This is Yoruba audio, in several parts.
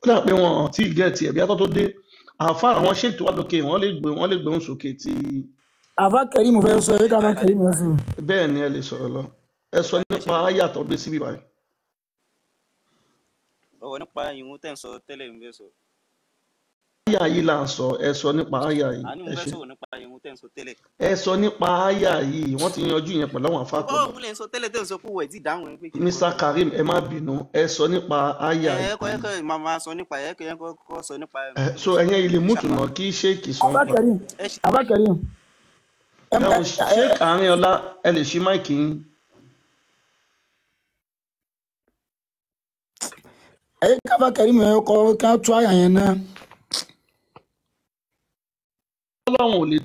ó dà pé wọn tí ì gẹ̀ẹ́tì ẹ̀bí atọ́ tó dé àfa àwọn ṣèkì tó wà lókè wọ́n lè gbé òun sókè tí. àfa Kẹ́rímù fẹ́ sọ ẹ̀ka àfa Kẹ́rímù fẹ́ sọ. bẹ́ẹ̀ ni ẹ lè sọ̀rọ̀ lọ ẹ sọ nípa àyà tó dé síbí báyìí. ọwọ́ nípa ìwọ̀n tẹ̀ ń sọ tẹ́lẹ̀ ń fẹ́ sọ. àyà yìí là ń sọ ẹ sọ nípa àyà yìí. àní mo fẹ́ sọ̀rọ̀ nípa ìwọ̀n tẹ̀ ń sọ tẹ́lẹ̀. ẹ sọ nípa àyà yìí wọ́n ti yanjú yẹn pẹ̀lú àwọn afáàtọ̀. ó múlẹ̀ ń sọ tẹ́lẹ̀ tẹ̀ ń sọ pé wẹ̀ tí dáhùn ẹ pé kí. Mr. Karim ẹ má bínú ẹ sọ nípa àyà yìí. ẹ̀ẹ́kọ́ máa sọ nípa ẹ̀ẹ́kọ́ sọ nípa. so ẹ̀yẹn ilé mútu náà kí ṣéèkì sọ nípa. àfa Kẹ́rímù. ṣéèkì àárín ọlá ẹ lè ṣí máìkì yín. ẹ̀ka àfa Kẹ́rímù ẹ̀ kọ́ ká tú àyà yẹn náà. wọ́n láwọn ò lè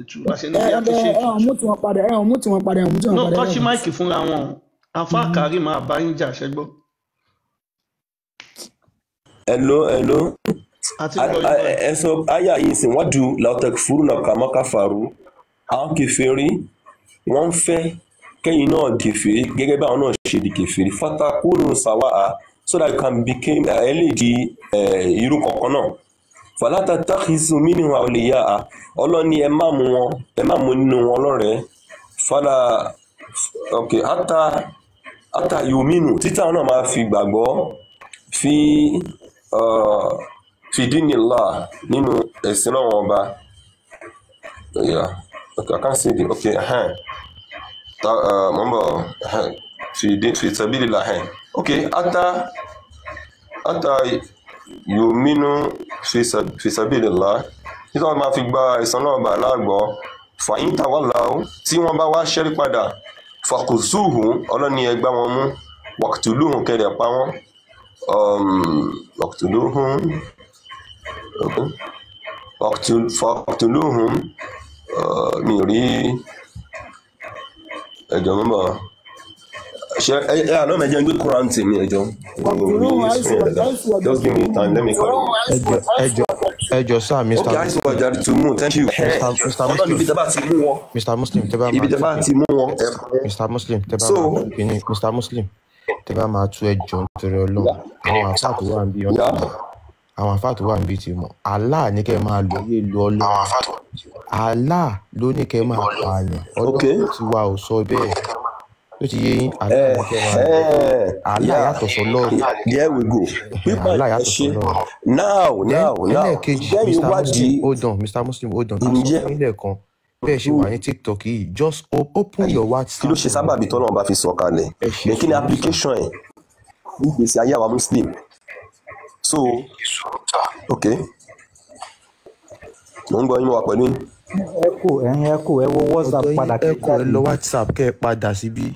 tú láṣẹ ní ìyá tó ṣéèkì. mú tí wọ́n padà náà kọ́ ṣí máìkì fúnra wọn àfa Karim máa bá yín jà ṣẹ́gbọ́. hello ẹ sọ àyà yìí sì wọ́n ju lautek furu náà kàmọ́ká faru àwọn kèfèrí wọ́n fẹ́ kẹ́yìn náà di kèfèrí gẹ́gẹ́ bí àwọn náà ṣe di kèfèrí fatakunu sawa'a so that you can become ẹ lè di irú kọ̀ọ̀kan náà falata takhizu minhu awliya'a ọlọ́ni ẹ má mú nínú wọn lọ́rẹ̀ẹ́ fala ok ata yominu títà náà máa fi gbàgbọ́ fi dinillah nínú ẹ̀sìn náà wọn ọba yeah okay I can't see it okay mọ́mbọ̀ fi sabilillah okay ata yominu fi sabilillah títà wọn máa fi gba ẹ̀sìn náà ọba láàgbọ́ fàyín tawallaw tí wọ́n bá wá ṣẹ́rí padà fàkùsùhù ọlọ́ni ẹgbà wọn mú waqtuluhum kẹ́rẹ̀ pa wọ́n waqtuluhum mi rí ẹjọ́ mọ́bà ṣe àná mẹ́jẹ́ gbé Quran tì mí ẹjọ́ just give me time let me call you ẹjọ́ sir Mr. okay ITESIWAJU to move thank you Mr. Muslim ibi tẹ́ bá ti mú wọn Mr. Muslim Mr. Muslim tẹ́ bá máa tú ẹjọ́ nítorí Ọlọ́run àwọn àfáà tó wà níbí àwọn àfáà tó wà níbí ti mọ̀ Allah ní kẹ́ máa lò yé lu Ọlọ́run Allah ló ní kẹ́ máa pààyàn Ọlọ́run tí wà ò sọ bẹ́ẹ̀ ló ti yé yín Allah yàtọ̀ sọ lọ́rùn there we go Allah yàtọ̀ sọ lọ́rùn now ẹlẹ́ẹ̀kejì Mr. Muslim hold on ilé kan bẹ́ẹ̀ ṣe wà ní TikTok yìí just open your WhatsApp. kí ló ṣe sábàbí tọ́lọ́run bá fi sọ kalẹ̀ bẹ́ẹ̀ kí ni application ẹ̀ ní ìgbésí ayé àwa Muslim so ok mo ń gbọ́ yín wà pẹ̀lú yín. ẹ wo WhatsApp padà ẹ lọ WhatsApp kẹ́ ẹ padà síbí.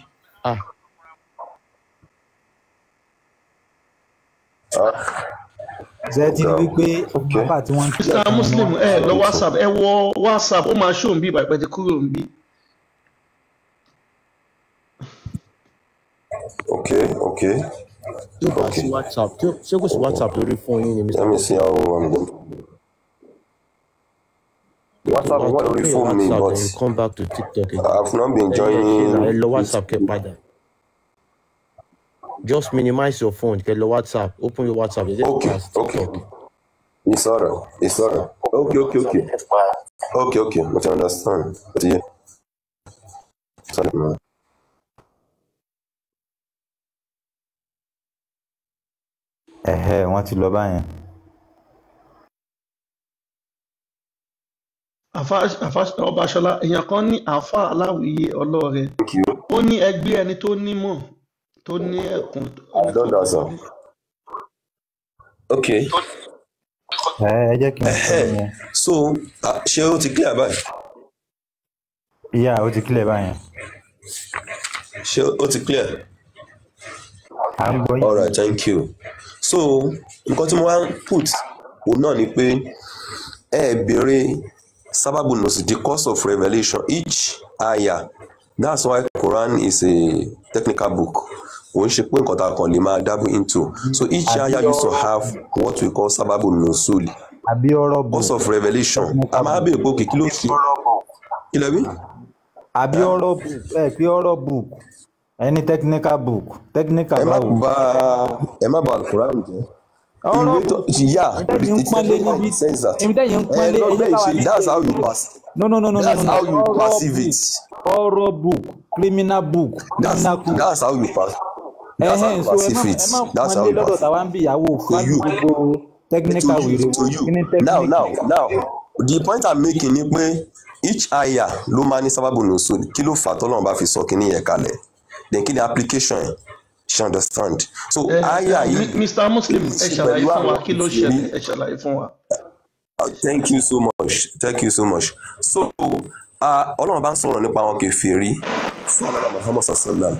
zẹ́ẹ̀tì ni wípé bàbá tí wọ́n ń tẹ̀ Mr. Muslim ẹ lọ WhatsApp ẹ wọ WhatsApp ó máa ṣó ń bí ìbàpẹ́ ti kúrò ń bí. ok tí ó bá sí WhatsApp ṣé kò sí WhatsApp lórí fún yín ni Mr. let me see how WhatsApp wà lórí fóònù mi but come back to TikTok again. I've not been joining. ẹ lọ WhatsApp kẹ́ padà. Just minimize your phone. Get the WhatsApp. Open your WhatsApp. Okay. It's alright. Okay. What I understand. Yeah. Sorry, man. Wọ́n ti lọ báyẹn. àfa ọba Ṣọlá èèyàn kan ní àfa aláwìyé ọlọ́rẹ ó ní ẹgbẹ́ ẹni tó nímọ̀ tó ní ẹkùn. Okay. Ẹ jẹ́ kí n sọ yẹn. So ṣé ó ti clear báyìí? Yeah, ó ti clear báyìí. Ṣé ó ti clear? All right, thank you. So nǹkan tí mo wá put òun náà ni pé béèrè sábàbù nùsì the cause of revelation each ayah. That's why Quran is a technical book. Wọ́n ṣe pé nǹkan tá a kàn lè máa dabble into. So each ayah used to have what we call sábàbù nùsùl. Cause of revelation. A máa bèèrè pé kí ló fi. Kí lẹ wí? Àbí ọ̀rọ̀ book. Any technical book. Technical book. Ẹ má bà Quran jẹ́. Yeah, it says that. That's how you pass. No. That's how you perceive it. Horror book, criminal book. That's how you pass. That's how you perceive it. That's how you pass. To you. Now, the point I'm making is that each ayah ló máa ní sábàbù nùsùl kí ló fà tọ́lọ́run bá fi sọ kíní yẹn kalẹ̀ then kí ni application she understand so ayah yìí. Mr. Muslim ẹ ṣàlàyé fún wa kí ló ṣẹlẹ̀ ẹ ṣàlàyé fún wa. Thank you so much so Ọlọ́run bá ń sọ̀rọ̀ nípa àwọn kèfèrí fún Ànábì Muhammad sallam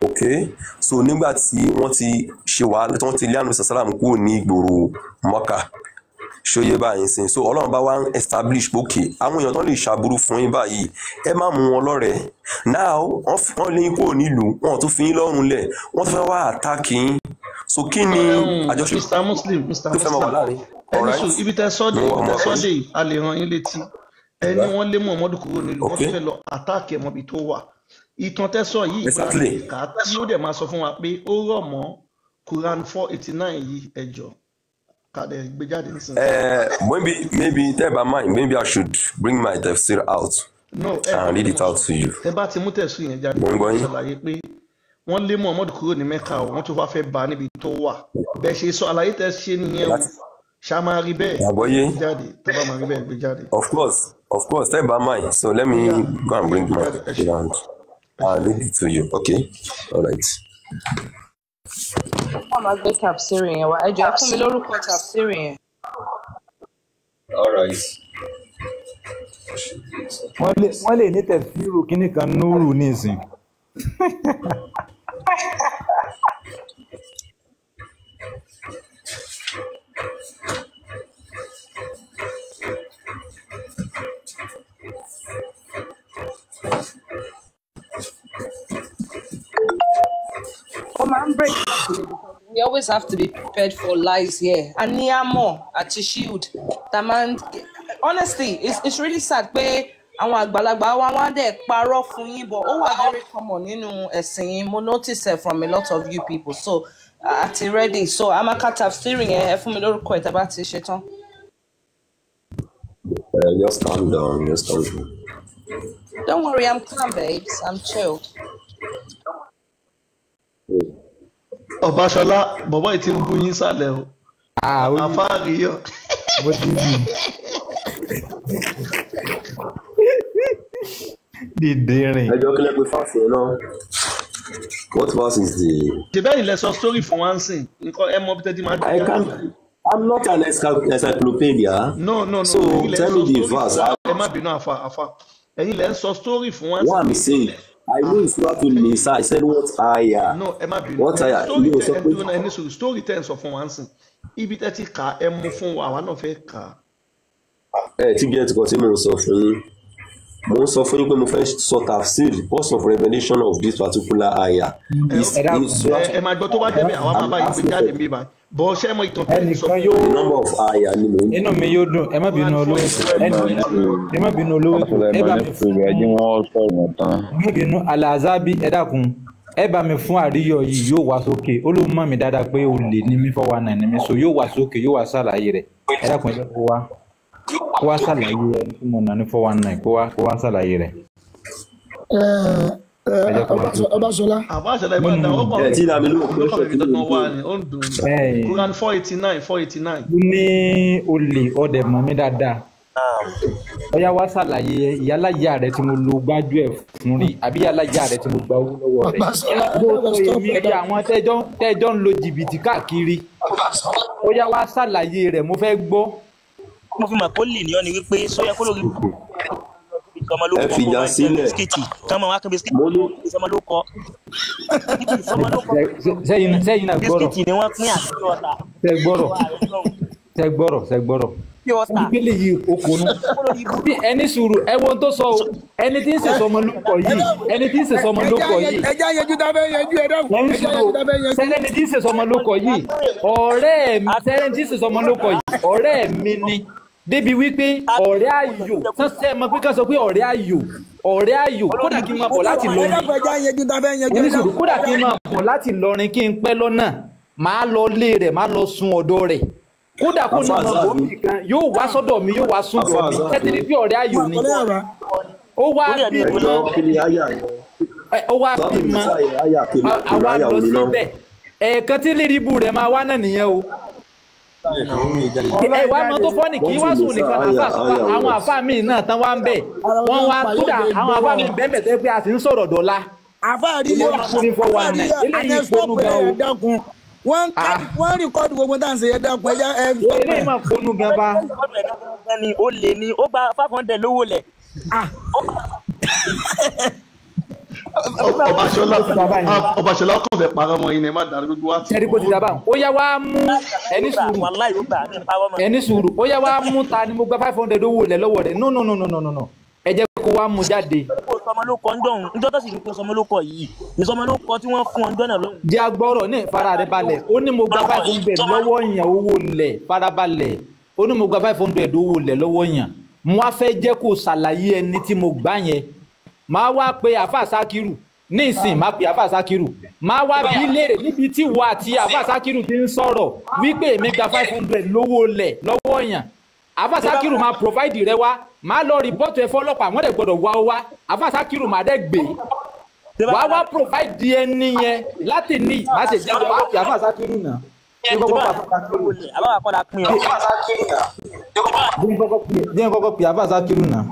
okay so nígbà tí wọ́n ti ṣe wàhálà tí wọ́n ti lé Ànábì sallam kúrò ní ìgboro Mọ́kà ṣóyé báyìí sìn so Ọlọ́run bá wá ń establish pókè àwọn èèyàn tó lè ṣàbúrú fún yín báyìí ẹ má mú wọn lọ́rẹ̀ẹ́ now wọ́n lé yín kúrò nílùú wọn tún fi yín lọ́rùn lẹ̀ wọ́n tún fẹ́ wá attack yín so kí ni àjọṣe Mr. Muslim ẹni sùn ibi tẹ sọ́dẹ̀ a lè ràn yín létí ẹni wọ́n lé Muhammadu kúrò nílùú wọ́n fẹ́ lọ attack ẹ̀ mọ́bi tó wà ìtàn tẹ́sọ̀ yìí ìgbà tí ó dẹ̀ máa sọ fún wa pé ó rọ̀ mọ́ Quran 489 yìí ẹjọ́. Maybe maybe I should bring my tafsir out and read it out to you. Tẹ́bá ti mú tẹ̀sí yẹn jáde ṣàlàyé pé wọ́n lé Muhammad kúrò ní Mẹ́kà wọ́n tún wá fẹ́ bá níbi tó wà bẹ́ẹ̀ ṣe sọ àlàyé tẹ́ ṣe nìyẹn o ṣá máa rí bẹ́ẹ̀ gbé jáde tẹ́bá máa rí bẹ́ẹ̀ gbé jáde. Of course tẹ́bá máa so let me go and bring my tafsir out and read it to you okay all right. Wọ́n máa gbé tafsiri yẹn wá ẹjọ́ fún mi lórúkọ tafsiri yẹn. All right. Wọ́n lè ní tafsiru kíní kan núrù nísìn. We always have to be prepared for lies here. Aniamo àti shield. Honestly, it's really sad pé àwọn àgbàlagbà wa dẹ̀ parọ́ fún yín but ó wà very common nínú ẹ̀sìn yín. Mo notice from a lot of you people. So àti ready. So amaka tafsiri yẹn ẹ fún mi lórúkọ ẹ̀ tá bá ti ṣe tán. Just calm down. Don't worry, I'm calm, babes. I'm chilled. Ọbaṣọlá bọ̀bọ̀ ìtì ń bú yín sálẹ̀ o. Àfáàrí yọ. Dídìrín. Ẹjọ́ kílẹ̀ pé fáṣẹ̀ náà. What verse is the? Ṣèbẹ́ ilẹ̀ sọ story fún wa ń sìn. Nǹkan ẹ mọ bí tẹ́tí máa dé. I'm not an encyclopedia. No. So tell me the verse. Ẹ má bínú àfa. Ẹ̀yin lẹ ń sọ story fún wa ń sìn. What I'm saying. I know it's not to Nisa. I said what ayah. No, ẹ má bínú. What ayah? Story tẹ́ ń sọ fún wa ń sìn. Ibi tẹ́ ti kà ẹ mú fún wa, àwa náà fẹ́ kà. Tí bí ẹ ti kọ́ tí mo ń sọ fún yín. Mo ń sọ fún yín pé mo fẹ́ sọ tafsir because of revelation of this particular ayah. Ẹ máa gbọ́ tó bá jẹ́ bẹ́ẹ̀ àwa máa bá yín gbé jáde mi báyìí. Bọ́ ṣé mo ìtàn tẹ́lẹ̀ sọ fún the number of ayah ni mo ń. Inú mi yóò dùn ẹ má bínú olówó ẹ má bínú olówó ẹ bá mi fún mi bínú alazabi ẹ dákun ẹ bá mi fún àríyọ yìí yóò wá sókè ó ló mọ̀ mí dáadáa pé o lè ní mi 419 ní mi so yóò wá sókè yóò wá ṣàlàyé rẹ̀ ẹ dákun ẹ jẹ́ kó wá ṣàlàyé rẹ̀ tí mo nà ní 419 kó wá ṣàlàyé rẹ̀. Ọbaṣọlá ìbàdàn ọgbọ̀n tí ìlànà ìlú Quran 489. ó ní olè ọdẹ mọ̀ mí dáadáa ọyá wá ṣàlàyé ìyálàyà rẹ tí mo lo gbájú ẹ fún rí àbí ìyálàyà rẹ tí mo gba owó lọ́wọ́ rẹ lóòótọ́ èmi rí àwọn tẹ́jọ́ ń lo jìbìtì káàkiri ọyá wá ṣàlàyé rẹ mo fẹ́ gbọ́. mo fi mọ̀ kó lè ní ọ ni wípé sọ́yẹ́ kó lórí ẹ fìjà sílẹ̀ sẹ́yìn náà gbọ́rọ̀ sẹ́gbọ́rọ̀ ìgbélé yìí okòónú bí ẹni sùúrù ẹwọ́n tó sọ ẹni tí ń ṣe sọmọ lóko yìí ẹjá yẹjú dábẹ́ yẹjú ẹ̀dá sẹ́ni tí ń ṣe sọmọ lóko yìí ọ̀rẹ́ mi ni débi wípé ọ̀rẹ́ ayò sọ́sẹ́ mọ pé ká sọ pé ọ̀rẹ́ ayò kódà kí n máa bọ̀ láti lọrin kódà kí n máa bọ̀ láti lọrin kí n pẹ́ lọ́nà máa lọ lé rẹ̀ máa lọ sun ọ̀dọ̀ rẹ̀ kódà kó ní ọmọ bòmí kan yóò wá sọ́dọ̀ mi yóò wá sùn dọ̀ mi tẹ́tí bí ọ̀rẹ́ ayò ni ó wá bímọ àwa lọ síbẹ̀ ẹ̀ẹ̀kan tí lérìbù rẹ̀ máa wá náà nìyẹn o ẹ wá mọ tó fọ́ ni kì í wá sùn nìkan àwọn àfa mi náà tán wá ń bẹ̀ wọ́n wá kódà àwọn àfa mi bẹ́ẹ̀ bẹ̀ tẹ́ pé a sì ń sọ̀rọ̀ dọ́là àfa àríyá eléyìí ìponu gan o wọ́n rìkọ́dù gbogbo dáǹsì yẹn dákun ẹja eléyìí máa ponu gan bá. ó lè ní ó gba 500 lówó lẹ̀. Ọbaṣọlá kàn fẹ́ parọ́ mọ́ yín ni ẹ má dàrú gbogbo wa. ṣẹ́ni kò ti dábàá ó yá wá mú ẹni sùúrù ó yá wá mú ta ni mo gba 500 owó lẹ̀ lọ́wọ́ rẹ̀ no ẹ jẹ́ kó wá mú jáde. sọmọlókọ ń dọ̀hún níjọ́ tó sì ń pín sọmọlókọ yìí ní sọmọlókọ tí wọ́n fún ọjọ́ náà lóhùn. jẹ́ agbọ́rọ̀ ní ìfara rẹ̀ balẹ̀ ó ní mo gba 500 lọ́wọ́ yàn owó lẹ̀ farabalẹ̀ ó ní mo gba 500 owó lẹ̀ lọ́wọ́ yàn mo wá fẹ́ jẹ́ kó ṣàlàyé ẹni tí mo gbà yẹn máa wá pe àfà Sákírù ní ìsìn máa pe àfà Sákírù máa wá bí léèrè níbi tí wà àti àfà Sákírù ti ń sọ̀rọ̀ wípé èmi gba 500 lówó lẹ̀ lọ́wọ́ yàn àfà Sákírù máa provide rẹ wá máa lọ rìpọ́tù ẹ fọlọ́pàá wọ́n dẹ̀ gbọ́dọ̀ wá ọ wá àfà Sákírù máa dẹ̀ gbé wàá wá provide ẹni yẹn láti ní má ṣe jẹ́ àfà Sákírù náà. jẹ́ kọ́kọ́ pè àfà Sákírù náà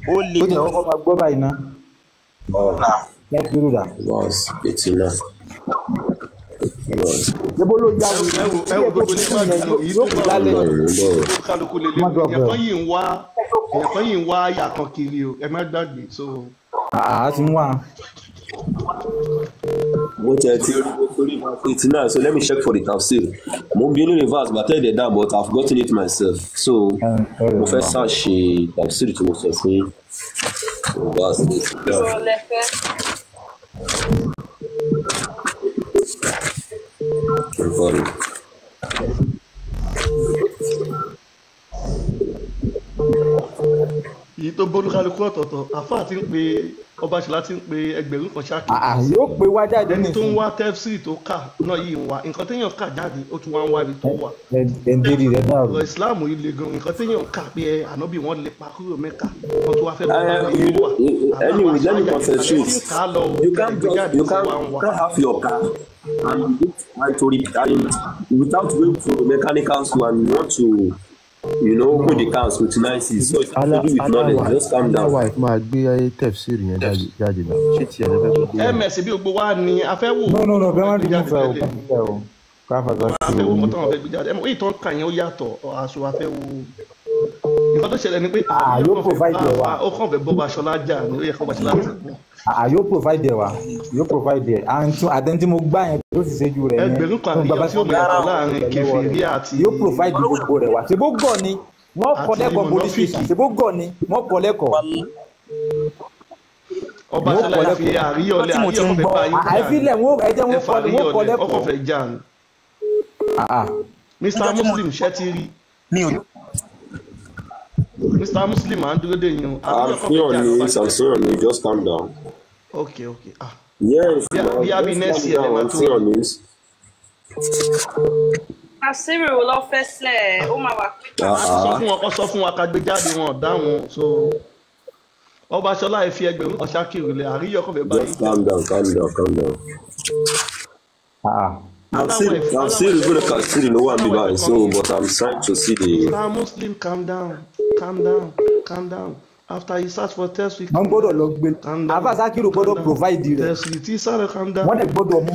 ó lè ó jẹ́ kọ́kọ́ máa gbọ́ báyìí náà. Sákírù dà. Debo ló já wí. Ẹ wo gbogbo nípa yìí tó bá kálukú lè lé ẹ̀kọ́ yìí ń wá àyà kan kiri o ẹ má gbàgbé so. A ti ń wá. What I tell you, it's now. So let me check for the tafsir. Mo be in reverse, but I did that, but I've gotten it myself. So, Professor, she tafsir to us. Yìí tó bólúkálukú ọ̀tọ̀ọ̀tọ̀ àfáà ti ń pe Ọbaṣọlá ti ń pe ẹgbẹ̀rún kan ṣáàkì. Yóò pe wá jáde ẹni tó ń wá tẹ́fsì tó kà náà yìí ń wá nǹkan téèyàn kà jáde ó tún wá ń wá ibi tó wà. ẹ̀ǹdẹ̀rì rẹ̀ náà. ọ̀rọ̀ ìsìláàmù yìí le gan nǹkan téèyàn kà pé ànábì wọn lè pa kúrò Mẹ́kà wọn tó wá fẹ́ bọ́ anyway, let me concentrate. You can't have your car and without going to the mechanical school and you want to put the cars with 90. So it's to do with knowledge. Just calm down. Aláwa máa gbé tẹ̀fsíìrì yẹn jáde náà. Ṣé tiẹ̀ lè fẹ́ tó gbé? MS bí gbogbo wa ni a fẹ́ wò. No, bẹ́ẹ̀ wọ́n ti fẹ́ o. Káfàtà sí o. A fẹ́ wo mọ́tò wọn fẹ́ gbé jáde. Èyí tó ń kà yẹn ó yàtọ̀ aṣọ a fẹ́ wo. Nǹkan tó ṣẹlẹ̀ ni pé yóò provide ẹ̀ wá. Ó kàn fẹ́ bọ́ Ọbaṣọlá jà ní ó yẹ kó Ọbaṣọlá ti pọ̀. Yóò provide ẹ̀ wá. Yóò provide ẹ̀. Àtẹ̀ntí mo gbá yẹn tó sì ṣẹ́jú rẹ̀ yẹn. Ẹgbẹ̀rún kan àríyá tí ó bẹ̀rẹ̀ láàrin kèfèrí àti. Yóò provide gbogbo rẹ̀ wá. Ṣé bó gọ̀ ni? Wọ́n kọ́ lẹ́kọ̀ọ́ police station. Ṣé bó gọ̀ ni? Wọ́n kọ́ lẹ́kọ̀ọ́. Ọbaṣọlá fi àríyọ̀lẹ̀ àríyọ̀ fẹ́ bá yín jà. Àìfilẹ̀ wọn ẹ̀jẹ̀ wọn kọ́ lẹ́kọ̀ọ́. Ọkọ̀ fẹ́ jà ní. Mr. Muslim ṣẹ́ ti rí. Mr. Muslim à ń dúró dé yín o. I'm sorry, just calm down. Okay. Yes. Bí a bí nẹ́ẹ̀sì ẹ̀ lẹ́wọ̀n tó rí. Àṣírí wo lọ fẹ́ sílẹ̀ ó máa wà pé. Sọ fún wa ká gbé jáde wọn dáhùn so. Ọbaṣọlá ẹ fi ẹgbẹ̀rún kan Ṣákírù lẹ̀ àríyọ̀ kan fẹ́ bá yín. Just calm down. I'm still going to consider no one behind, so but I'm trying to see the. Mr. Muslim, calm down. After you search for test week. Wọ́n gbọ́dọ̀ lọ gbé. Àfà Sákírù gbọ́dọ̀ provide rẹ̀. Test week tí sáré calm down. Wọ́n dẹ̀ gbọ́dọ̀ mú.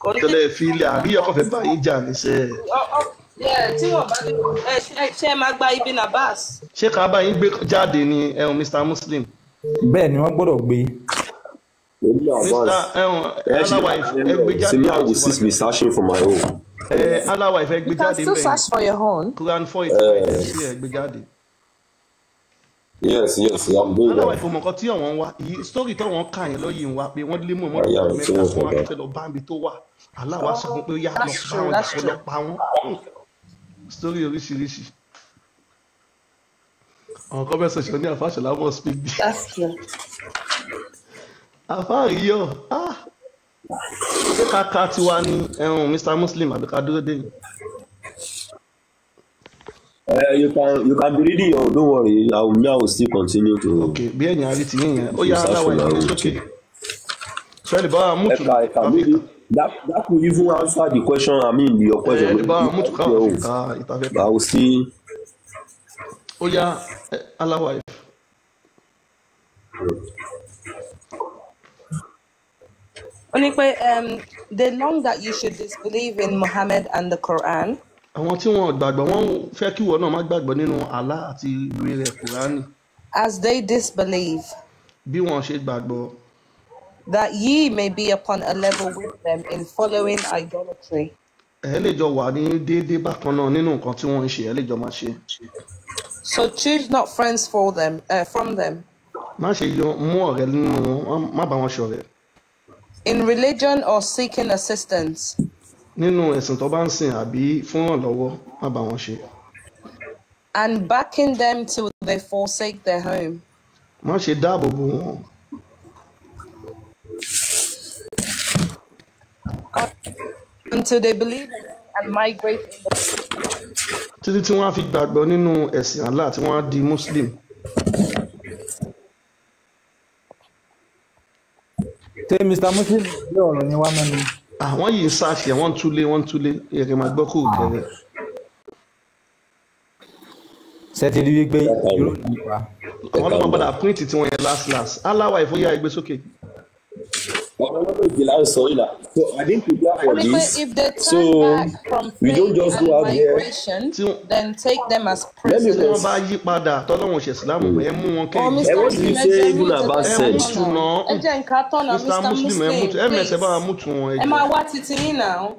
Kọ́tẹ́lẹ̀ fílẹ̀ àríyọ̀ kan fẹ́ bá yín jà níṣẹ́. Tí wọ́n bá ṣe máa gba ibi Nabas. Ṣé ká bá yín gbé jáde ni Mr. Muslim? Bẹ́ẹ̀ ni wọ́n gbọ́dọ̀ gbé. Simi, I will cease be searching for my own. Aláwa ìfẹ́ gbé jáde bẹ́ẹ̀. You can still search for your own. Quran 4 ìfẹ́ gbé jáde. Yes, I'm doing that. Aláwa ìfọmọ kan tí àwọn wá yìí sítórì tó wọn kà yẹn lọ́yìn wá pé wọ́n lé mọ̀ mọ́tò Mẹ́kà fún wa fẹ́ lọ bá mi tó wà. Aláwa sọ fún pé yá lọ pa wọn. Sítórì oríṣiríṣi. On comment section ní àfáà ṣẹlá mọ̀ speak bí. That's true. Àfáà rí yọ. Ṣé ká tiwa ní Mr. Muslim àbí ká dúró dé yìí? You can be reading your, don't worry. I will still continue to. Okay, bí ẹ̀yìn àrí ti yín yẹn. Ó yá aláwọ̀ ẹ̀yìn ní sókè. Sọ́ọ́lì bá wa mútu Áfíríkà. That could even answer the question. I mean, your question. Bá wa mútu káwọn Áfíríkà ìtàfẹ́. I will see. Ó yá aláwọ̀ ẹ̀. Only the long that you should disbelieve in Muhammad and the Quran. Àwọn tí wọn gbàgbọ́ wọn fẹ́ kí wọn náà má gbàgbọ́ nínú Allah àti ìwé rẹ̀ Kùránì. As they disbelieve. Bí wọ́n ṣe gbàgbọ́. That ye may be upon a level with them in following idolatry. Ẹ lè jọ wà ní déédéé bákan náà nínú nǹkan tí wọ́n ń ṣe, ẹ lè jọ máa ṣe. So choose not friends for them, from them. Má ṣe mú ọ̀rẹ́ nínú wọn, má bá wọn ṣọ̀rẹ́. In religion or seeking assistance. Nínú ẹ̀sìn tó bá ń sìn àbí fún ìrànlọ́wọ́, má bá wọn ṣe. And backing them till they forsake their home. Má ṣe dáàbò bò wọn. Until they believe and migrate. Títí tí wọ́n á fi gbàgbọ́ nínú ẹ̀sìn Allah tí wọ́n á di Muslim. Ṣé Mr. Muslim gbé ọ̀rọ̀ ni wá mẹ́nu? Àwọn yìí ń sáàṣì wọ́n túlé ẹ̀rẹ̀ máa gbọ́ kó kẹrẹ. Ṣé ti rí wípé yóò nípa? Àwọn ọlọ́pàá padà print tí wọ́n yẹn last. Aláwa ìfóyà ẹgbẹ́ sókè. So I didn't prepare for this. So we don't just go out there. Then take them as prisoners. Wọ́n bá yí padà tọ́lọ́wọ̀n ṣe ìsìlámù ẹ mú wọn kẹ́yìn. Ẹ wọ́n ti ṣe even about sex. Mr. Muslim. Ẹ mẹ̀sẹ̀ bá wa mútu wọn. Ẹ máa wá títí yín náà.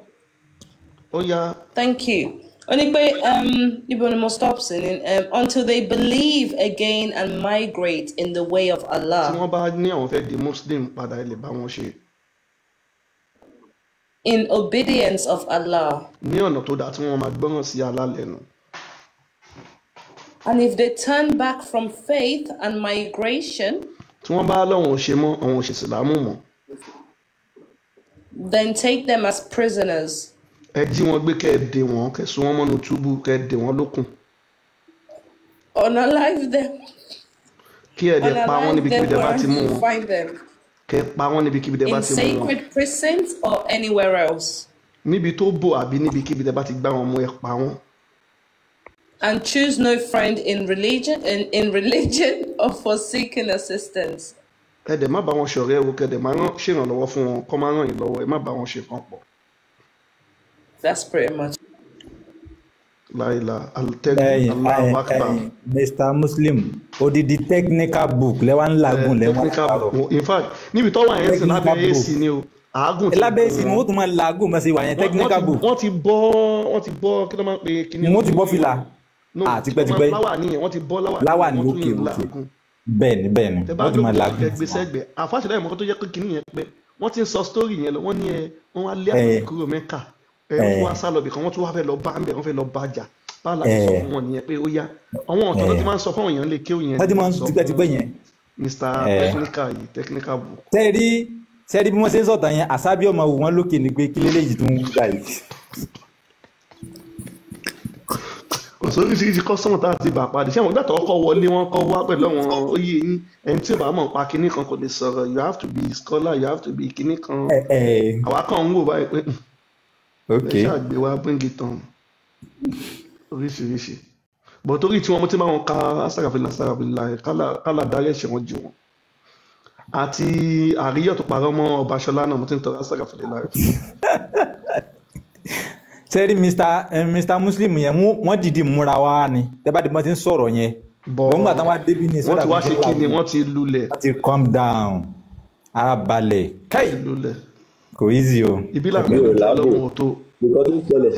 Ó yá. Thank you. Only ibo ni mo stop saying until they believe again and migrate in the way of Allah. Tí wọ́n bá ní àwọn fẹ́ di Muslim padà ẹ lè bá wọn ṣe. In obedience of Allah. Ní ọ̀nà tó dáa tí wọ́n máa gbọ́ràn sí Allah lẹ́nu. And if they turn back from faith and migration. Tí wọ́n bá lọ́wọ́n ṣe mọ́ àwọn òṣìṣìlámù mọ́. Then take them as prisoners. Ẹ jí wọn gbé kẹ́ ẹ dè wọ́n kẹ́ sún wọn mọ́nú túbú kẹ́ ẹ dè wọ́n lókun. Unalive them. Kí ẹ dẹ̀ pa wọ́n níbikíbi tẹ́ bá ti mú wọn. Find them. Kẹ́ ẹ pa wọ́n níbikíbi tẹ́ bá ti mú wọn. In sacred prisons or anywhere else. Níbi tó bò àbí níbikíbi tẹ́ bá ti gbá wọn mú ẹ pa wọ́n. And choose no friend in religion or for seeking assistance. Ẹ dẹ̀ má bá wọn ṣọ̀rẹ́ o kẹ́ dẹ̀ má ṣèrànlọ́wọ́ fún wọn kọ́ má ràn yín lọ́wọ́ ẹ má bá wọn ṣe kan pọ̀. That's pretty much. Laila, Allahu Akbar. Mr. Muslim, odidi technical book lẹ́wọ̀n lagun lẹ́wọ̀n. In fact, níbi tó wà yẹn sí lábẹ́ AC ni o. Àágùn ti lábẹ́ AC ni wọ́n tún máa lagun bá ṣe wà yẹn technical book. Wọ́n ti bọ́ kí ló máa ń pè kíní. Wọ́n ti bọ́ fìlà. Tipẹ́tipẹ́. Wọ́n ti bọ́ láwà ní òkè bẹ́ẹ̀ni wọ́n ti máa lagun. Tẹ́bá àfáṣẹ́lẹ̀ ìmọ̀kọ́ tó yẹ kí kíní yẹn pẹ́ wọ́n ti ń sọ story yẹn lọ wọ́n ní wọ́n wá lé àwọn kúrò Mẹ́kà. Wọ́n wá sá lọ bìkan wọ́n tún wá fẹ́ lọ bá ń bẹ̀ wọ́n fẹ́ lọ bá jà bá láti sọ fún wọn nìyẹn pé ó yá àwọn ọ̀tọ̀ ló ti máa ń sọ fún àwọn èèyàn lè kéwì yẹn. wọ́n ti máa ń sọ tipẹ́tipẹ́ yẹn. Mr. Technical book. Sẹ́ẹ̀rí bí wọ́n ṣe ń sọ̀tàn yẹn àṣàbí ọmọ wò wọ́n lókè ni pé kí lélẹ́yìí tún ń gbà yìí. Kò sórí oríṣiríṣi kọ́sọ́mù tá a ti bà padì ṣé àwọn gbàtọ̀ ọkọ̀ wọlé wọn kọ́ wá pẹ̀lú àwọn oyè yín ẹni tí ò bá mọ̀ pa kinní kan kò lè sọ̀rọ̀ you have to be scholar you have to be kinní kan àwa kan ń wò báyìí pé ẹ ṣàgbé wa bring it on oríṣiríṣi bọ̀ torí tí wọ́n ti máa wọn ka astagfirullah kálá darí ẹ̀ṣẹ̀ wọn jù wọn àti àríyọ̀ tó parọ́ mọ́ Ọbaṣọlá náà mo ti ń tọrọ astagfirullah. Sẹ́rí Mr. Muslim yẹn wọ́n dìde múra wá ni tẹ́bá dìbọn ti ń sọ̀rọ̀ yẹn wọ́n gbà tán wá débi ní wọ́n ti wá ṣe kí ni wọ́n ti lulẹ̀ wọ́n ti calm down ara balẹ̀ káì kò easy o. ibi là ń pè lójú ọlọ́run tó. nǹkan tó ń ṣẹlẹ̀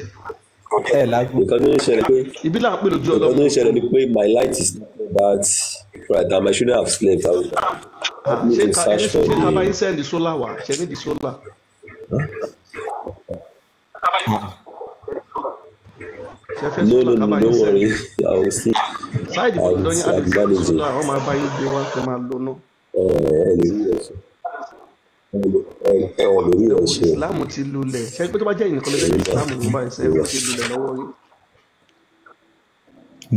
nǹkan tó ń ṣẹlẹ̀ pé ibi là ń pè lójú ọlọ́run tó. nǹkan tó ń ṣẹlẹ̀ ni pé my light is bad right and I shouldn't have slept out. ṣé ká bá yín sẹ́ndì sólà wá ṣe ní di sólà. No, don't worry. I will see. Sáìdì bò lọ́dọ̀ yín Alex sọ́dọ̀ àwọn máa bá yín gbé wá tẹ máa lọ náà. Ìsìláàmù ti lulẹ̀ ṣe pé tó bá jẹ́ ìnìkan lẹ́gbẹ̀ẹ́ ìsìláàmù ló bá ẹsẹ̀ ẹ̀rọ ti lulẹ̀ lọ́wọ́ yín.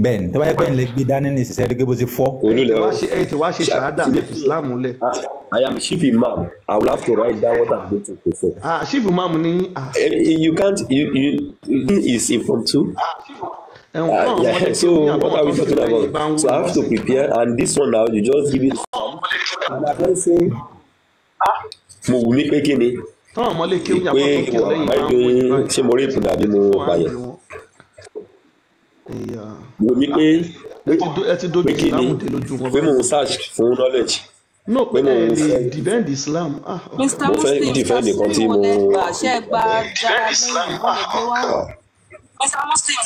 Bẹ́ẹ̀ni tó bá yẹ pé ẹ lè gbé dání ní ìṣiṣẹ́ rí bó ṣe fọ́. Ẹ ti wá ṣe ṣàádà ní ìsìláàmù lẹ̀. I am chief imam. I will have to write down what I'm going to perform. Chief imam ni. You can't. You is impromptu. Yeah. So what are we talking about? So I have to prepare, and this one now you just give it. And I can say, mo wù mí pé kí ni. Pé ṣé mo rí ìpínlẹ̀ àbí mo bàyẹ̀. Wù mí pé kí ni. Pé mo ń search fún knowledge. No, pé defend Islam. Mr. Muslim, defend nìkan tí mo. Mr. Muslim.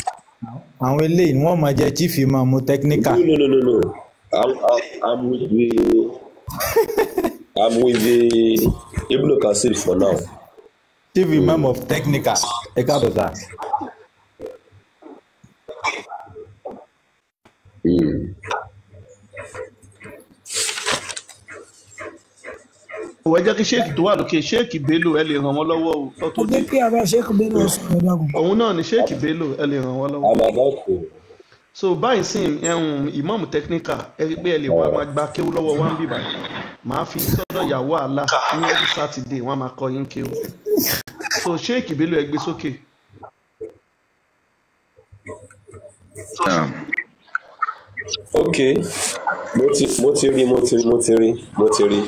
Àwọn eléyìí wọ́n máa jẹ chief imam technical. No. I'm with the Ibn Kasir for now. Chief imam of technical. Ẹ káàbọ̀ sá. Òwe jẹ́ kí Sheikh tó wà lókè Sheikh Bello ẹ lè ràn wọ́n lọ́wọ́ o. Ó jẹ́ kí àbá Sheikh Bello sọ̀rọ̀ dàgùn. Òun náà ni Sheikh Bello ẹ lè ràn wọ́n lọ́wọ́. So báyìí sìn ìmáàmù technical ẹ rí pé ẹ lè wá máa gba kéwú lọ́wọ́ wá ń bì báyìí. Màá fi sọ́dọ̀ ìyàwó àlá ní every Saturday wọ́n á máa kọ́ yín kéwú. So Sheikh Bello ẹ gbé sókè. Okay, mo ti rí.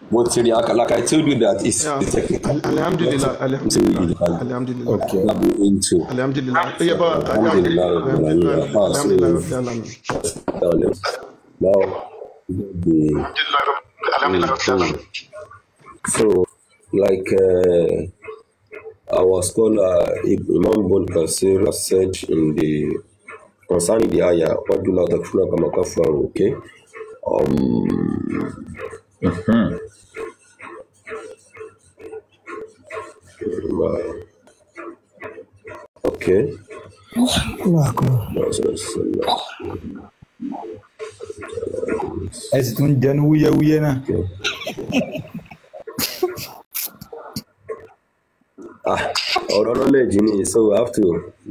Like I told you that it's technical. Alhamdulillah. Okay. Alhamdulillah. So, like our scholar Imam Ibn Kasir has said in the concerning the ayah, what do not takfuna kama kafaru, okay? Okay. Ẹ sì tún jẹnu wúyẹ́wúyẹ́ náà. Ọ̀rọ̀ knowledge ni, so I have to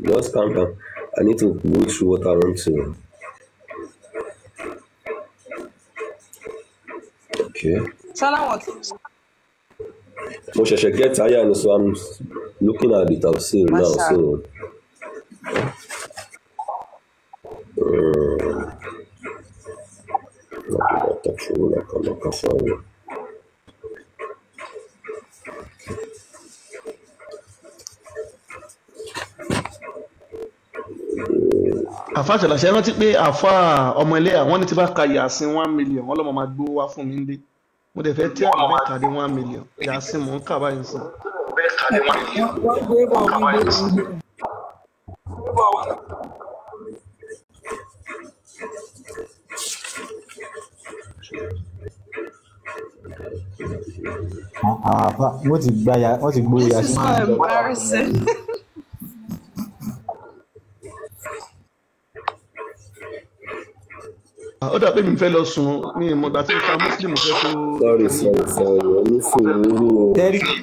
just calm down. I need to go through what I want to. Okay. Mo ṣẹ̀ṣẹ̀ get tired, so I'm looking at the tafsir now. So. Àfa ṣàlàṣẹ rántí pé àfa ọmọ ilé àwọn ní ti bá ka Yasin 1 million wọ́n lọ́mọ máa gbówó wá fún mi nílé mo dẹ̀ fẹ́ tí àwọn mẹ́ta dé 1 million Yasin mò ń kà báyìí sàn. Wọ́n ti gbó Yasin. Ó dàbí mi fẹ́ lọ sùn ní ìmọ̀gbà tí nǹkan Muslim fẹ́ tó.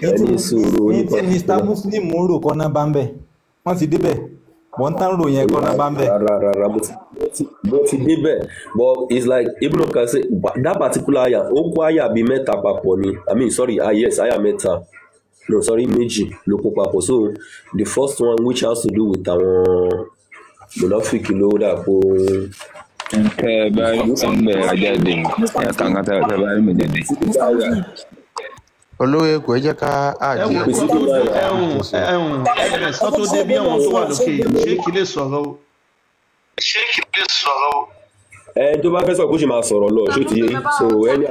Ẹni sùúrù ní tí Mr. Muslim ń rò kọ́ná bá ń bẹ̀ wọ́n ti débẹ̀ wọ́n tán rò yẹn kọ́ná bá ń bẹ̀. Rárá bó ti débẹ̀ but it's like Ibn Kasir that particular aya ó kó aya bíi mẹ́ta papọ̀ ni aya mẹ́ta méjì ló kó papọ̀ so the first one which has to do with àwọn monafiki ló dà pọ̀. Olówó Èkó ẹ jẹ́ ká àjẹ́. Sọ tó dé bí àwọn tó wà lókè ṣé kí lè sọ̀rọ̀ o. Tó bá fẹ́ sọ pé ó ṣe máa sọ̀rọ̀ lọ ṣó ti yé so ẹni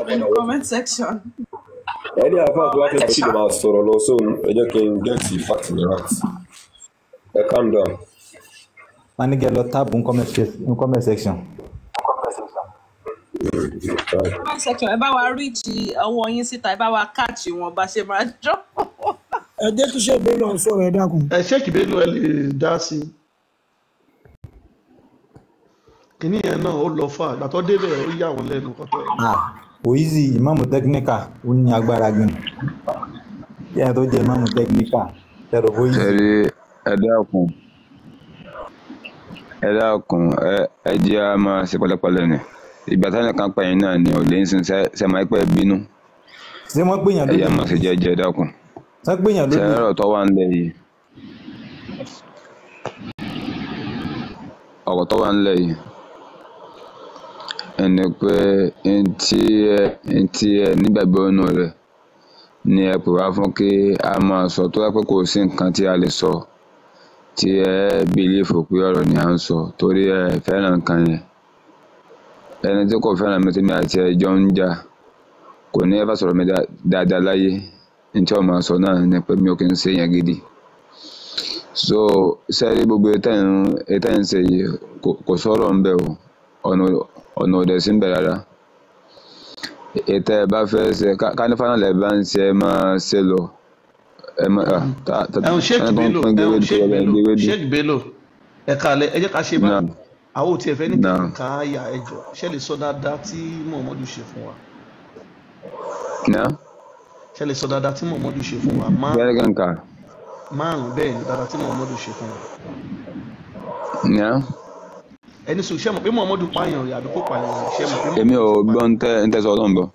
àfa tó bá fẹ́ sọ pé ó máa sọ̀rọ̀ lọ so ẹ jẹ́ kí n get the fact in the right. Calm down. Wọ́n ní kẹ́ lọ táàbù ní comment section. Ẹ bá wa ríjì ọwọ́ yín síta ẹ bá wa káàtì wọn bá ṣe máa jọ. Ẹ jẹ́ kí Sheikh Bello sọ̀rọ̀ ẹ dákun. Sheikh Bello ẹ lè dá sí i. kìíní yẹn náà ó lọ fà àgbà tó débẹ̀ ó yà wọ́n lẹ́nu kọ́tọ́. Òyìnbí ìmáàmù tẹkíníkà ó ní agbára gan kí ẹ tó jẹ ìmáàmù tẹkíníkà ẹrọ bóyí. ẹ dákun ẹ jẹ́ a máa ṣe pẹ̀lẹ́pẹ̀lẹ́ ni ìgbà táwọn kan pẹ̀yìn náà ni ò lè ń sin ṣe máa pẹ́ bínú. ṣé wọ́n gbìyàn lóde? ẹ jẹ́ máa ṣe jẹ́jẹ́ dákun. wọ́n gbìyàn lóde? ṣe ọ̀rọ̀ tó wà ńlẹ̀ yìí ẹni pé ntí ẹ nígbàgbọ́ inú rẹ̀ ni ẹ pè wá fún kí a máa sọ tó yẹ pé kò sí nǹkan tí a lè sọ tí ẹ bìlífù pé ọ̀rọ̀ ni à ń sọ torí ẹ fẹ́ràn nǹkan yẹn. ẹni tí kò fẹ́ràn mi tí mi àti ẹjọ́ ń jà kò ní ẹ bá sọ̀rọ̀ mi dáadáa láyé ntí ọmọ sọ náà ni pé mi ò kí ń ṣe yẹn gidi. so sẹ́ẹ̀rí gbogbo ètò ẹ̀ ń ṣe yìí kò sọ̀rọ̀ ń bẹ̀ o ọ̀nà òdẹ̀ sí ń bẹ̀ rárá. ètò ẹ̀ bá fẹ́ ṣe kánífàánà lẹ̀ bá ń ṣe ẹ máa ṣe lọ. Sheikh Bello ẹ̀ka alẹ́ ẹ jẹ́ ká ṣe báyìí àwọn òtí ẹ̀fẹ́ ní kíkà àyà ẹjọ́ ṣe lè sọ dáadáa tí Muhammadu ṣe fún wa. ṣe lè sọ dáadáa tí Muhammadu ṣe fún wa. márùn bẹ́ẹ̀ ni dáadáa tí Muhammadu ṣe fún wa. ẹni sọ ṣe mọ̀ pé Muhammadu pààyàn rẹ̀ àbí kò pààyàn rẹ̀ ṣe mọ̀ pé. èmi ò gbọ́ ń tẹ́ sọ ọlọ́run bọ̀.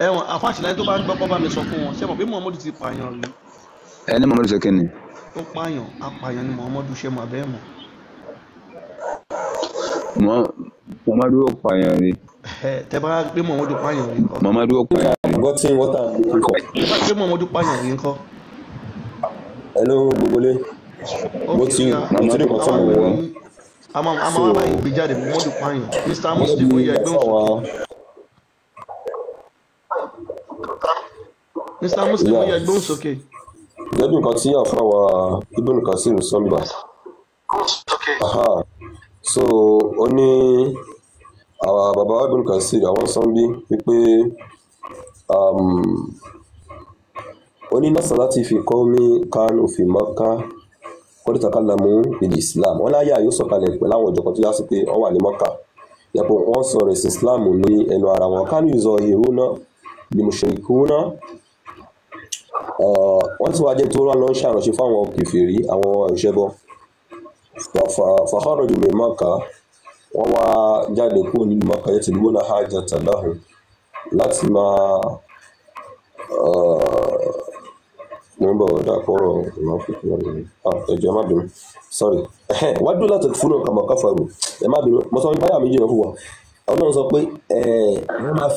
ẹ̀wọ̀n àfáàṣìláyé tó bá ń gbọ́ kọ́ bá mi sọ fún wọn ṣe mọ̀ pé Muhammadu ti pààyàn rí. ẹni Muhammadu ṣe kíni. ó pààyàn apààyàn ni Muhammadu ṣe mọ̀ abẹ́ mọ̀. Muhammadu ó pààyàn rí. tẹ bá gbé Muhammadu pààyàn rí nǹkan. Muhammadu ó pààyàn rí. gbọ́ tí wọ́n tà ní kíkọ́. tẹ bá gbé Muhammadu pààyàn rí nǹkan. hello gbogbo lé mo ti rí nǹkan tí mo wọ́n. a máa wá báyìí gbé jáde Muhammadu pààyàn Mr. Muslim ó yẹ ẹgbẹ́ òṣèlú. Mr. Muslim ó yẹ ẹgbẹ́ òṣèlú. gẹ́gẹ́ nǹkan tí àfáwà Ibn Kasir sọ́nbà. so ó ní àwọn bàbá Ibn Kasir àwọn sọ́nbí wípé ó ní nasa láti fi qawmi kanu fi Makkah qad takallamu bil Islam wọ́n láyé àyó sọ̀kalẹ̀ pẹ̀lú àwọn ìjọkan tó yá sí pé wọ́n wà ní Makkah yàpọ̀ wọ́n sọ̀rọ̀ ẹ̀sìn Islam ní ẹnu ara wọn kanu yuzahiruna bil mushrikuna wọ́n ti wá jẹ́ tó rán lọ ṣàránṣẹ́ fáwọn kèfèrí àwọn ìṣẹ́bọ fakharaju min Makkah wọ́n wá jáde kúrò nínú Makkah yatlubuna hajata lahum láti máa mo ń bọ̀ dákọ̀rọ̀ ẹjọ́ má bínú sorry wá dúró láti fún náà kama kafaru ẹ má bínú mo sọ wípé báyà méjì náà fún wa àwọn náà sọ pé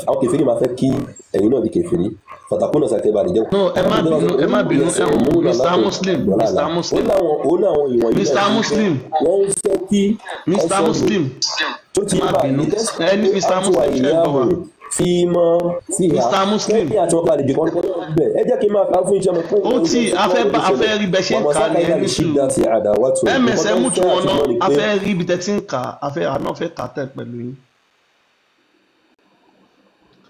àwọn kèfèrí máa fẹ́ kí ẹ̀yin náà di kèfèrí fatakuna sàkébà lè jẹ́. no ẹ má bínú Mr. Muslim ó láwọn ìwọ̀n yìí Mr. Muslim wọ́n ń fẹ́ kí Mr. Muslim tó ti bá ẹni Mr. Muslim ṣe ń bọ̀ wá. Mr. Muslim ẹ jẹ́ kí n máa kà á fún iṣẹ́ mi. ó tí afẹ́ rí bẹ́ ṣe ń kà ní ẹni sùn ẹ̀mẹ̀sẹ̀ mú tí wọn náà afẹ́ rí ibi tẹ́ ti ń kà àná fẹ́ kà tẹ̀ pẹ̀lú yín.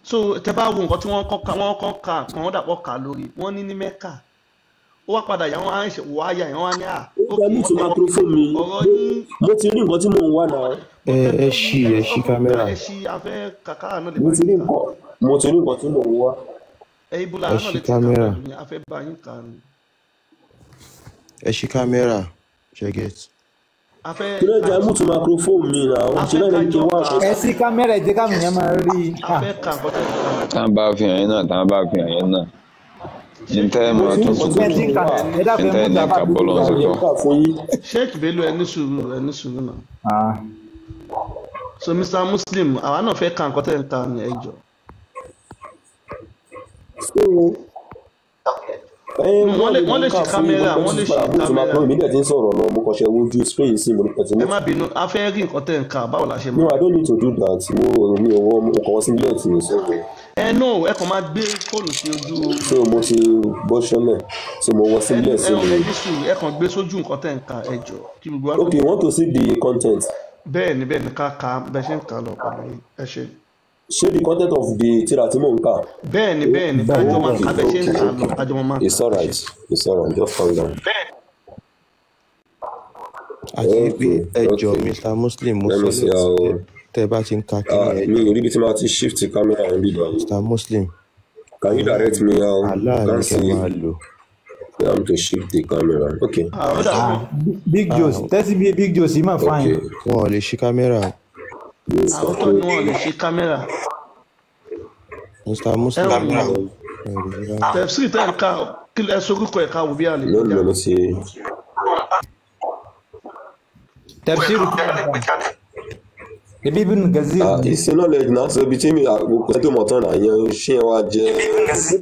so tẹ bá wo nǹkan tí wọ́n kọ́ kà kan wọ́n dàpọ̀ kà lórí wọ́n ní Mẹ́kà ó wá padà yàwọn àìṣe wọ àyà yẹn wá ní à. ó gbà mí tó microphone mi mo ti rí nǹkan tí mò ń wá náà. ẹ ṣí kámẹ́rà. ẹ ṣí afẹ́ kàkà náà lè mo ti rí nǹkan tí mò ń wá. Ibùdó náà lè ti kà ní afẹ́ bá yín kà ní. ẹ ṣí kámẹ́rà ṣẹ́gẹ̀t. kí ló jẹ́ mú tó microphone mi náà wọ́n ṣe náà ní kí wọ́n àṣẹ. ẹ ṣí kámẹ́rà ẹ jẹ́ káwọn èèyàn máa rí i. afẹ́ kà kọ́tẹ́ kà. tá a bá fi hàn yín náà ntẹ́ mọ̀ tó sọ́kò ntẹ́ ní kábọ̀ lọ́n sọ́kọ̀. Sheikh Bello ẹni sùúrù náà. so Mr. Muslim àwa náà fẹ́ kà nǹkan tẹ́ ń ta ní ẹjọ́. wọ́n lè ṣe kámẹ́rà wọ́n lè ṣe kámẹ́rà. mi dẹ̀ ti ń sọ̀rọ̀ lọ mo kàn ṣe wojú screen sí mo ní pẹ̀tí. ẹ má bínú a fẹ́ rí nǹkan tẹ́ ń kà báwo la ṣe mọ̀. no I don't need to do that mi ò wọ́n mo kàn wọ́n sí ilé ẹ̀tì mi sọ̀rọ̀. no ẹ kàn máa gbé fóònù sí ojú. so mo ti bọ́ sọ́lẹ̀ so mo wọ́n sí ilé ẹ̀sìn mi. ẹ kàn gbé sójú nǹkan tẹ́ ń kà ẹjọ́ kí gbogbo wa. okay you want to see the content. bẹ́ẹ̀ni ká bẹ ṣe ń kà lọ pẹ̀lú ẹ ṣe. ṣé the content of the tírà tí mò ń kà. bẹ́ẹ̀ni kájọ máa kà bẹ ṣe ń kà lọ kájọ máa kà. it's alright just calm down. àti pé ẹjọ́ Mr. Muslim mo sọ lẹ́sìn tẹ́ bá ti ń ka kí ni mi ò rí bí tí máa ti shift camera ń bí báyìí. Mr. Muslim. Can you direct me how? Allah ni kẹ́ máa lò. I am to shift the camera. Okay. Big Joe tẹ́sí bí Big Joe sì máa fine. Wọ́n ò lè ṣí kámẹ́rà. Àwọn tó ní wọ́n lè ṣí kámẹ́rà. Mr. Muslim. Tẹ̀sí tẹ̀ ń ká kí ẹ sorúkọ ẹ̀ ká wò bí àlè. lónìí ló ti. Tẹ̀sí ebi bí nùgẹ́sì. Ìsìn náà lè náà sọ ibi tí mi kò sí tó mọ̀ tán náà yẹn ṣé ẹ wá jẹ́.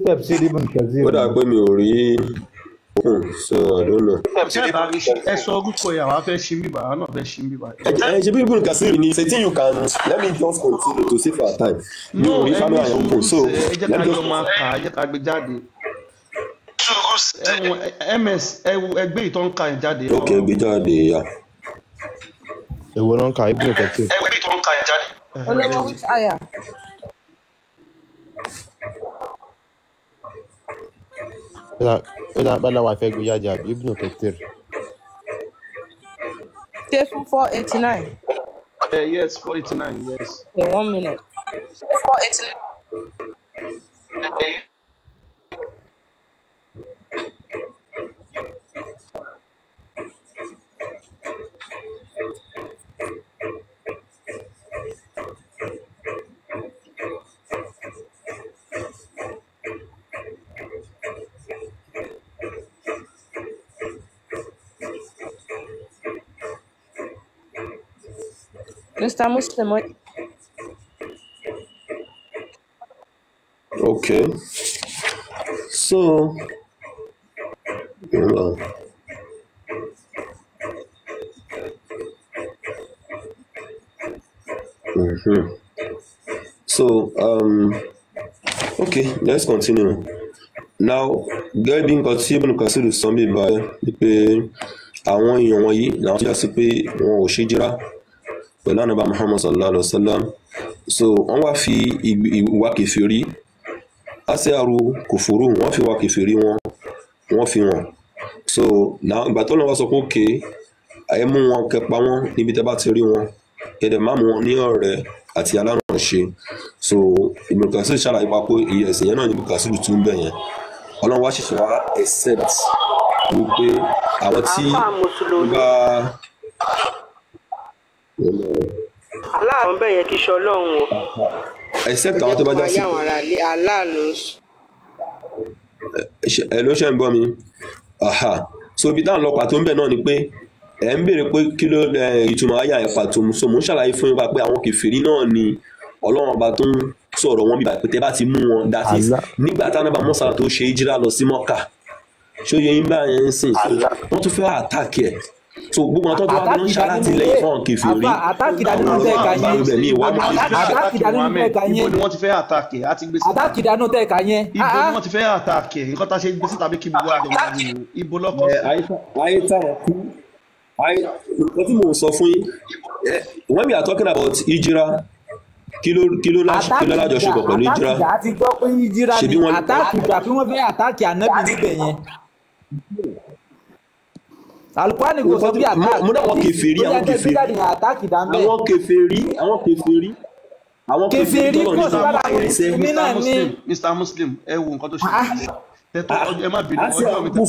Tẹ̀sí ebi nùgẹ́sì. Ó dà pé mi ò rí okùn so I don't know. Ẹ sọ orúkọ ẹ̀ àwọn afẹ́ ṣí bíbá àwọn náà fẹ́ ṣí bíbá. Ẹ ṣe bí ibùdó kàsí ni say you can let me just continue to save our time. Mi ò rí family and okùn so ẹ jẹ́ ká jọ máa kà ẹ jẹ́ ká gbé jáde. MS ẹgbẹ́ ìtọ́ ń ka ẹ̀ jáde. Ok gbé jáde ya. Èwo náà ń ka ibùdó kẹ̀kẹ́. Ẹgbẹ́ ìtọ́ ń ka ẹ̀ jáde. Olówó àyà. Bala wa fẹ́ gbé jáde àbí ibùdó kẹ̀kẹ́. Ṣé fún 489? Yes, 489, yes. Okay, 1 minute. 489. Mr. Muslim. Okay. So, okay, let's continue. Now, gẹ́gẹ́ bí nǹkan tí ibùdó kan sí lè sọ mí báyìí ni pé àwọn èèyàn wọ̀nyí làwọn tó yà sí pé wọn ò ṣe jìrá pẹ̀lú ànábì Muhammad sallallahu alaihi wa sallam. So wọ́n wá fi ìwà kèfèrí asiaru kòfòrò wọ́n fi ìwà kèfèrí wọ́n fi wọn. So ìgbà tó lọ́wọ́ sọ pé òkè ẹ mú wọn kẹpa wọn níbi tẹ́ bá ti rí wọn kẹ̀dẹ̀ má mú wọn ní ọ̀rẹ́ àti alárànṣe. So Ibn Kathir ṣàlàyé pa pé iye ẹ̀sìn yẹn náà ní Ibn Kathir tún bẹ̀ yẹn Ọlọ́run wá ṣẹ̀ṣẹ̀ wá accept wípé àwọn tí bá aláàrùn bẹ́ẹ̀ yẹ kí ṣe Ọlọ́run o. except àwọn tó bá já sí. ẹ ló ṣe ń gbọ́ mi. So ibi táwọn ọlọ́pàá tó ń bẹ̀ náà ni pé ẹ̀ ń béèrè pé kí ló ìtumọ̀ ayé àyẹ̀pà tó ń so mò ń ṣàlàyé fún yín pé àwọn kèfèrí náà ni Ọlọ́run ọba tó ń sọ̀rọ̀ wọn bíbá pé tẹ́ bá ti mú wọn dá sí nígbà táwọn bá mọ́sálà tó ṣe ìjírà lọ sí Mọ́kà ṣóyè yín bá yẹn ń sìn wọ́n tún fẹ́ àtàkì ẹ̀. So gbogbo àwọn tó wá ló ń ṣàlàtìlẹ́yìn fún kèfèrí àtàkì dànù tẹ̀ka yẹn àtàkì dànù tẹ̀ka yẹn ibo ni wọ́n ti fẹ́ àtàkì àti gbèsè àtàkì dànù tẹ̀ka yẹn ibo ni wọ́n ti fẹ́ àtàkì nǹkan tá a ṣe gbèsè tàbí kí gbogbo àjọ máa nínú ibo lọ́kọ̀ sí. ayé táwọn kú nǹkan tí mò ń sọ fún yín when we are talking about ìjírà kí ló lájọṣepọ̀ pẹ̀lú ìjírà àti gbọ́ pé ìjírà ni àtàkì gbà pé wọ́n fẹ́ àtàkì ànábì níbẹ̀ yẹn. Alùpàá kò sọ bí àtàkì. Mo ní àwọn kèfèrí àwọn kèfèrí kò sí bàbá mi náà ní. Mr. Muslim ẹ wo nǹkan tó ṣe ẹ má bínú ọjọ́ mi tẹ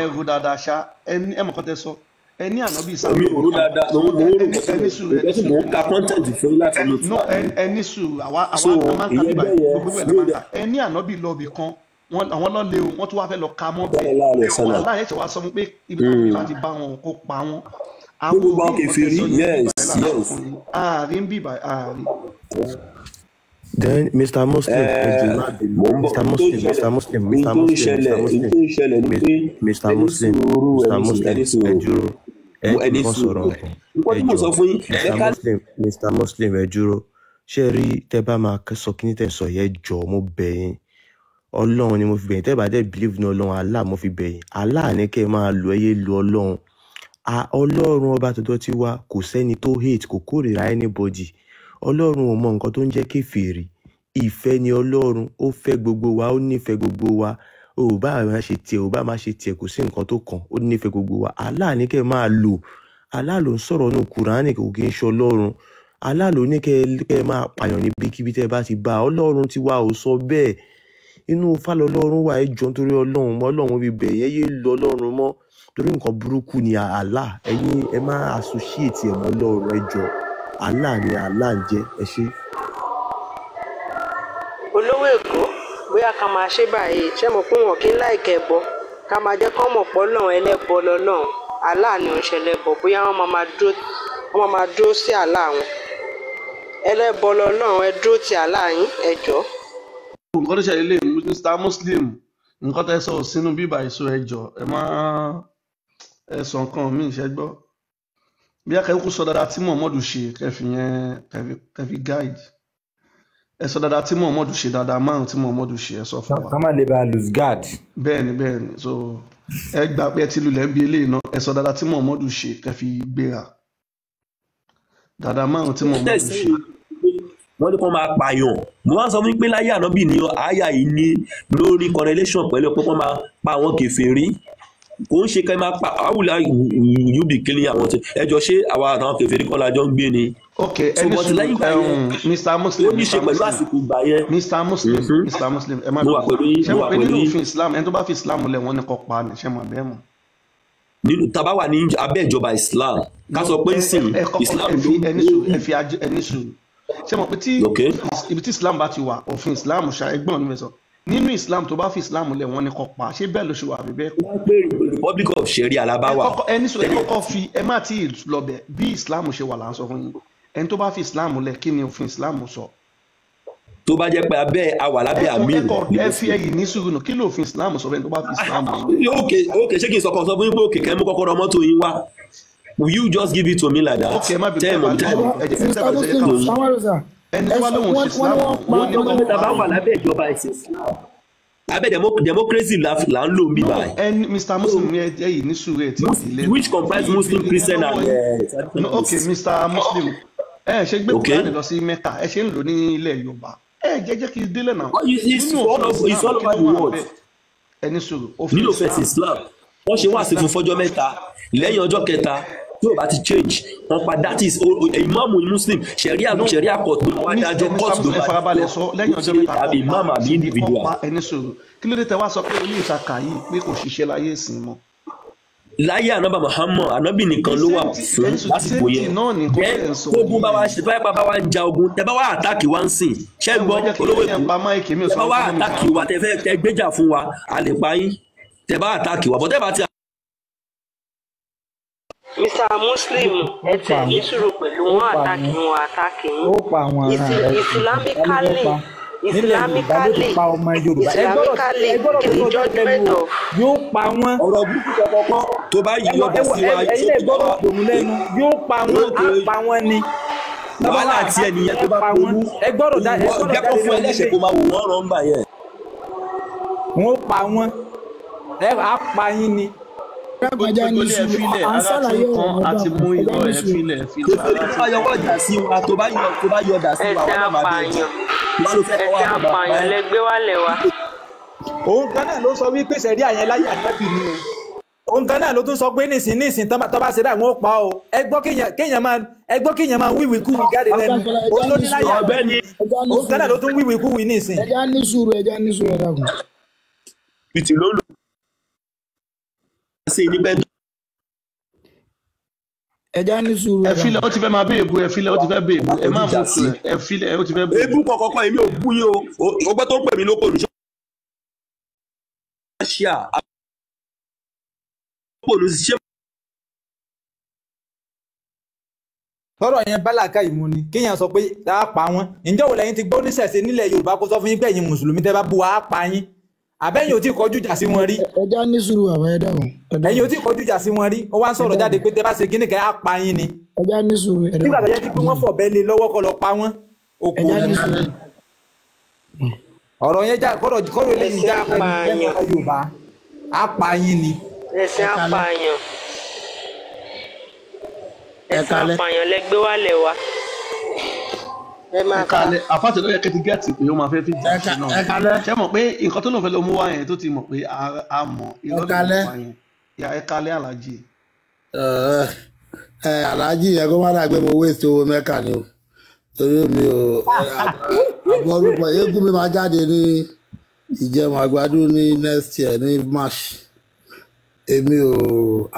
ẹ ro dáadáa ṣá ẹ mọ̀ kọ́ tẹ sọ ẹ ní ànábì sáà mi ò rú dáadáa mo ń ka content fún láti lò fún ẹ ní sùúrù àwa máa ń kábíbà gbogbo ẹ̀ ló máa ń kà ẹ ní ànábì lọ́ọ̀bì kan àwọn lọ́lẹ̀ o wọ́n tún wá fẹ́ lọ ka mọ́ bẹ́ẹ̀ aláyẹ̀ ṣe wá sọ pé ibi tó fi láti bá wọn kó pa wọn. gbogbo àwọn kèfèrí yes. ààrin bíbà ààrin. Then Mr. Muslim Mr. Muslim ẹ dúró ṣé rí tẹ́ bá máa sọ kí ní tẹ́ sọ yẹ jọ mo bẹ̀ yín Ọlọ́run ni mo fi bẹ̀yìn tẹ́ bá dẹ̀ believe ní Ọlọ́run Allah mo fi bẹ̀yìn Allah ní kẹ́ máa lo ẹyẹ lu Ọlọ́run Ọlọ́run ọba tọ́tọ́ tí wá kò sẹ́ni tó hate kò kórìíra anybody Ọlọ́run ò mọ nǹkan tó ń jẹ́ kèfèrí ìfẹ́ ni Ọlọ́run ó fẹ́ gbogbo wa ó nífẹ̀ẹ́ gbogbo wa ó bá má ṣe tiẹ̀ kò sí nǹkan tó kàn ó nífẹ̀ẹ́ gbogbo wa Allah ní kẹ́ máa lò Allah ló ń sọ̀rọ̀ nínú Kùránì kò kí ń ṣe Ọlọ́run. Allah ló ní kẹ́ máa pààyàn níbikíbi tẹ́ bá ti bá Ọlọ́run tí wà ó sọ bẹ́ẹ̀. Inú Ifá lọ́lọ́run wà ẹjọ́ nítorí Ọlọ́run mọ́ Ọlọ́run bí bẹ̀ yẹn yé lọ Ọlọ́run mọ́ torí nǹkan burúkú ni Allah ẹ̀yin ẹ má associate ẹ̀ mọ́ Ọlọ́run ẹjọ́ Allah ni Allah ń jẹ́ ẹ ṣé. Olówó Èkó bóyá ká máa ṣe báyìí ṣé mo pé wọn kí ń láìkẹ́ bọ ká máa jẹ́ kọ́ mọ̀ pọ́ lọ́run ẹlẹ́bọ lọ́lọ́run Allah ni òun ṣẹlẹ́bọ bóyá wọ́n máa dúró sí Allah wọn ẹlẹ́bọ lọ́lọ́run ẹ dúró ti Allah yín ẹ jọ̀ọ́. nǹkan tó ṣẹlẹ̀ lè Mr. Muslim nǹkan tẹ́ sọ sínú bíbá èso ẹ jọ̀ọ́ ẹ má ẹ sọ nǹkan míì ṣe gbọ́ bí akẹ́kọ̀ọ́ sọ dáadáa tí Muhammadu ṣe kẹfì guide ẹ sọ dáadáa tí Muhammadu ṣe dáadáa márùn tí Muhammadu ṣe ẹ sọ fún wa. ká má lè bá lose guard. bẹ́ẹ̀ni so ẹ gbà pé ẹ ti lulẹ̀ ń bí eléyìí náà ẹ sọ dáadáa tí Muhammadu ṣe kẹfì gbéra dáadáa márùn tí Muhammadu ṣe. wọ́n ní kó máa pààyàn mo máa ń sọ fún pé láyé ànábì ní àyà yìí ní lórí correlation pẹ̀lú pé kó máa pa àwọn kèfèrí kò ń ṣe kẹ́ máa pa àwùlá yúbì kílí àwọn tí ẹjọ́ ṣé àwa àtàwọn kèfèrí kọ́ la jọ ń gbé ni. ok ẹni sùn Mr. Muslim ó ní ṣe pẹ̀lú àsìkò gbà yẹn. Mr. Muslim ẹ má bẹ̀rẹ̀ ṣé mo pé nínú òfin Islam ẹni tó bá fi Islam lẹ̀ wọ́n ní kó pa ni ṣé mo bẹ́ẹ̀ mọ̀. nínú tàbá wà ní abẹ́ ìjọba Islam ká sọ pé sìn Islam ló ẹni sùn ṣé mo pé tí ibi tí Islam bá ti wà òfin Islam ṣá ẹgbọ́n ní mẹ́sàn nínú Islam tó bá fi Islam lẹ̀ wọ́n ní kó pa ṣé bẹ́ẹ̀ ló ṣe wà àbí bẹ́ẹ̀ kọ́. wọ́n pè Republic of Sharia alábáwá. ẹni sùn ẹ kọ́kọ́ fi ẹ má tí ì lọ bẹ̀ bí Islam ṣe wà là ń sọ fún yín ẹni tó bá fi Islam lẹ̀ kí ni òfin Islam sọ. tó bá jẹ́ pé abẹ́ àwà lábẹ́ àmì ẹ fi ẹyìn ní sùúrù nù kí ló òfin Islam sọ bẹ́ẹ̀ tó bá fi Islam lẹ̀. ok ṣé kí n sọ kan sọ fún yín pé òkè kẹ́ mú kọ́kọ́rọ́ mọ́tò yín wá will you just give it to me like that. ok má bí ẹni tó wá lóhùn sí Islam wọn ní kọ́ tá a bá wà lábẹ́ ìjọba ẹ̀sìn Islam abẹ́ democracy là ń lò ń bí báyìí. ẹni Mr. Muslim ní ẹyìn ní sùúrù ẹ ti ìdílé. which comprise Muslim Christian and. ok Mr. Muslim ẹ ṣe gbé Kùránì lọ sí Mẹ́kà ẹ ṣe ń lò ní ilẹ̀ Yorùbá ẹ jẹ́ kí n délé náà. it's all over the world. ẹni sùúrù nílò fẹsẹ̀ Islam wọ́n ṣe wá sí fún fọ́jọ́ mẹ́ta lẹ́yìn ọjọ́ kẹta tí o bá ti change wọn pa that is imam Muslim sharia court ló wá dájọ́ court ló bá farabalẹ̀ sọ lẹ́yìn ọjọ́ mẹ́ta àbí imam àbí individual. ẹni sọ̀rọ̀ kí ló dé tẹ wá sọ pé oní ìtaka yìí pé kò ṣiṣẹ́ láyé ìsìn mọ́. láyé ànábà Muhammad ànábì nìkan ló wà fún lásìkò yẹn ogun bá wa ṣe báyìí bá wa ja ogun tẹ bá wà àtàkì wá ń sìn ṣẹ́ gbọ́ olówó èkó tẹ bá wà àtàkì wa tẹ fẹ́ tẹ gbéjà fún wa a lè pa yín tẹ bá àtàkì wa bọ́ tẹ bá ti. Mr. Muslim ẹ tẹ̀ ní sùúrù pẹ̀lú wọn àtàkì yín islamically kìí judgment of. yóò pa wọn. ọ̀rọ̀ burúkú kọ̀ọ̀kan tó bá yí ọ̀dà sí wa ẹ̀yin gbọ́dọ̀ tòun lẹ́nu yóò pa wọn á pa wọn ni. wàhálà àti ẹnìyẹn tó bá kú ẹ gbọ́dọ̀ dá jẹ́kọ̀ fún ẹlẹ́ṣẹ̀ kó máa wò wọ́n rán gbà yẹn. wọ́n pa wọn ẹ á pa yín ni. gbogbo ẹ filẹ̀ ara ti kan àti mú ìlọ ẹ filẹ̀. tó bá yọ ọjà sí wa tó bá yọ ọjà sí wa wọn náà máa bẹ jẹ. ẹsẹ̀ apààyàn lẹgbẹ́ wálẹ̀ wa. òun kan náà ló sọ wípé sẹ̀rí àyẹn láyé àtẹ́bì ni o. òun kan náà ló tún sọ pé nísìn tó bá ṣe dá wọn ó pa o. ẹ gbọ́ kéèyàn máa wíwì kúwì jáde lẹ́nu. òun ló ní láyé àtẹ́bì. òun kan náà ló tún wíwì kúwì nísìn. ẹja ní sùúrù ẹ dàgbà. bìtì ló lò. ẹja ní sùúrù ẹ filẹ̀ ó ti fẹ́ máa béèbù ẹ filẹ̀ ó ti fẹ́ béèbù ẹ má mú fún ẹ filẹ̀ ó ti fẹ́ béèbù. ebú kọ̀ọ̀kan èmi ò bú yín o ọgbẹ́ tó ń pè mí lóko olùṣọ́. tọ́rọ̀ yẹn bálàkà ìmú ni kéèyàn sọ pé tá a pa wọn ǹjẹ́ wò lẹ́yìn ti gbọ́ oníṣẹ̀ṣe nílẹ̀ Yorùbá kó sọ fún yín pé ẹ̀yin mùsùlùmí tẹ́ bá bú wa á pa yín àbẹ́yìn ò tí kọjú ìjà sí wọn rí. ẹja ní sùúrù àbá ẹ dáhùn. ẹ̀yin ò tí kọjú ìjà sí wọn rí ó wá ń sọ̀rọ̀ jáde pé tẹ́ bá ṣe kíní kẹ́ á pa yín ni. ẹja ní sùúrù ẹ dáhùn. nígbà tó yẹ kí wọ́n fọ̀ bẹ́ẹ̀ lé lọ́wọ́ kọ́ lọ pa wọ́n. ẹja ní sùúrù. ọ̀rọ̀ yẹn já kọ́rọ̀ lẹ́yìn já Yorùbá á pa yín ni. ẹsẹ̀ apààyàn lẹgbẹ́ wálẹ̀ wa. àfàtì ló yẹ kẹ́ ti gẹ́ẹ̀tì pé ó máa fẹ́ fi jà sí náà ṣé mọ̀ pé nǹkan tó lóun fẹ́ lọ mú wá yẹn tó ti mọ̀ pé a mọ̀ ìrọ́lẹ̀ mọ̀ wá yẹn ẹ kálẹ́ alájì. Aláàjì yẹn kó má dàgbé mo waste owó Mẹ́kà ni o torí mi ò àbọ̀ orúkọ eégún mi máa jáde ní Ìjẹ̀mú Àgbàdo ní next year ní March èmi ò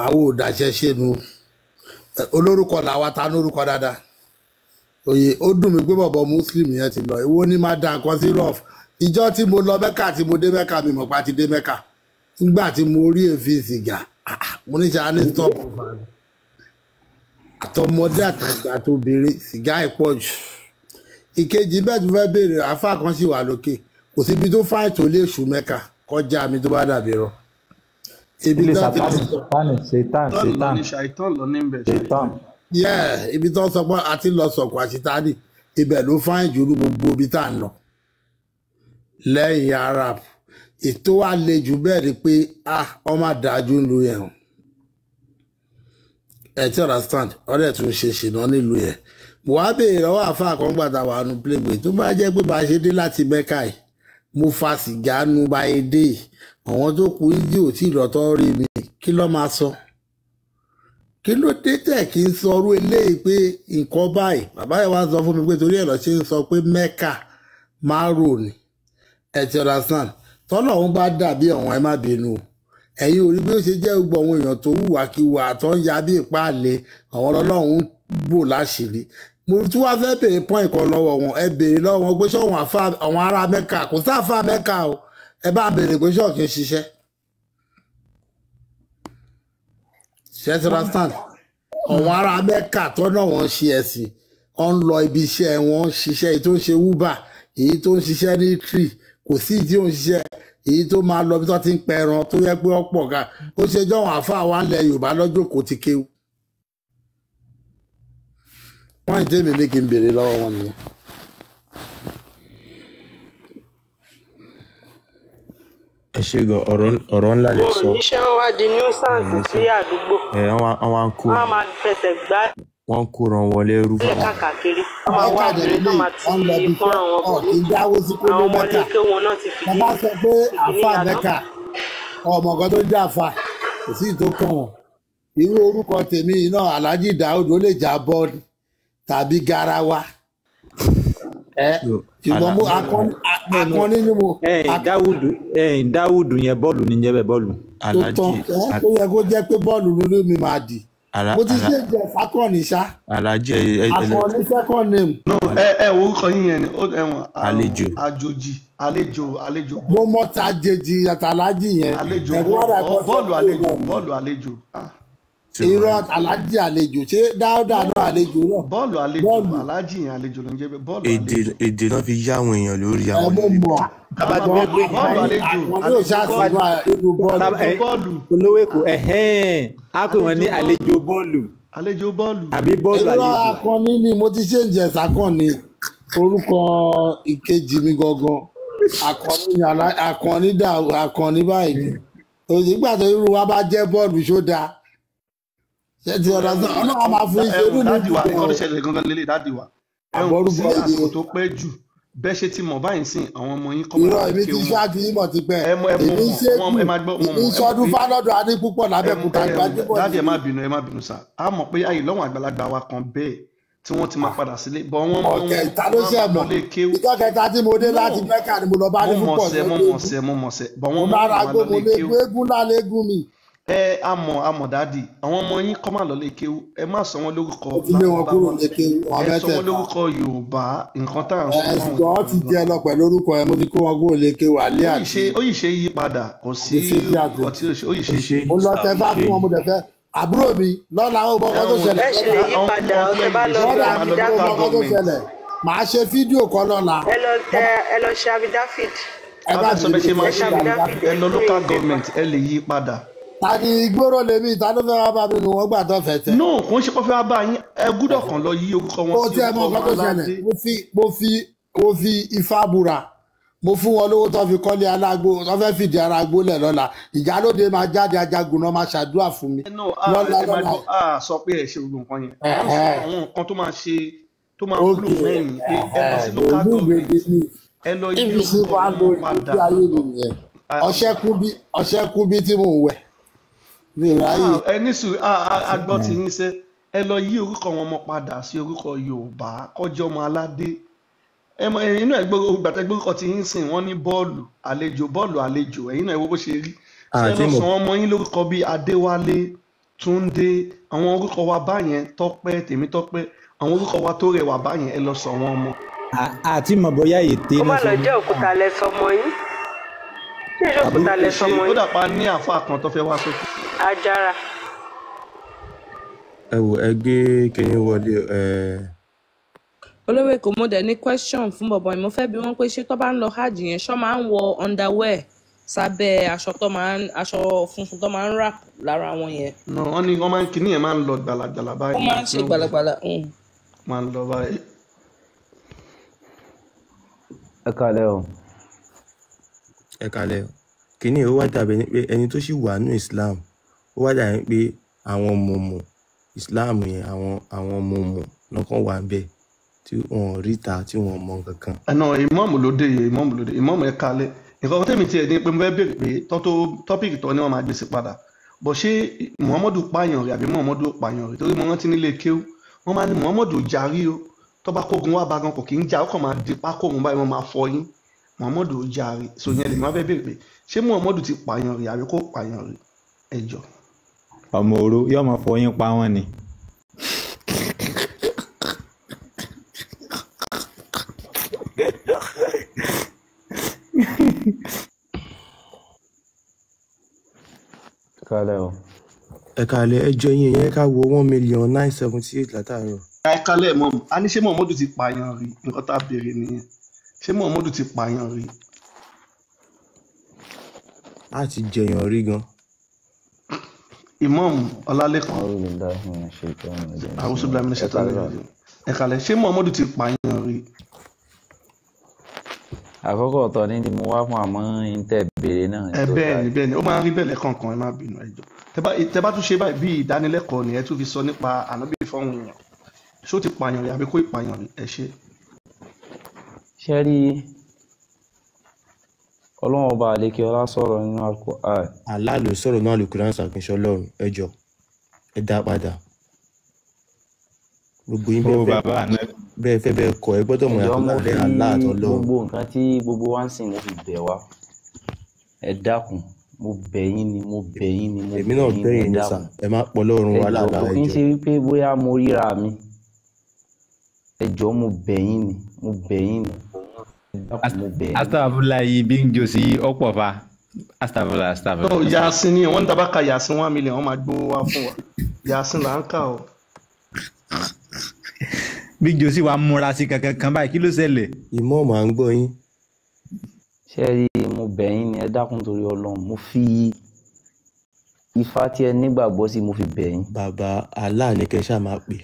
àwọ̀ òdàṣẹ́ ṣẹ́nu olórúkọ làwa ta lórúkọ dáadáa òye ó dùn mí pé bọ̀bọ̀ Muslim yẹn ti lọ ìwọ ní máa da nǹkan sí rough ìjọ tí mo lọ Mẹ́kà tí mo dé Mẹ́kà mi mọ̀ pa ti dé Mẹ́kà nígbà tí mo rí èéfín sìgá mo ní ṣáà ní stop àtọmọdé àtàgbà tó béèrè sìgá ìpọ̀ jù ìkejì bẹ́ẹ̀ tó fẹ́ béèrè àfà kan sì wà lókè kò síbi tó fáìn tó lè ṣù Mẹ́kà kọjá mi tó bá dàbí rọ. ibi tó ibi tó sọ pé àti lọ sọ̀kò àṣetánì ibẹ̀ ló fáìn jù ní gbogbo ibi tá à ń lọ lẹ́yìn Arab ètò àlejò bẹ́ẹ̀ ni pé ọmọ àdájú ń lu yẹn ẹ ti understand ọdẹ tún ṣe ṣìnà nílùú yẹn mo wá béèrè lọ́wọ́ àfa àkọ́ngbàtà wà nù plégbè tó bá jẹ́ pé bá a ṣe dé láti Mẹ́kà yìí mo fa sìgá nu bá a dé àwọn tó kù ìdí ò tí ìrọ̀tọ́ rí mi kí ló máa sọ kí ló dé tẹ̀ kí n sọ orú eléyìí pé nǹkan báyìí bàbá yẹn wá sọ fún mi pé torí ẹ̀ lọ́ ṣe ń sọ pé Mẹ́kà máa rò ní ẹ ti understand tọ́lọ̀ ń bá dàbí ọ̀wọ́n ẹ má bínú ẹ̀yin ò rí bí ó ṣe jẹ́ gbogbo àwọn èèyàn tó hùwàkiwà tó ń ya bí ìpáàlẹ̀ àwọn ọlọ́run bò láṣìírí mo tún wá fẹ́ béèrè pọ́ìn kan lọ́wọ́ wọn ẹ béèrè lọ́wọ́ wọn pé ṣọ́wọ́n àwọn ará Mẹ́kà kò sáfà Mẹ́kà o ẹ bá béèrè pé ṣọ́ọ̀ kì í ṣiṣẹ́ ṣẹ́tìrásán àwọn ará Mẹ́kà tọ́nà wọn ṣe ẹ̀sìn ọ ń lọ ibi iṣẹ́ wọn ṣiṣẹ́ èyí tó ń ṣe Uber èyí tó ń ṣiṣẹ́ ní tree kò sí ìdí òun ṣiṣẹ́ èyí tó máa lọ bí tó ti ń pẹran tó yẹ pé ọ̀pọ̀ ga ó ṣe jọ̀wọ́n àfa wa ń lẹ Yorùbá lọ́jọ́ kò ti kéwù. wọ́n ì tẹ́mi ní kí n béèrè lọ́wọ́ wọn nìyẹn. ẹ ṣe gan ọ̀rọ̀ ńlá lè sọ. oníṣẹ́ wọn wá di nuisance sí àdúgbò. wọ́n kó wọ́n máa fẹsẹ̀ gbá. wọ́n kó ran wọlé rú. ilé kàkàkiri wọ́n máa wá obìnrin tó máa ti fọ́nrán wọn bọ̀ ní. àwọn ọmọdé ké wọn náà ti fi. bàbá sọ pé àfa Mẹ́kà ọmọ kan tó jẹ́ àfa kò sí ìtò kàn wọ́n irú orúkọ tèmi náà Alhaji Daud ó lè já bọ́ọ̀lù tàbí garawa ṣùgbọ́n mo akọni ni mo. Dáwùdù yẹn bọ́ọ̀lù ní jẹ́bẹ̀ bọ́ọ̀lù. tó yẹ kó jẹ́ pé bọ́ọ̀lù lórí mi máa dì mo ti ṣe jẹ fakọni ṣá. Alhaji akọni second name. ẹ orúkọ yín yẹn ni ẹwọn àlejò àlejò. mo mọ tàjèjì àtàlájì yẹn. àlejò bọ́ọ̀lù àlejò. irọ́ Alhaji àlejò ṣé Dáúdà náà àlejò náà. bọ́ọ̀lù àlejò Alhaji yẹn àlejò ló ń jẹ́ bẹ́ẹ̀ bọ́ọ̀lù àlejò. èdè náà fi yá àwọn èèyàn lórí àwọn èdè. bọ́ọ̀lù àlejò àwọn yóò ṣàṣìwà inú bọ́ọ̀lù. olówó èkó á pè wọ́n ní àlejò bọ́ọ̀lù. àlejò bọ́ọ̀lù. àbí bọ́ọ̀lù àlejò. irọ́ akọni ni mo ti ṣe ń jẹ sàkànnì orúkọ ìkejì mi gangan akọni báyìí òṣìgbà tó irú wa bá jẹ́ bọ́ọ̀lù ṣó dáa ṣe ti ọ̀dà sọ ọlọ́run máa fún iṣẹ́ irú mi. dáàdìwà ẹ̀kọ́ ló ṣẹlẹ̀ gangan lélẹ̀ dáàdìwà ẹ̀wọ̀n sí àsìkò tó pẹ́ jù bẹ́ẹ̀ ṣe ti mọ̀ báyìí sìn àwọn ọmọ yín kọ́ irọ́ èmi ti ṣáà ti yín mọ̀ ti pẹ́ èmi ṣéèkù èmi sọdún fálọ́dọ̀ adé púpọ̀ lábẹ́kúta gbajúmọ̀. dáàdì ẹ má bínú sá a mọ̀ pé ayé lọ́wọ́n àgbàlagbà wa kan bẹ́ẹ̀ tí wọ́n ti máa padà sílé bọ́ wọ́n ìta ló ṣe mọ̀ ìjọ kẹta tí mo dé láti Mẹ́kà ni mo lọ bá ní púpọ̀ sí mo mọ̀ sẹ́ bọ́ wọ́n máa ra gbogbo eégún lálégún mi. Àmọ̀ dáàdì àwọn ọmọ yín kọ́ máa lọ lè kéwú ẹ má sọ wọn lórúkọ ẹ sọ wọn lórúkọ Yorùbá nǹkan tá à ń sọ wọn. ẹ̀sùn kan ti jẹ lọ pẹ̀lú orúkọ ẹ mo ti kó wọn kúrò lè kéwú alẹ́ àti. ó yìí ṣe yí padà kò sí ọtí ó yìí ṣe. mo lọ tẹ bá fún wọn mo dẹ̀ fẹ́ àbúrò mi lọ́la ó bọ́ ọkọ tó ṣẹlẹ̀. ẹ ṣe lè yí padà ọ̀sẹ̀ bá lọ sí àbídáfíd. màá ṣe fídíò kan lọ́la. ẹ lọ ṣe àbídáfíd. ẹ lọ local government ẹ lè yí padà. tani ìgboro lèmi ìta ló fẹ́ wá bá mi nù wọ́n gbà tó fẹ́ tẹ́. no kò ń ṣe kó fẹ́ wá bá yín ẹ gbúdọ̀ kàn lọ yí orúkọ wọn sí orúkọ wọn aládé. mo fi ifá búra mo fún wọn lówó tó fi kọ́lé alágbó tó fẹ́ fìdí ara gbó lẹ̀ lọ́la ìjálóde máa jáde ajagun náà máa ṣàdúrà fún mi. lọ́la sọ pé ẹ ṣe gbogbo nǹkan yẹn àwọn nǹkan tó máa ṣe tó máa wúlò mẹ́rin pé ẹ lọ sí local government ẹ lọ yí orúkọ wọn padà. ọṣẹ kú bí tí mò ń wẹ̀. ẹni sùn agbọ́ ti yín sẹ́ ẹ lọ yí orúkọ wọn mọ padà sí orúkọ Yorùbá kọjọ ọmọ aládé inú ẹgbẹ́ gbàtẹ́gbórúkọ ti ń sìn wọ́n ní bọ́ọ̀lù àlejò ẹ̀yin náà ẹ wo bó ṣe rí ṣé ẹ lọ sọ wọn mọ yín lórúkọ bíi Adéwálé Túndé àwọn orúkọ wa báyẹn Tọ́pẹ́ Tèmítọ́pẹ́ àwọn orúkọ wa tó rẹwà báyẹn ẹ lọ sọ wọn mọ. àti mọ̀ bóyá ète ó má lọ jẹ́ òkúta lẹ sọmọ yín ṣé ìṣe òkúta lẹ sọmọ yín. ó dàpá ní àáfàá kan tó fẹ́ wá sókè. Ajára. ẹ wò ẹ gbé kìnìún wọlé olówó èkó mo dẹ̀ ní question fún bọ̀bọ̀ mo fẹ́ bi wọ́n pé ṣé tó bá ń lọ hajj yẹn ṣọ́ máa ń wọ underwear sábẹ́ aṣọ funfun tó máa ń rà lára wọn yẹn. wọ́n ní wọ́n máa ń kíní yẹn máa ń lọ gbàlàgbàlà báyìí. wọ́n máa ń ṣe gbàlàgbàlà. máa ń lọ báyìí. ẹ kálẹ́ o. ẹ kálẹ́ o kíní ó wá dàbí pé ẹni tó sì wà ní Islam ó wá dàbí pé àwọn mọ̀mọ́ Islam yẹn àwọn mọ̀mọ́ lọ́kàn wà ń bẹ̀ tí wọ́n ríta tí wọ́n mọ kankan. ẹnà ìmọ̀ọ́mù ló dé ìmọ̀ọ́mù ẹ kálẹ̀ nǹkan tẹ́mi tiẹ̀ ní pé mo fẹ́ béèrè pé tọ́pìkì tó ní wọ́n máa gbé sí padà bọ̀ ṣé Muhammadu pààyàn rẹ̀ àbí Muhammadu pààyàn rẹ̀ torí mo rántí nílé kéwú wọ́n máa ní Muhammadu jarí o tó bá kógun wá bá gan kò kí ń jà ó kàn máa di pákóhun báyìí wọ́n máa fọ yín Muhammadu jarí so yẹn lè má fẹ́ béèrè pé ṣé Muhammadu ti pààyàn rẹ̀ àbí kò pààyàn rẹ̀ ẹ jọ. ọmọ òru yóò máa fọ yín pa wọn ni. ẹ kálẹ́ ẹjọ́ yín yẹn ká wo 1,978,000 látàárọ̀. ẹ kálẹ̀ mọ́ a ní ṣé Muhammadu ti pààyàn rí nǹkan tá a béèrè nìyẹn ṣé Muhammadu ti pààyàn rí. a ti jẹyàn rí gan. Imam Ọlálẹ́kan àwùsùn bílámi ṣètò ẹ kálẹ̀ ṣé Muhammadu ti pààyàn rí. àkọ́kọ́ ọ̀tọ̀ ní mo wá fún àmọ́ ìtẹ̀ béèrè náà. bẹ́ẹ̀ ni ó máa ń rí bẹ́ẹ̀ lẹ́kọ̀ọ̀kan ẹ má bínú ẹ jọ̀ọ́ tẹ bá tún ṣe báyìí bí ìdánilẹ́kọ̀ọ́ ni ẹ tún fi sọ nípa ànábì fọ́hùn èèyàn ṣó ti pààyàn rí àbí kò ìpààyàn rí ẹ ṣe. ṣé rí Ọlọ́run ọba àlékè ọlá sọ̀rọ̀ nínú Al-Qur'an. Allah ló sọ̀rọ̀ náà Al-Qur'an ṣàpínṣẹ́ Ọlọ́run ẹ jọ̀ọ́ ẹ dá padà gbogbo yín bẹ́ẹ̀ fẹ́ bẹ́ẹ̀ kọ́ ẹ gbọ́dọ̀ mọ̀ yàtọ̀ láàrin Allah àtọlọ́run. gbogbo nǹkan tí gbogbo wa ń sìn mo fi bẹ̀ wá ẹ dákun mo bẹ̀ yín ni èmi náà bẹ̀ yín ní sà ẹ má pọ̀ lọ́rùn wa lára ẹjọ́ kò kí n ṣe wípé bóyá mo ríra mi ẹjọ́ mo bẹ̀ yín ni astagfirullah bí ń jò sí ọ̀pọ̀ fa astagfirullah. Yasin ni wọ́n ń dábàá ka Yasin 1 million wọ́n máa gbowó wá fún wa Yasin là ń kà o. bí ń jò sí wa múra sí kankan kan báyìí kí ló ṣẹlẹ̀. ìmọ̀ máa ń gbọ́ yín. ṣé rí mo bẹ̀ yín ni ẹ dákun torí Ọlọ́run mo fi ifá tí ẹ nígbàgbọ́ sí mo fi bẹ̀ yín. bàbá Allah ní kẹ́ ṣáà máa pè.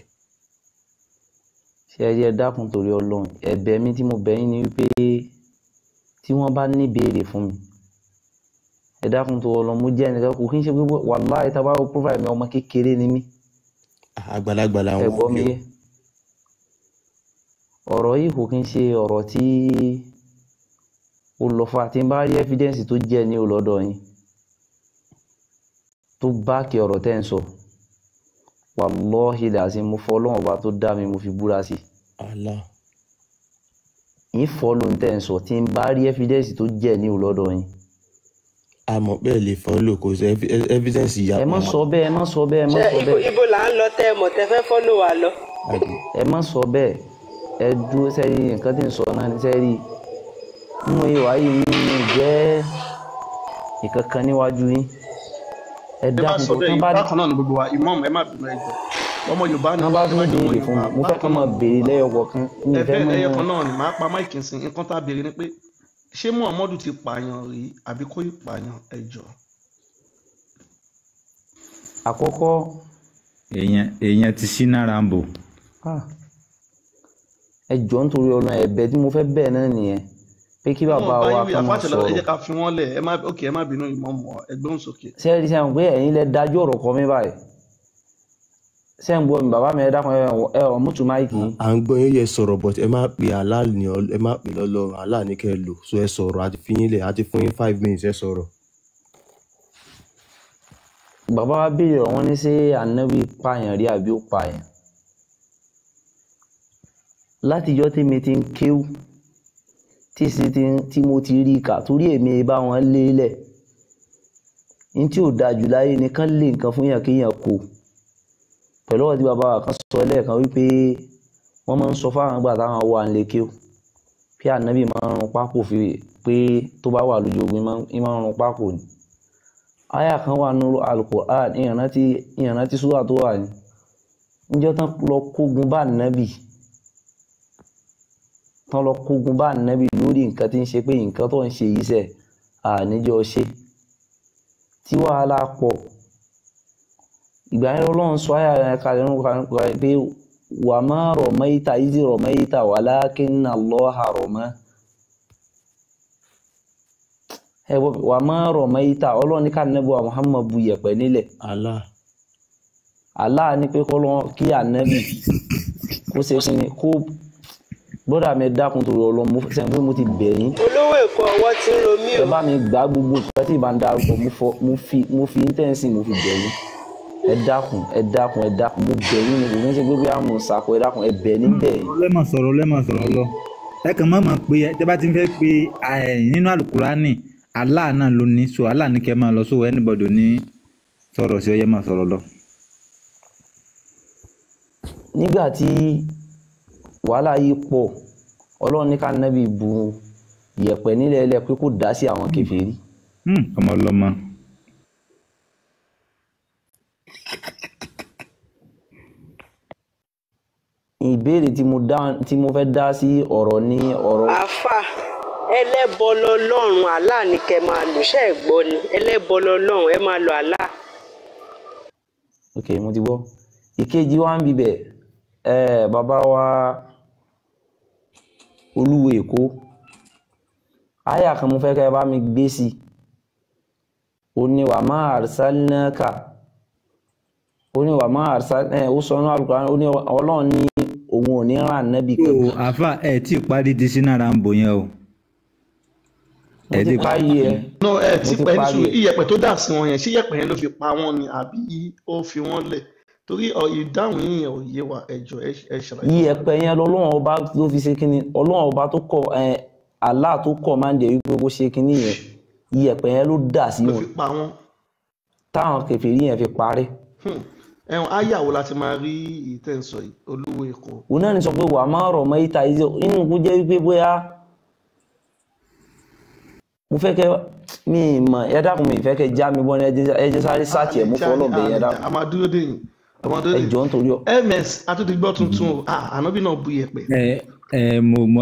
ṣé ẹ rí ẹ dákun torí Ọlọ́run ẹ̀bẹ̀ mi tí mo bẹ̀ yín ni wípé tí wọ́n bá ní ìbéèrè fún mi ẹ dákun torí Ọlọ́run mo jẹ́ ẹnìkan kò kí n ṣe pé wàláhì tá bá wọ profile mi ọmọ kékeré ni mí. àgbàlagbà làwọn ẹ gbọ́ mi yé ọ̀rọ̀ yìí kò kí n ṣe ọ̀rọ̀ tí ó lọ fa tí n bá rí evidence tó jẹ́ ní olọ́dọ̀ yín tó báàkì ọ̀rọ̀ tẹ́ ń sọ wàlọ́hì làásì mo fọ́ Ọlọ́run ọba tó dá mi mo fi búra sí yín fọ́ ló ń tẹ́ ń sọ tí n bá rí evidence tó jẹ́ ní olọ́dọ̀ yín. àmọ́ bẹ́ẹ̀ lè fọ́lò kò sí evidence ìyá. ẹ má sọ bẹ́ẹ̀ ẹ má sọ bẹ́ẹ̀ ẹ má sọ bẹ́ẹ̀. ibo là ń lọ tẹ ẹ mọ̀ tẹ fẹ́ fọ́lò wa lọ. ẹ má sọ bẹ́ẹ̀ ẹ dúró sẹ́rí nǹkan tí ń sọ náà ní sẹ́rí mú ìwà yìí ní jẹ́ ìkankan níwájú yín ẹ dákun tó tán bá bákan náà ní gbogbo wa ìmọ̀ọ́mù ẹ má bínú ẹ jọ̀ọ́ ọmọ Yorùbá ni wọ́n bá tún béèrè fún mi mo fẹ́ kọ́ máa béèrè lẹ́yọ̀kọ̀ kan ní ìfẹ́ mọ́ ẹyọkan náà ni màá pa máìkì sí nǹkan tá a béèrè ni pé ṣé Muhammadu ti pààyàn rí àbí kò ì pààyàn ẹ jọ̀ọ́. àkọ́kọ́ èèyàn ti Ṣínà Rambo. ẹ jọ̀ọ́ nítorí Ọlọ́run ẹ̀bẹ̀ tí mo fẹ́ bẹ́ẹ̀ náà nìyẹn pé kí bàbá wa kan máa sọ̀rọ̀. ẹ jẹ́ ká fi wọ́n lẹ̀ ẹ má bínú ìmọ̀ọ́mù ẹgbẹ́ òǹsókè. sẹ́ẹ̀rì sẹ́wọ̀n pé ẹ̀yin lẹ dájú ọ̀rọ̀ kọ mí báyìí sẹ́yìn gbọ́ mi bàbá mi ẹ dákun ẹ ọ̀mùtù máìkì. à ń gbọ́ yín yẹ sọ̀rọ̀ but ẹ má pè Allah ní ẹ má pè lọ́lọ́run Allah ní kẹ́ ẹ lò so ẹ sọ̀rọ̀ àti fi yín lẹ̀ àti fún yín 5 minutes ẹ sọ̀rọ̀. bàbá wa béèrè wọn ní ṣé ànábì pààyàn rí àbí ó pààyàn látijọ́ tí mi ti ń kéwú tí mo ti rí kà torí èmi bá wọn lélẹ̀ ní tí ò dájú láyé nìkan lè nǹkan fún yàn kéèyàn kó pẹ̀lú ọ̀rọ̀ tí bàbá wa kan sọ lẹ́ẹ̀kan wípé wọ́n máa ń sọ fáwọn àgbà táwọn wà ń lè kéwú bí ànábì máa ń rún pákó fi pé tó bá wà lójú ogun máa ń rún pákó ni àyà kan wà nínú Al-Qur'an ìrántí súrà tó wà ní níjọ́ tán lọ kógun bá ànábì lórí nǹkan tí ń ṣe pé nǹkan tó ń ṣe yìí sẹ̀ àníjọ ṣe tí wàhálà pọ̀ ìgbà yẹn Ọlọ́run sọ àyà yẹn kalẹ̀ nínú pé wà má ramaita idh ramaita walakinna Allaha rama wà má ramaita Ọlọ́run ní ká ànábì wa Muhammad bu yẹ̀pẹ̀ nílẹ̀ Allah ní pé kí ànábì kó ṣe kí ni kó bọ́dà mi dákun torí Ọlọ́run mo fẹ́ pé mo ti bẹ̀ yín. olówó èkó ọwọ́ tí ń ro mí o. ẹ bá mi gbá gbogbo nǹkan tí ìbá ń dárúkọ mo fi íńtẹ́ǹsì mo fi bẹ̀ yín ẹ dákun mo bẹ̀ yín ni kò ní ṣe pé bí àmọ̀ ṣàkó ẹ dákun ẹ bẹ̀ ní bẹ̀ yín. lẹ́mọ̀ sọ̀rọ̀ lọ ẹ kàn máa pé tẹ́ bá ti ń fẹ́ pé nínú Al-Qur'ani Allah náà ló ní so Allah ní kẹ́ máa lọ so anybody ní sọ̀rọ̀ sí ọyẹ́ máa sọ̀rọ̀ lọ. nígbà tí wàhálà yìí pọ̀ Ọlọ́run ní ká ànábì bu yẹ̀pẹ̀ nílẹ̀ ẹlẹ́ pé kó dá sí àwọn kèfèrí. ọmọ ọlọ́mọ. ìbéèrè tí mo fẹ́ dá sí ọ̀rọ̀ ní ọ̀rọ̀. àfà ẹlẹ́bọ lọ́lọ́run Allah ní kẹ́ máa lò ṣe é gbọ́ ni ẹlẹ́bọ lọ́lọ́run ẹ máa lọ Allah. ok mo ti gbọ́ ìkejì wa ń bibẹ̀ bàbá wa olúwo èkó àyà kan mo fẹ́ kẹ́ bá mi gbé sí ó ní wà má arsalnaka ó ní wà má arsalnaka ó sọ ní Al-Qur'an ó ní Ọlọ́run ní òun ò ní rán ànábì kan. o àfà ẹ tí ì parí di sínú ara ń bò yẹn o. ẹ ti parí ẹ. no ẹ ti pẹ́ ní iyẹ̀pẹ̀ tó dà sí wọn yẹn ṣé iyẹ̀pẹ̀ yẹn ló fi pa wọ́n ni àbí ó fi wọ́n lẹ̀ torí ìdáhùn yìnyẹn ò yé wa ẹjọ ẹ ṣàlàyé. iyẹ̀pẹ̀ yẹn lọ́lọ́run ọba ló fi ṣe kínní Ọlọ́run ọba tó kọ Allah tó kọ máa ń dẹ̀ wípé kó ṣe kínní yẹn iyẹ̀pẹ̀ yẹn ló dà sí wọn táwọn kèfèrí yẹn fi parí. ẹ̀wọ̀n ayàwó láti máa rí ìtẹ̀sọ̀ olówó èkó. òun náà ní sọ pé wà má rọ̀ mọ́ ìta inú kó jẹ́ wípé bóyá mo fẹ́ kẹ́ mi mọ̀ ẹ dákun mi ìfẹ́ kẹ́ já mi bọ́ ní ẹjẹ́ sáré sáàtì ẹ̀ mú fọ́lọ́ bẹ̀yẹ dákun. a máa dúró dé yìí ẹjọ́ nítorí ọ. ms atúndínlọ́gbọ́ tuntun o ànábì náà bu yẹ̀pẹ̀.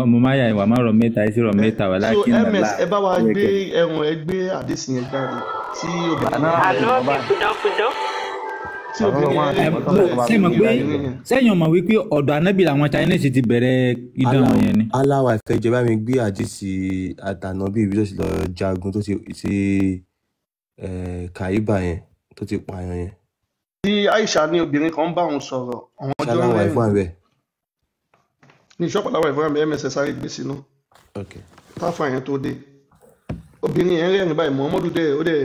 mo máa yà ìwà má rọ̀ mẹ́ta ẹ sì rọ̀ mẹ́ta wà láti so ms ẹ bá wa gbé ẹ̀wọ̀n ẹ gbé àdéhùn yẹn jáde tí obìnrin sẹ́yìn ọmọ wípé ọ̀dọ̀ anábì làwọn Chinese ti bẹ̀rẹ̀ idán wọn yẹn ni. aláwa ìfẹjọba mi gbé àdìsí àtànàbí ibi tó ti lọ jagun tó ti kàyíbà yẹn tó ti pààyàn yẹn. tí Aisha ní obìnrin kan bá òun sọ̀rọ̀ àwọn ọjọ́ ṣáláwà ìfún àbẹ̀. ní ìṣọ́pọ̀ láwà ìfún àbẹ̀ ms sáré gbé sínú táfà yẹn tó dé obìnrin yẹn rẹ́rìn báyìí Muhammadu dẹ̀ ó dẹ̀.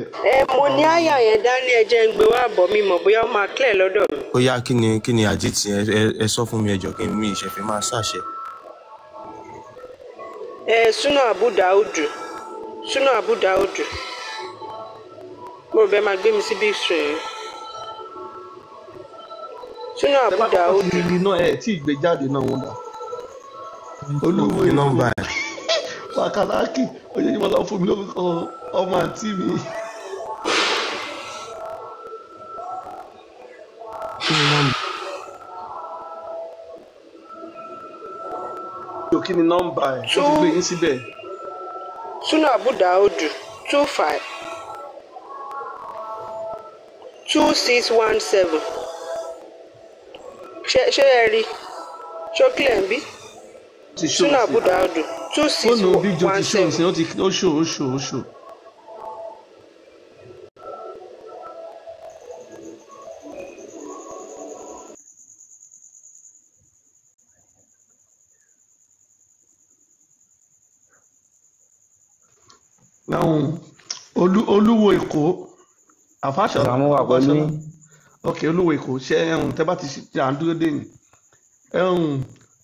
mo ní àyà yẹn dání ẹjẹ ń gbé wá bọ̀ mi mọ̀ bóyá ó máa clear lọ́dọ̀ mi. ó yá kí ni àdìtì ẹ sọ fún mi ẹjọ kí n mú ìṣẹ̀fẹ̀ máa ṣàṣẹ. Súnà Abu Daudu mo rò bẹ́ẹ̀ máa gbé mi síbí sùn yẹn. Súnà Abu Daudu. náà ẹ tí ì gbé jáde náà wọn dà. olúwo nọ́mbà ẹ. wákàlákì ojoojúmọ́ lọ fún mi lórúkọ ọmọ àǹtí mi. kí ni nọ́mbà ẹ̀ tó ti gbé yín síbẹ̀. Súnà Abu Daudu 25 2617 ṣé ẹ rí ṣókìlẹ̀ ń bí Súnà Abu Daudu 2617. ó ṣò. olúwo èkó Àfáṣọlá Àfáṣọlá ok olúwo èkó ṣe tẹ́ bá ti ṣe à ń dúró dé yìí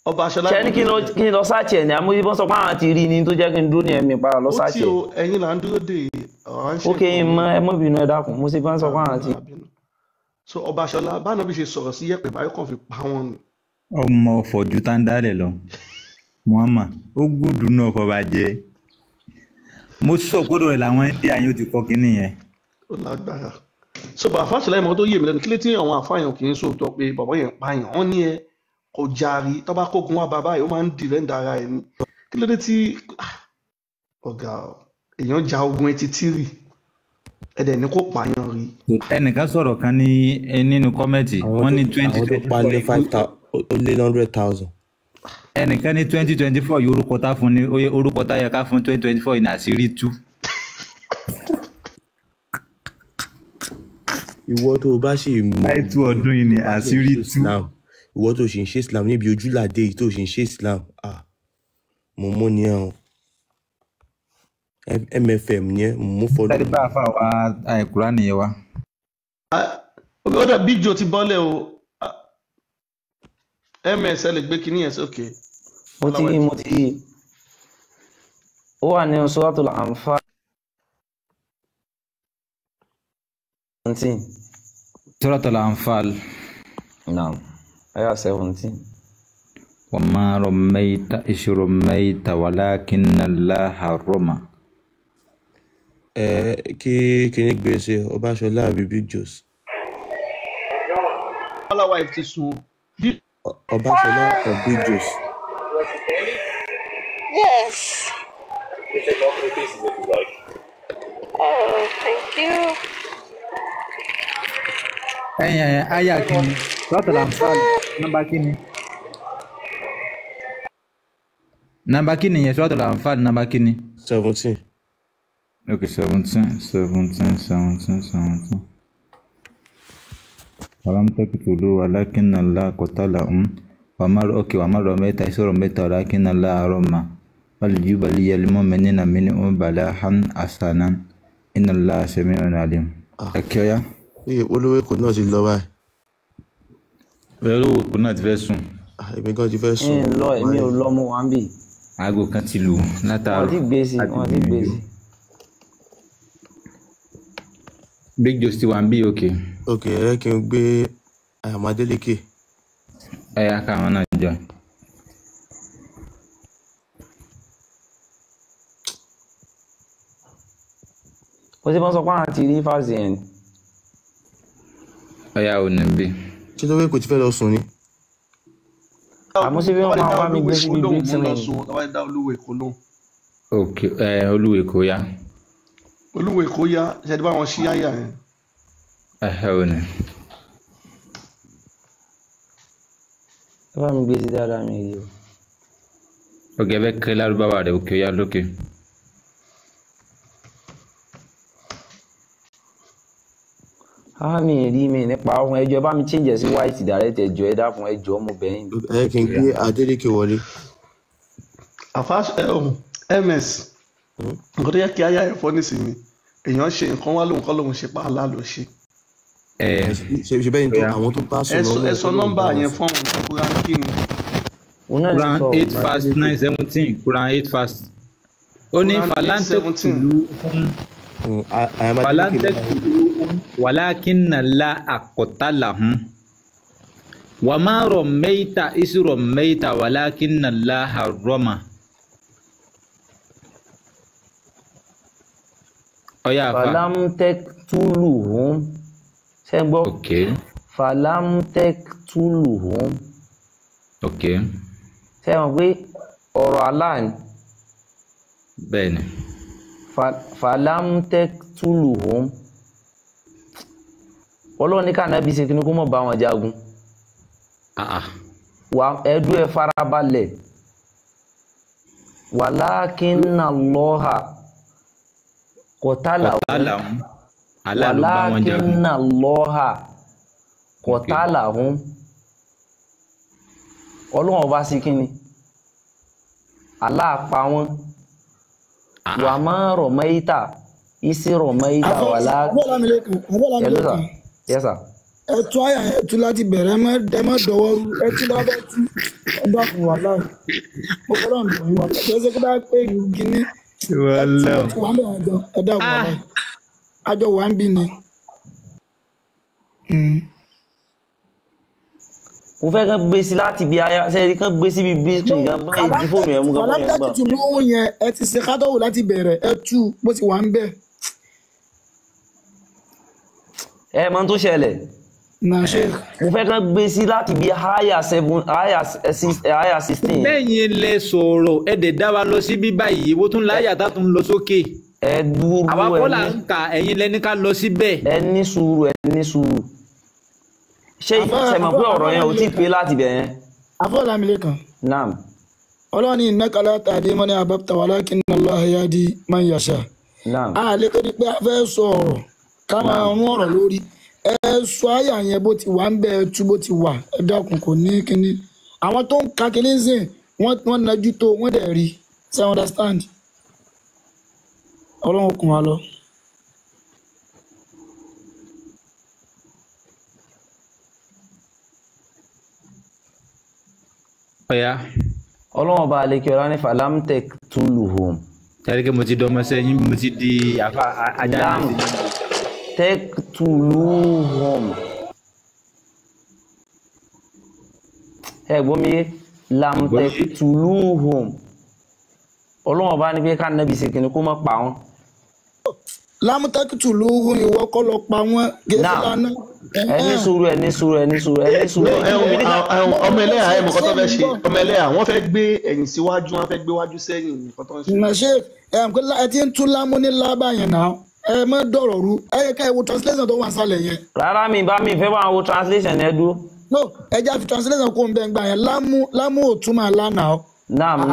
ọba aṣọlá. ṣe ní kí n lọ sáàchì ẹ̀ ní amúyíbọ́n sọ pé àwọn ti rí ni tó jẹ́ kí n dúró ní ẹ̀mí para lọ sáàchì ẹ̀. ó tí o ẹ̀yin là ń dúró dé ok ẹ mọ́ bínú ẹ dákun mo sì bá ń sọ pé àwọn ti. so ọba aṣọlá báwọn bí ṣe sọ̀rọ̀ sí yẹ̀pẹ̀ báyọ̀ kàn fi pa wọn ni. ọmọ fọ̀jú tá ń dálẹ̀ lọ muhammad ó gbúdú náà fọba jẹ mo sọ gbọ́dọ̀ làwọn ẹdí àyàn ti kọ kínní yẹn. ó lágbára so bàbá Fáṣọlá ìmọ̀ tó yé mi lẹ́nu kí ló tí àwọn àfáàyàn kì í sòótọ́ pé bàbá yẹn pààyàn wọ́n ní ẹ kò jàre tó bá kógun wá bàbá yìí ó máa ń dìrẹ́ǹdà ara ẹ̀ ni kí ló dé tí ọ̀gá èèyàn ja ogun etí tírì ẹ̀dẹ̀ ní kò pààyàn rí. ẹnìkan sọ̀rọ̀ kan ní nínú kọ́mẹ́ǹtì wọ́n ní 2024 ó lé 100,000. ẹnìkan ní 2024 yìí orúkọ tá fún ní orúkọ tá yẹ ká fún 2024 yìí ní àṣírí tú. ìwọ tó o bá ṣe mọ láìtú ọdún yìí ní àṣírí tú. ìwọ tó ṣe ń ṣe Islam níbi ojúlàdé yìí tó ṣe ń ṣe Islam mo mọ ní ẹ̀hún MFM ní ẹ mo fọdún. sáré bá a fà wá àìkúrá nìyẹn wá. ó dà bíjò ti bọ́lẹ̀ o ms ẹ lè gbé kinní yẹn sókè. mo ti ó wà ní Suratul Anfal 17. Suratul Anfal. Naam. Ayah 17. وما رميت إذ رميت ولكن الله رمى. kí ni gbèsè Ọbáṣọlá àbí Big Jos. ọlọ́wà ẹ̀ ti sùn. Ọbáṣọlá or Big Jos. Yes. You take off the pieces if you like. Oh, thank you. Aya kini Suratul Anfal namba kini yẹn Suratul Anfal namba kini 17. Okay, 17. Walam taqtulu walakinna Allah qatalahum wa ma ramaita idh ramaita walakinna Allah rama wal yubaliyal mu'minina minhum balahan hasanan inna Allah sami'un alim. Akioya. Olówó Èkó náà ti lọ báyìí. Olówó Èkó náà ti fẹ́ sùn. Èmi kan ti fẹ́ sùn. èmi ò lọ mú wa ń bì. Aago kan ti lù látàárọ̀. wọ́n ti gbèsè. Big Jos ti wà ń bí òkè. Okay, ẹ kí n gbé Àyàmádélékè. Ẹ̀yà káwọn náà jọ. ó sì bọ́ sọ pé àwọn ti rí fáàsì yẹn ni. Ẹ̀yà ò ní bí. Ṣé Olówó Èkó ti fẹ́ lọ sùn ni? àmọ́ síbi wọn máa wá mi gbé síbi bí tí mo. Olúwo Èkó lóhùn. Ok, Olúwo Èkó yá. Olúwo Èkó yá ṣe ti bá wọn ṣí àyà yẹn. Ò ní. ẹ bá mi gbé sí dáadáa mi yìí o. Ok, ẹ bẹ́ kẹ́ lárúbáwá rẹ̀ òkè yá lókè. mi rí mi nípa ohun ẹjọ́ bá mi change sí white direct ẹjọ́ ẹ dákun ẹjọ́ mo bẹ̀yìn. Ẹ kí n gbé Adélékè wọlé. ms nǹkan tó yẹ kí ayá ẹ̀fọ́ nísìnyí èèyàn ṣe nǹkan wá lóhun kọ́ lóhun ṣe pa àlá ló ṣe. ṣe bẹ́ẹ̀ ni tó àwọn tó bá sọ̀rọ̀ ẹ sọ nọ́mbà yẹn fún àwọn ìṣòkúra kí ni. Quran 8 verse 9-17 Quran 8 verse. Ó ní falantẹ́kùlù walakinna Allaha qatalahum wa ma rammayta idh rammayta walakinna Allaha rama. falamtaqtuluhum ṣé gbọ́. Okay. falamtaqtuluhum. Okay. ṣé wọ́n pé ọ̀rọ̀ Allah ni. Bẹ́ẹ̀ni. falamtaqtuluhum. Ọlọ́run ní kànábì ṣe kíní kó mọ̀ bá wọn jagun. wà ẹdú ẹ farabalẹ̀. walakinna Allaha qatalahum. walakinna Allaha qatalahum. Ọlọ́run ọba sí kíni. Allah pa wọ́n. Wa ma ramaita isi rọ̀mẹ́ta wà láàkín. Yes sir. Ẹ̀tún àyà ẹ̀tún láti bẹ̀rẹ̀ ẹ má dọ̀wọ́ ẹtún bá bẹ́ tú ẹgbà fún wa láì. Mo fọ́lọ́ ń dùn wá. Ṣé kí bá pé ìlú Gíní? Ẹ̀dá wà láì. Àjọ wà ń bí ni. Mo fẹ́ kán gbé sí láti bí aya ṣe kán gbé sí bí bíṣkì gan bá ìdí fóònù ẹ̀ mú gan bá yẹn gbà. Alábẹ́tì tún lówó yẹn ẹ ti ṣe kádọ́wò láti bẹ̀rẹ̀ ẹ tú bó ti wà ń bẹ̀. Ẹ mọ̀ tó ṣẹlẹ̀. Mo fẹ́ kán gbé sí láti bí aya 16. Lẹ́yìn ilẹ̀ sọ̀rọ̀ ẹ̀dẹ̀ dá wa lọ sí bíbá yìí owó tún láyà tá tún lọ sókè. Ẹ dúró àwa kọ́ là ń kà ẹ̀yin lẹ́ni ká lọ síbẹ̀. Ẹ ní sùúrù ṣé ìṣẹ̀mọ̀ pé ọ̀rọ̀ yẹn ò tí pé láti bẹ̀ yẹn. Afọ́lámilékan. Naam. Ọlọ́run innaka la tahdi man ahbabta walakinna Allaha yahdi man yasha. Naam. A lè tó di pé a fẹ́ sọ ọ̀rọ̀ ká máa rún ọ̀rọ̀ lórí. Ẹ sọ àyà yẹn bó ti wà ń bẹ ẹ tú bó ti wà ẹ dákun kò ní kíní. Àwọn tó ń ka kíní sìn wọ́n najú tó wọ́n dẹ̀ rí. Ṣé understand? Ọlọ́run kún wa lọ. Ọ̀yá. Ọlọ́run ọba àlekè ọlá ní falamtek tuluhum. Tẹ́lẹ̀ kí mo ti dọ́mọ sẹ́yìn mo ti di àfa ajá náà. Tek tuluhum. Ẹ gbọ́ mi yé lamtek tuluhum. Ọlọ́run ọba ní pé ká nàbì ṣe kìnnì kó má pa wọn. Lamtek tuluhum ìwọ kọ́ lọ pa wọn gẹ́gẹ́ lánàá. Ẹni sùúrù. Ọmọ ẹlẹ́yà ẹ̀ mọ̀kọ́ tó fẹ́ ṣe ọmọ ẹlẹ́yà wọ́n fẹ́ gbé ẹ̀yìn síwájú wọ́n fẹ́ gbé wájú sẹ́yìn nǹkan tó ń ṣe. Ṣé ẹ ti ń tún lámú ní lábà yẹn náà ẹ má dọ̀rọ̀ rú ẹ yẹ ká ẹ wo translation tó wà sálẹ̀ yẹn. Rárá mi fẹ́ bá wo translation ẹ dúró. No ẹ jẹ́ àfi translation kó ń bẹ́ ń gbà yẹn lámú ò túmọ̀ lánàá. Naam. Ẹ̀yin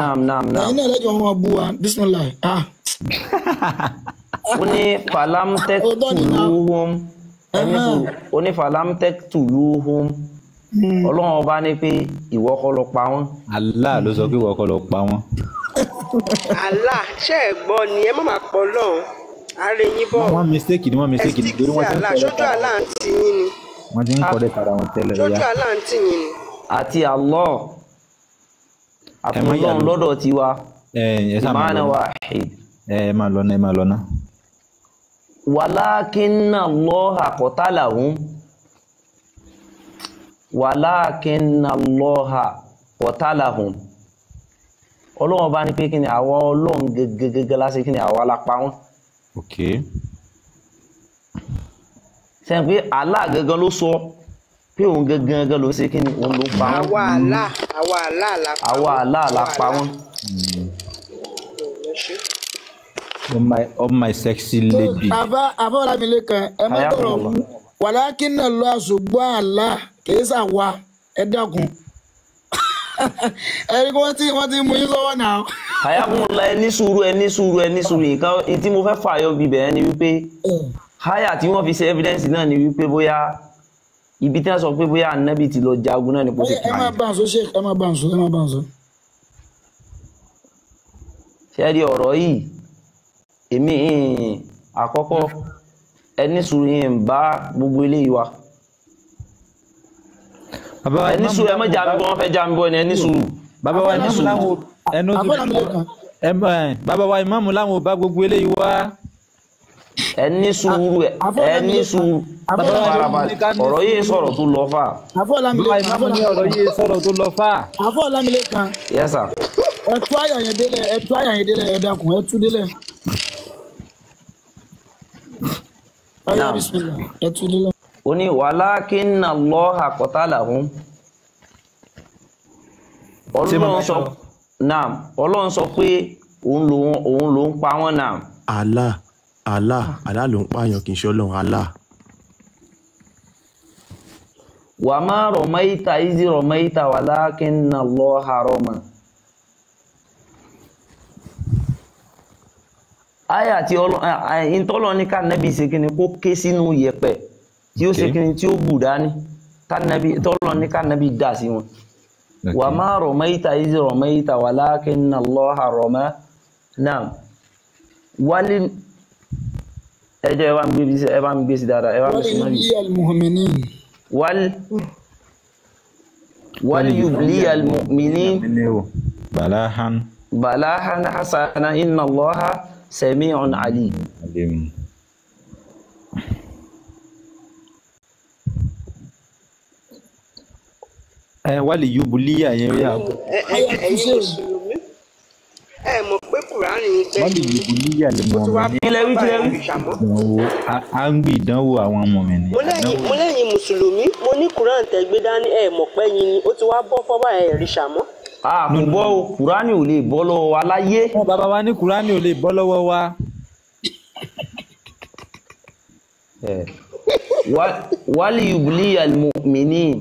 náà lẹ́jọ́ wọn bu wa bismillah. Ó ní falamtek tuluhum. Ó ní falamtek tuluhum. Ọlọ́run ọba ní pé ìwọ kọ́ lọ pa wọ́n. Allah ló sọ pé ìwọ kọ́ lọ pa wọ́n. Allah ṣe é gbọ́ ni ẹ má máa pọ̀ lọ́hùn ààrẹ yín bọ̀. Wọ́n mistake ni torí wọ́n ti ń kọ́ ṣojú Allah ń tì yín ni. Wọ́n ti ń kọ́ dé tara wọn tẹ́lẹ̀ ṣojú Allah ń tì yín ni. Àti Allah àtúndọ̀n lọ́dọ̀ tiwa ìmáàna wahid. Ẹ máa lọ náà. Walakinna Allaha qatalahum. Walakinna Allaha qatalahum. Ọlọ́run bá ní pé kí ni àwọn Ọlọ́run gẹ́gẹ́gẹ́gẹ́ láti kí ni àwọn alápá wọn. Ok. Ṣé pé Allah gẹ́gẹ́ ló sọ pé òun gẹ́gẹ́ ló ṣe kí ni òun ló pa wọn. Àwa Allah la pa wọn. Oh my sexy lady. Afọ́lámilékan ẹ má dọ̀rọ̀ rú walakinna Allaha ṣùgbọ́n Allah kìí ṣàwa ẹ dákun. Ẹni kí wọ́n ti mú yín sọ́wọ́ náà. Àyàkùnlá ẹni sùúrù nǹkan tí mo fẹ́ fààyọ bíbẹ̀ ẹni wípé háyà tí wọ́n fi ṣe evidence náà ni wípé bóyá ibi tí wọ́n sọ pé bóyá ànábì ti lọ jagun náà ni kò fi pààyàn. Ẹ má bá ń sọ ṣe ẹ má bá ń sọ. Ṣé ẹ di ọ̀rọ̀ yìí èmi àkọ́kọ́ ẹni sùúrù yìí ń bá gbogbo eléyìí wa. Ẹni sùúrù ẹ má jà mí bọ́ wọ́n fẹ́ jà mí bọ́ ni ẹni sùúrù. Bàbá wa ìmáàmù láwọn ò bá gbogbo eléyìí wá. Ẹni sùúrù ọ̀rọ̀ yìí sọ̀rọ̀ tó lọ fà. Afọ́lámilékan. Yes sir. Ẹ tú àyà yẹn délẹ̀ ẹ dákun ẹ tú délẹ̀. Ọ̀yá bismillah ẹ tú délẹ̀. Ó ní walakinna Allaha qatalahum. Ọlọ́run sọ pé òun ló ń pa wọ́n náà. Allah ló ń pààyàn kì í ṣe Ọlọ́run Allah. Wa ma ramaita iz ramaita walakinna Allaha rama. Àyà tí ìtọ́lọ́ ní ká nẹ́bí ṣe kí ni kó ké sínú yẹ̀pẹ̀ tí ó ṣe kí ni tí ó bù dání tọ́lọ́ ní ká nẹ́bí dà sí wọn. Wa ma ramaita iz ramaita walakinna Allaha rama. Naam. jẹ́ ẹ bá mi gbé sí dáadáa ẹ bá mi sí mọ́ المؤمنين وليبلي المؤمنين بلاها حسنا إن الله سميع عليم. Wálé yubuliya yẹn rí àbọ̀. Ẹ̀yin mùsùlùmí ẹ mọ̀ pé kùránì ń tẹ́ Wálé yubuliya lè mọ̀ ọ́n ní ìdánwò à ń gbé ìdánwò àwọn ọmọ mi ni. Mo lẹ́yìn mùsùlùmí mo ní kùránì tẹ́ gbé dání ẹ mọ̀ pé yín ni ó ti wá bọ́ fọ́bà ẹ̀ rí ṣàmọ́. Kò bọ́ o kùránì ò lè bọ́ lọ́wọ́ wa láyé. Bàbá wa ní kùránì ò lè bọ́ lọ́wọ́ wa. Wálé yubuliya al-mu'minin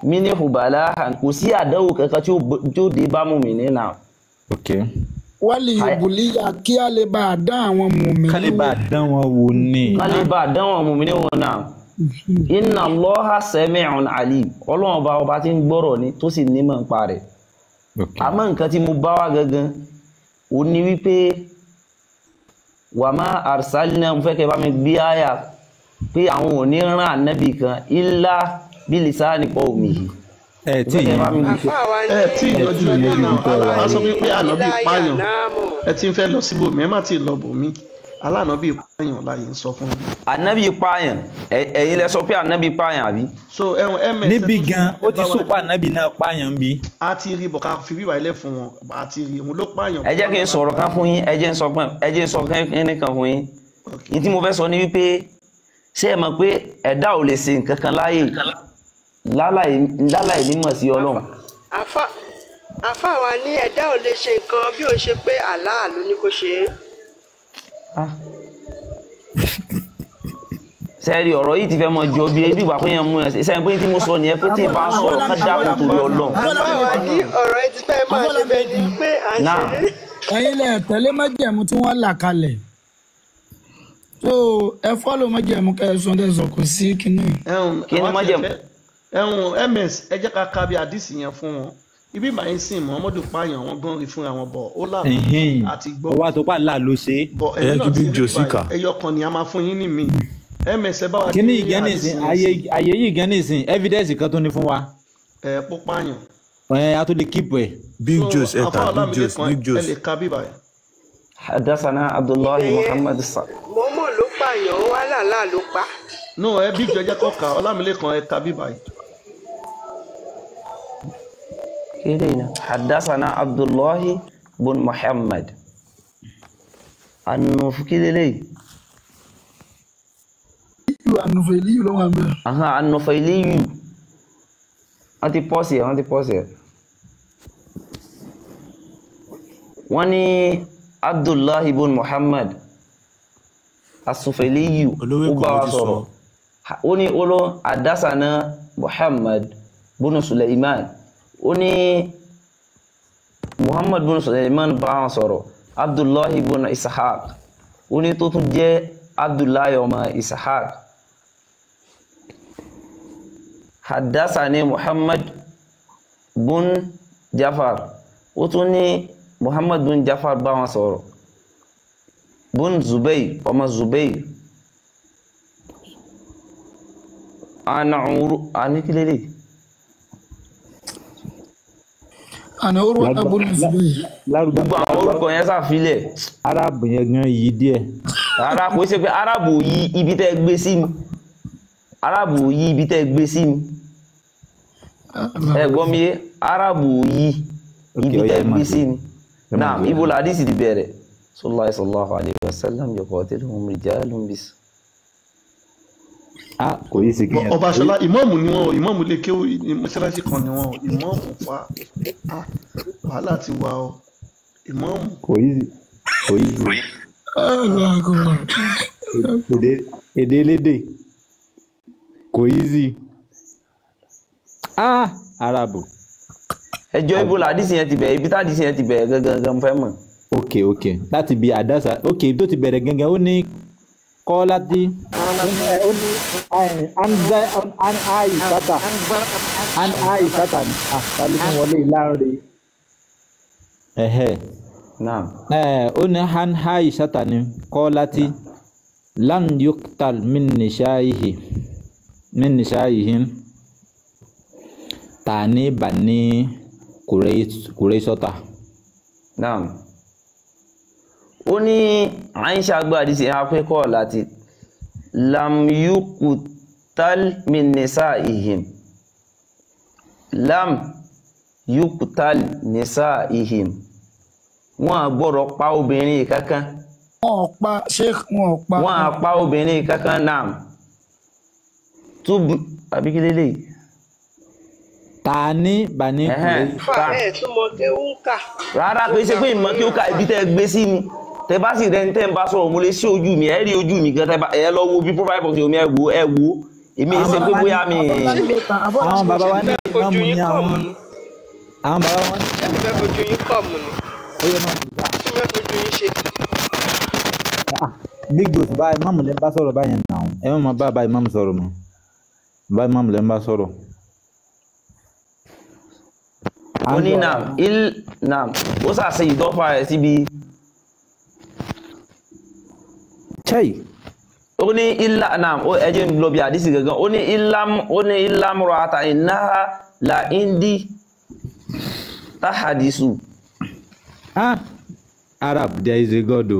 minihu balahan kò sí àdánwò kankan tí ó dé bá mùmíní náà. Wálé yubuliya kí a lè bá a dán àwọn mùmíní. Ká lè bá a dán wọn wò ní. Ká lè bá a dán àwọn mùmíní wọn náà. Inna Allaha sami'un alim Ọlọ́run ọba tí ń gbọ́rọ̀ ni tó sì ní mọ̀ ń pa rẹ̀. Àmọ́ nǹkan tí mo bá wá gangan ó ní wípé wa ma arsalna mo fẹ́ kẹ́ bá mi gbé àyà pé àwọn ò ní rán ànábì kan illa bilisani qawmihi. Tí ìyọjú ilé náà a sọ pé ànábì pààyàn ẹ ti ń fẹ́ lọ síbòmí ẹ má ti lọ bòmí alánàbì pààyàn láyé ń sọ fún mi. Ànábì pààyàn ẹ̀yin lẹ sọ pé ànábì pààyàn àbí. So ms níbi gan ó ti sọ pé ànábì náà pààyàn bí. a ti rí bọ̀ká fi bíbá ilé fún wọn a ti rí òun ló pààyàn. ẹ jẹ́ kí n sọ̀rọ̀ kan fún yín ẹ jẹ́ n sọ kẹ́ni kan fún yín. ní tí mo fẹ́ sọ ni wípé ṣé ẹ mọ̀ pé ẹ̀dá ò lè ṣe nǹkan kan láyé láláì nímọ̀ sí Ọlọ́run. Àfà wa ní ẹ̀dá ò lè ṣe nǹkan bí ó ṣe pé Allah ló ní kó ṣe é. Sẹ́ẹ̀rì ọ̀rọ̀ yìí ti fẹ́ mọ jọ bí ebi ìgbà pé yẹn mú ẹ sẹ́yìn pé tí mo sọ nìyẹn pé tí ì bá sọ̀rọ̀ ká dákun torí Ọlọ́run. Àfà wa ní ọ̀rọ̀ yìí ti fẹ́ máa ṣe bẹ́ẹ̀ ni pé à ń ṣe é. Ẹ̀yin lẹ tẹ̀lé májẹ̀mú tí wọ́n là kalẹ̀. So ẹ fọ́lọ̀ májẹ̀mú kẹ́ ẹ sọ ọ́ dẹ́sọ̀ kò sí kíní. Kí ni májẹ̀mú? ms ẹ jẹ́ ká ká bí àdìsí yẹn fún wọn ibi ìbàyẹn sìn Muhammadu pààyàn wọn gan rí fúnra wọn bọ̀ ó là àti gbọ́. Ọwọ́ àtọ́pá là ló ṣe. Bọ̀ ẹ̀yin náà ti rí báyìí ẹyọ kan ni a máa fún yín ní mi ms ẹ bá wa. Kí ni ìgẹ́nìsìn ayé yìí gẹ́nìsìn evidence kan tó ní fún wa. Pó pààyàn. A tó lè keep ẹ̀. Big Jos ẹ̀ta Big Jos. ẹ lè ka bí báyìí. Hadassana Abdullahi Muhammad mọ́mọ́ ló pààyàn ó wá làlá ló pa. No ẹ bí jọjẹ kọkà Ọlámilékan ẹ ka bí báyìí. حدثنا عبد الله بن محمد النفيلي النفيلي anti pause wọ́n ní Abdullah ibn Muhammad as-Sufayli ó bá wa sọ̀rọ̀ ó ní olo hadasana Muhammad ibn Sulaiman ó ní Muhammad ibn Sulaiman bá wọn sọ̀rọ̀ Abdullah ibn Ishaq ó ní tó tún jẹ́ Abdullah ọmọ Ishaq hadasani Muhammad ibn Jafar ó tún ní Muhammad ibn Jafar bá wọn sọ̀rọ̀ ibn Zubayr ọmọ Zubayr anikilele àná orúkọ abúlé Zubayr. Gbogbo àwọn orúkọ yẹn sàfilẹ̀. Arábù yẹn gan yìí díẹ̀. Rárá kò ṣe pé Arábù yí ibi tẹ́ gbé sí ni. Arábù yí ibi tẹ́ gbé sí ni. Ẹ gbọ́ mi yé Arábù yí ibi tẹ́ gbé sí ni. Náà ibo la hadisi ti bẹ̀rẹ̀. Sallallahu alayhi wa sallam yuqatiluhum rijalun bis. Kò yí sí kí yẹn. Ọba Ṣọlá ìmáàmù ni wọn ìmáàmù lè kéwú mọ́ṣáláṣí kan ni wọn ìmáàmù fa wàhálà ti wà ọ ìmáàmù. Kò yí èdè elédè kò yí sí. Arabu. Ẹjọ́ ibo la hadisi yẹn ti bẹ̀rẹ̀ ibi tá hadisi yẹn ti bẹ̀rẹ̀ gangan fẹ́ mọ̀. Ok láti bí àdásà ok tó ti bẹ̀rẹ̀ gangan ó ní kọ́ láti an àìsàtà tàbí fún wọlé láàrin náà ó ní an àìsàtà ní kọ́ láti lam yuqtal min nishaihim tani bani Quraysata. Naam. Ó ní Aisha gbọ́ àdìsí akẹ́kọ̀ọ́ láti lam yuqtal min nisaihim. Lam yuqtal nisaihim. Wọ́n á gbọ́dọ̀ pa obìnrin kankan. Wọ́n pa sheikh wọ́n á pa obìnrin kankan naam. Tub abikilele. Tani bani túmọ̀ kéwúkà. Rárá kò ṣe pé ìmọ̀ kí ó ka ibi tẹ́ gbé sí ni. Tẹ́ bá sì rẹ̀ ń tẹ́ ń bá sọ̀rọ̀ mo lè ṣí ojú mi ẹ rí ojú mi gan ẹ lọ wo bí profile photo mi ẹ wo èmi ṣe pé bóyá mi. Àwọn bàbá wa ní ìmọ̀mù ní àwọn bàbá wa ní. Ẹ fẹ́ fojú yín kọ̀ mù ni. Ó yẹ máa bùkà. Ẹ fẹ́ fojú yín ṣe. Big Boss bá ìmọ̀mù lẹ́ ń bá sọ̀rọ̀ báyẹn náà ẹ má bá ìmọ̀mù sọ̀rọ̀ mọ́ bá ìmọ̀mù lẹ́ ń bá sọ̀rọ̀. Ó ní naam ó ṣàṣe ìdọ́fà rẹ̀ síbi. Ó ní ilá naam ẹjẹ́ ń lọ bí àdísì gangan ó ní ìlàmùrọ̀ àtàrí náà la indi tahadisu. Arab there is a God o.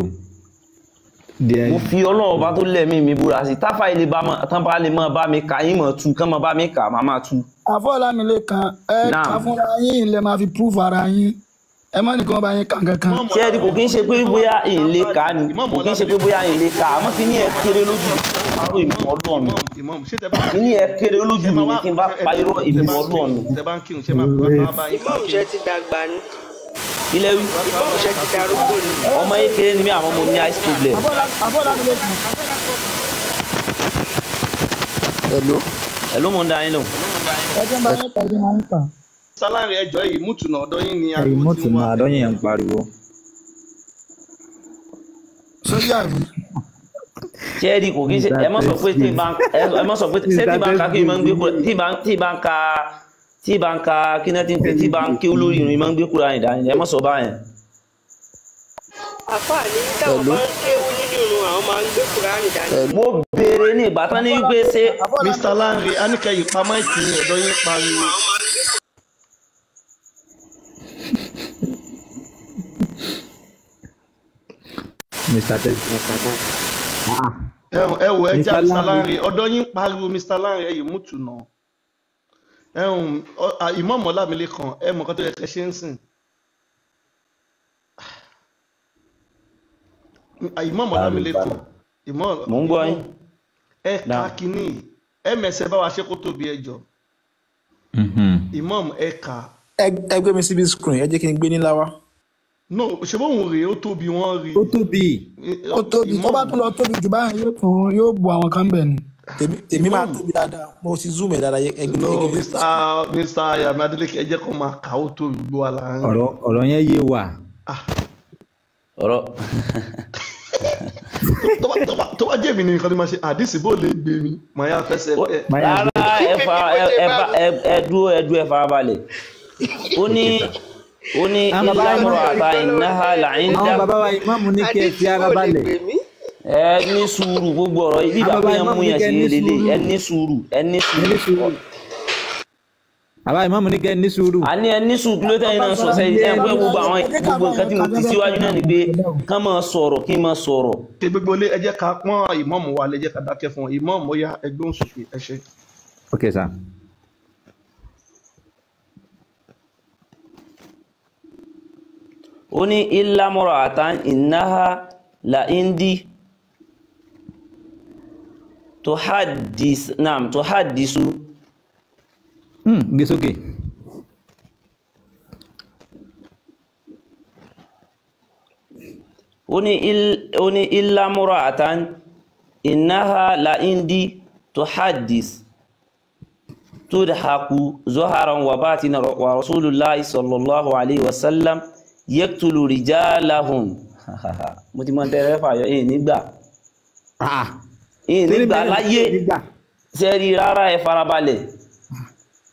Mo fi Ọlọ́run ọba tó lẹ́mí mi búra sí táfà ilé tán bá lè mọ́ bá mi kà yín mọ̀ tú kán mọ́ bá mi kà máa máa tú. Afọlámilékan ká fúnra yín ilẹ̀ máa fi proof ara yín ẹ má nìkan bá yín kà kankan. Ṣé ẹni kò kí ń ṣe pé bóyá ìlé ká ni kò kí ń ṣe pé bóyá ìlé ká àmọ́ kí ní ẹ kéré lójú àrò ìmọ̀ Ọlọ́run kí ní ẹ kéré lójú mi kí n bá pa irọ́ ìmọ̀ Ọlọ́run. Ìmọ̀ọ́mù ṣe ti dàgbà ni. Ilé wí. Ìmọ̀ọ́mù ṣe ti darúgbó ni. Ọmọ yìí kéré ni mí àwọn ọmọ ní ice problem. Hello mo ń da yín lò. Ẹjọ́ bá yín pàdé máa ń pa. Sálárì ẹjọ́ yìí mútùnà ọ̀dọ́ yín ni mútùnà ọ̀dọ́ yín ń pariwo. Sọ́jà rí. Ṣé ẹ̀rí kò kí ń ṣe ẹ mọ̀ sọ pé ṣé tí bá ń ka kí n máa ń gbé kúrò tí bá ń ka kí náà ti ń pè tí bá ń ké olórí ìrìn máa ń gbé kúrò àyìndá ẹ mọ̀ sọ báyẹn. Àfáà ní táwọn máa ń kéwú nínú ìrun àwọn máa ń gbé Kùránì dání. Mo béèrè ní ìbátan ní wípé ṣé. Mr. Lanre Anike yìí pa máìkì ní ọ̀dọ́ yín pariwo. Ẹ wò ẹja Mr. Lanre ọ̀dọ́ yín pariwo Mr. Lanre yìí mútùnà. Ìmọ̀ọ́mù Ọlámilékan ẹ mọ̀ nǹkan tó yẹ kẹ́ ṣe ń sìn. Ìmọ̀ọ́mù Ọlámilékan mò ń gbọ́ yín. Ẹ ká kínní ẹ̀mẹ̀sẹ̀ bá wa ṣe kó tóbi ẹjọ́. Ìmọ̀ọ́mù ẹ ká. Ẹ gbé mi síbi screen ẹ jẹ́ kí n gbé ní láwá. No ṣe bóun rèé ó tóbi wọ́n rí. Ó tóbi tó bá tún lọ tóbi jù báyìí yóò bu àwọn kan bẹ̀ ni. Tèmi máa tóbi dáadáa mo ti zoom ẹ̀ dáadáa ẹgbẹ́. No Mr. Ayami Adeleke ẹ jẹ́ kó máa kà ó tóbi gbó wa láàrin. Ọ̀rọ̀ yẹn yé wa. Ọ̀rọ̀ tó bá jẹ́ mi ní nǹkan tí máa ṣe àdìsí bó lè gbé mi màá yá fẹsẹ̀ bẹ́ẹ̀. Rárá ẹdúró ẹ farabalẹ̀ ó ní ìlàmúrọ̀ àtà ìnáhà làyín dá. Àwọn bàbá wa ìmáàmù ní kí ẹ fi ara balẹ̀. Ẹ ní sùúrù gbogbo ọ̀rọ̀ ibi ìgbà pé ẹ mú yẹn sí lélẹ̀ ẹ ní sùúrù. Bàbá ìmáàmù ní kẹ́ ní sùúrù. A ní ẹ ní sùúrù ló tẹ́yìn náà sọ sẹ́yìn ẹ pé gbogbo nǹkan tí mo ti síwájú náà ni pé kán máa sọ̀rọ̀ kí n máa sọ̀rọ̀. Ṣé gbogbo ilé ẹ jẹ́ ká pọ́n ìmọ̀ọ́mù wa lè jẹ́ ká dákẹ́ fún wọn ìmọ̀ọ́mù ó yá ẹgbẹ́ òṣùpì ẹ ṣe. Ok sir. Ó ní ìlàmúrọ̀ àtà ìnáhà la indi tuhaddisu. Gbé sókè. Ó ní ìlàmúrọ̀ àtà ìnáhà la indi tuhaddis tudhaku zuharan wa batina wa rasulullahi sallallahu alaihi wasallam yaktulu rijalahum. Mo ti mọ́ tẹ́rẹ fàyọ nígbà láyé sẹ́rí rárá ẹ farabalẹ̀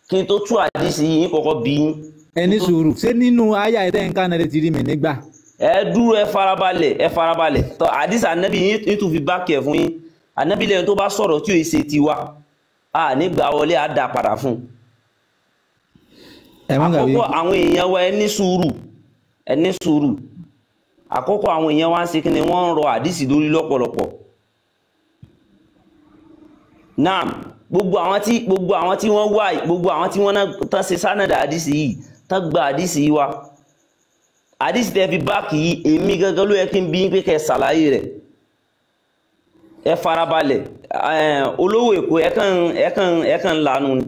kí n tó tú àdísì yìí kọ́kọ́ bí yín. Ẹni sùúrù ṣé nínú àyà ẹ̀tẹ́ nǹkan náà ti rí mi nígbà. ẹ dúró ẹ farabalẹ̀ tó hadith Ànábì yín tún fi back ẹ̀ fún yín Ànábì lẹ́yìn tó bá sọ̀rọ̀ tí ó ṣe tiwa a nígbà wọlé á dá padà fún àkọ́kọ́ àwọn èèyàn wa ẹ ní sùúrù àkọ́kọ́ àwọn èèyàn wa ń ṣe kíni wọ́n ń rọ hadith lórí lọ́pọ̀lọpọ̀ náà gbogbo àwọn tí wọ́n wá gbogbo àwọn tí wọ́n náà tán ṣe sánàdà hadith yìí tán gba hadith yìí wa hadith tẹ́ fi báàkì yìí èmi gangan ló yẹ kí n bí pé kẹ́ ṣàlàyé rẹ̀ ẹ farabalẹ̀ olówó èkó ẹ̀kan lanu ni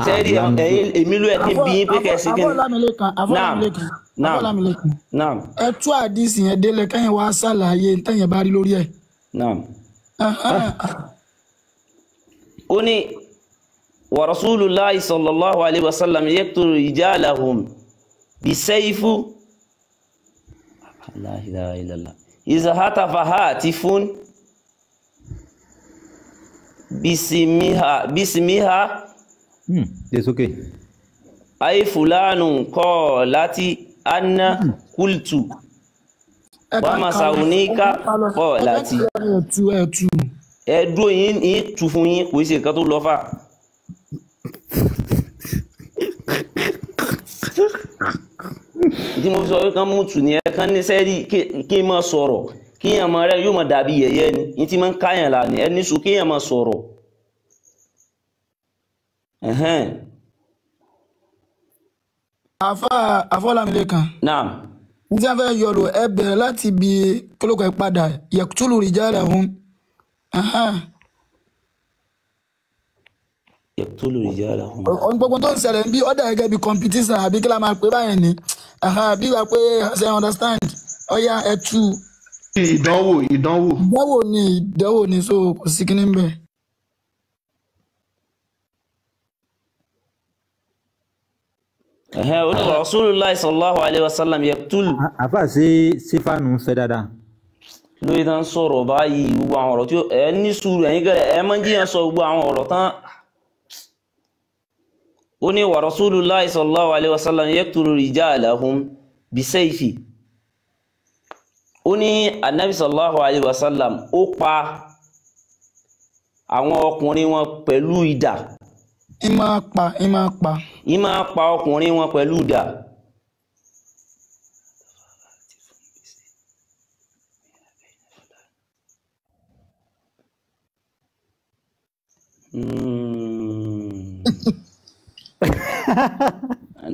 sẹ́ẹ̀dì èmi ló yẹ kí n bí pé kẹ́ ṣe kí n naam ẹ tú hadith yẹn délẹ̀ kẹ́yìn wá ṣàlàyé tẹ́yìn bá rí lórí ẹ̀. naam ó ní wa rasulullahi sallallahu alaihi wasallam yaqtulu rijalahum bisayfu la ilaha illallah iza hatafa hatifun bismiha it's okay ay fulanun qalati anna qultu wa masaunika qalati ẹ̀dùn yìí tù fún yín kò ṣe nǹkan tó lọ fà tí mo sọ wíkan mú tù ní ẹ̀kan ní sẹ́rí kí n máa sọ̀rọ̀ kí èèyàn máa rẹ̀ yóò máa dàbí yẹ̀yẹ́ ni ní tí máa ń káyàn là ní ẹni sùn kí èèyàn máa sọ̀rọ̀ Afọlámilékan naam ní tí a fẹ́ yọ̀rọ̀ ẹ bẹ̀rẹ̀ láti bí kólókọ̀ ìpadà yaqtulu rijalahum yaqtulu rijalahum. Gbogbo tó ń ṣẹlẹ̀ bí ọ̀dà gẹ́gẹ́ bí competition àbí kí la máa pè báyìí ni bí wàá pé ṣe understand ọ̀yà ẹ̀tù. ìdánwò ni so kò sí kíní bẹ́ẹ̀. ó ní Rasulullahi sallallahu alaihi wasallam yaqtulu. àfà ṣe fánù fẹ́ dáadáa. lórí tán sọ̀rọ̀ báyìí gbogbo àwọn ọ̀rọ̀ tí ẹ ní sùúrù ẹ̀yin gẹ́rẹ́ ẹ máa ń jíyàn sọ gbogbo àwọn ọ̀rọ̀ tán ó ní wa Rasulullahi sallallahu alaihi wasallam yaqtulu rijalahum bisayfi ó ní Ànábì sallallahu alaihi wasallam ó pa àwọn ọkùnrin wọn pẹ̀lú idà ìmá pa ọkùnrin wọn pẹ̀lú idà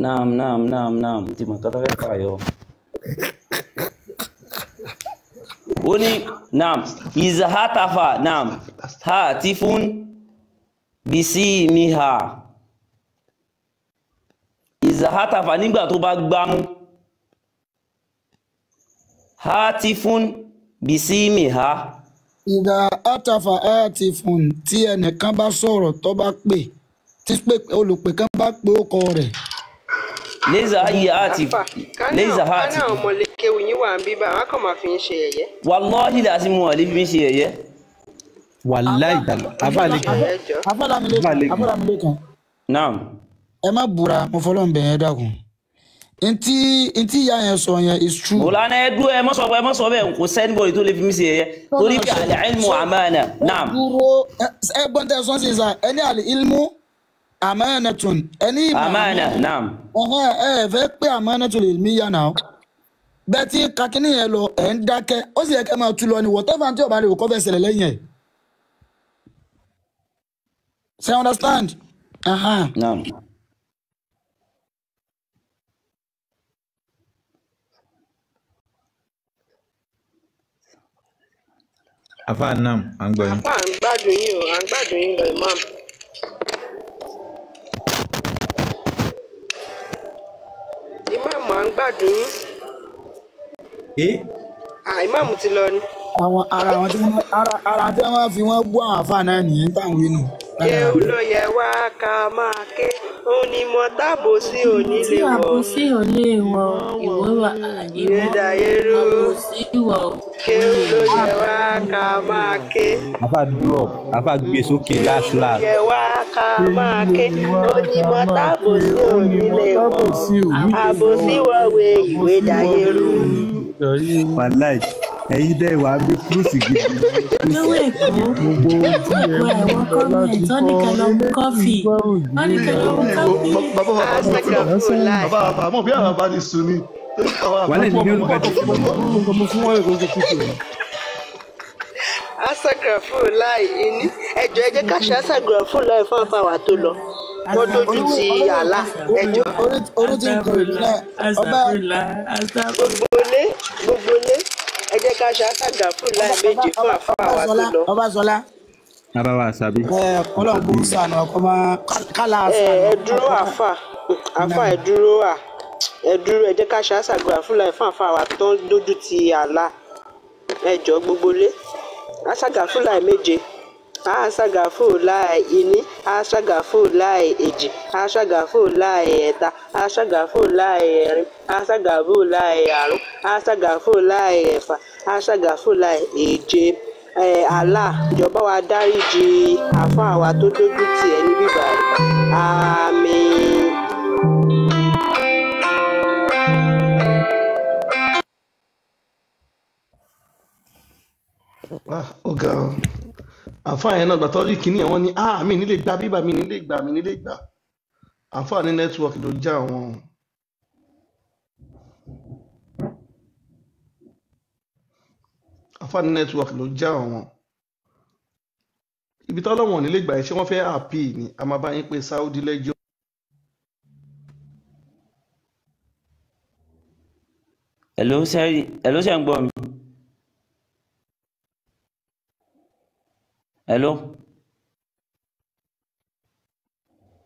naam tí mo kọ́ta fẹ́ fàyọ ó ní naam izahatafa naam hatifun bisimiha izahatafa nígbà tó bá gbámú hatifun bisimiha ìdá àtàfà hatifun tí ẹnìkan bá sọ̀rọ̀ tó bá pè tí olùpè kan bá pè ó kọ rẹ̀. Leza ayi hatif leza hatif. Kánà ọmọlékéwu yín wà ń bíbá àwọn kan máa fi ń ṣe ẹ̀yẹ. Wallahi láti mú wọn lè fi ń ṣe ẹ̀yẹ. Wallahi Afọlámilékan. Naam. Ẹ má búra mo fọlọ́ ń bẹ̀ yẹn dákun. Ntí ìyá yẹn sọ yẹn is true. Mọ̀lánà ẹ dúró ẹ mọ́ sọ bẹ́ẹ̀ kò sẹ́ni bọ̀dì tó lè fi mí ṣe ẹ̀yẹ. Torí bí al-ilmu amana. Naam. Ẹ gbọ́n tẹ́ sọ́n sí sa ẹni al-ilmu amanatun ẹni ìmọ̀ amana naam. Ẹ fẹ́ pé amanatul ilmiya náà. Bẹ́ẹ̀ tí kakíní yẹn lọ ẹ̀ ń dákẹ́ ó sì yẹ kẹ́ máa tú lọ ni whatever tí ọba rẹ̀ kọ́ fẹ́ ṣẹlẹ̀ lẹ́yìn ẹ̀. Say understand? Naam. Afa naam à ń gbọ́ yín. Afa à ń gbádùn yín o à ń gbádùn yín lọ imam. Imam à ń gbádùn yín. Imam ti lọ ni. Ara tí wọ́n fi wọ́n bú àwọn àfa náà nìyẹn táwọn inú. kéwú ló yẹ wá ká máa ké onímọ̀ tábò sí onílé wọ̀ àbòsí ò lè wọ ìwé dayérú kéwú ló yẹ wá ká máa ké Afa gbé sókè last. yẹ wá ká máa ké onímọ̀ tábò sí onílé wọ̀ àbòsí wọ̀wé ìwé dayérú. Wàláì ẹ̀yin dẹ́ wàá bí kúrúsì gidi. lówó èkó ẹ̀wọ̀n kọ́mẹ̀ntì wọ́n ní kẹ́ lọ mú kọ́fì bàbá mọ̀ bí àwọn bá ní sùn ni. Wàláì ní bí olùkọ́ ti fún wọn èkó kúkú. Asagrafo láì ní ẹjọ́ ẹ jẹ́ ká ṣe asagrafo láì fún àfàwà tó lọ wọ́n dojú ti yàrá ẹjọ́. Orí ti ń kọ̀ ìpínlẹ̀ ọba. Gbogbo lé ẹ jẹ́ ká ṣe asagrafo láì méjì fún àfàwà tó lọ. Ọbaṣọlá. Bàbá wa sàbí. Ọlọ́run bó sànù ọkọ máa kálá àṣà. Ẹ dúró àfà ẹ dúró ẹ jẹ́ ká ṣe asagrafo láì fún àfàwà tó ń dojú ti yàrá ẹjọ́ gbogbo lé. Asagafu láì méje asagafu láì ìní asagafu láì èjì asagafu láì ẹ̀ta asagafu láì ẹ̀rin asagafu láì àrún asagafu láì ẹ̀fà asagafu láì èje Allah ìjọba wa dáríjì àfáà wa tó dójú tì ẹ́ ní bíbá rẹ̀ àmín. Ọ̀gá àǹfààní yẹn náà gbàtọ́ rí kínní àwọn ní mi nílé gba bíbà mi nílé gbà àǹfààní nẹ́tíwọ̀kì ló já àwọn. Àǹfààní nẹ́tíwọ̀kì ló já àwọn. Ibi tọ́lọ́wọ̀n nílé gbà yẹn ṣé wọ́n fẹ́ àpì ni a máa bá yín pé Saudi lẹ́jọ́. Hello ṣé ń gbọ́ mi. Hello.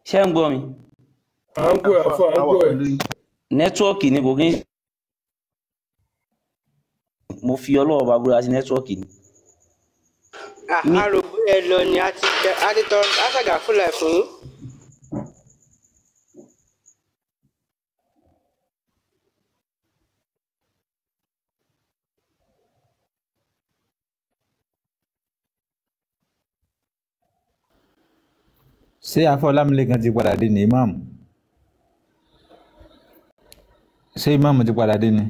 Ṣé ń gbọ́ mi? À ń gbọ́ àfọ ẹ̀. Nẹ́tíwọ́ọ̀kì ni kò kí ń. Mo fi Ọlọ́run bá búra sí nẹ́tíwọ́ọ̀kì ni. Àrògbé ẹ lọ ni a ti tọrọ Asagafu láì fún yín. Ṣé Afọlámilékan ti padà dé ní ìmáàmù? Ṣé ìmáàmù ti padà dé ní?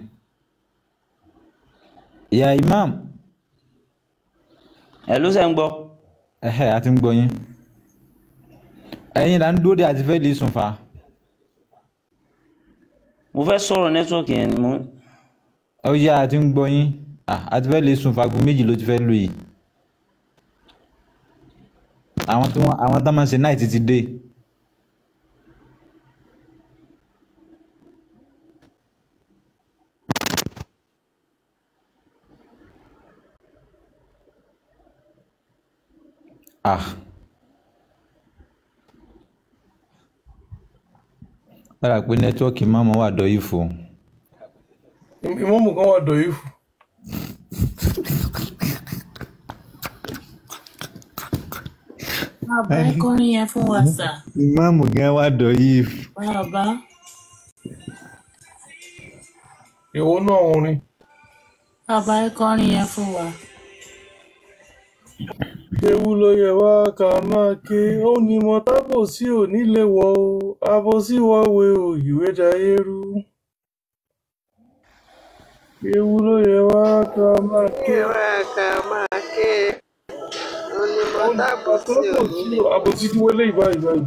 Ìyá ìmáàmù. Ẹ ló ṣe ń gbọ́. A ti ń gbọ́ yín. Ẹ̀yin là ń dúró dé àti fẹ́ lè sùn fa. Mo fẹ́ sọ̀rọ̀ nẹ́tíwọ́ọ̀kì yẹn ni mo. Ó yá a ti ń gbọ́ yín. Àti fẹ́ lè sùn fa aago méjì ló ti fẹ́ lò yìí. Àwọn tó máa ń ṣe náà ti dé. Lára pé nẹ́tíwọ́ọ̀kì máa wà dọ̀yìí fún. Ìmọ̀mù kan wà dọ̀yìí fún. Bàbá ẹ kọrin yẹn fún wa sà. Ìmáàmù gan wà dọ̀yìí. Bàbá. Ìwọ náà orin. Bàbá ẹ kọrin yẹn fún wa. Kéwú ló yẹ wá ká máa ké ó ní mọ tábò sí ò nílé wọ o abo sí wọ́wé o ìwé dayérú. Kéwú ló yẹ wá ká máa ké. Àbòsí tí wọlé ìbáyìí.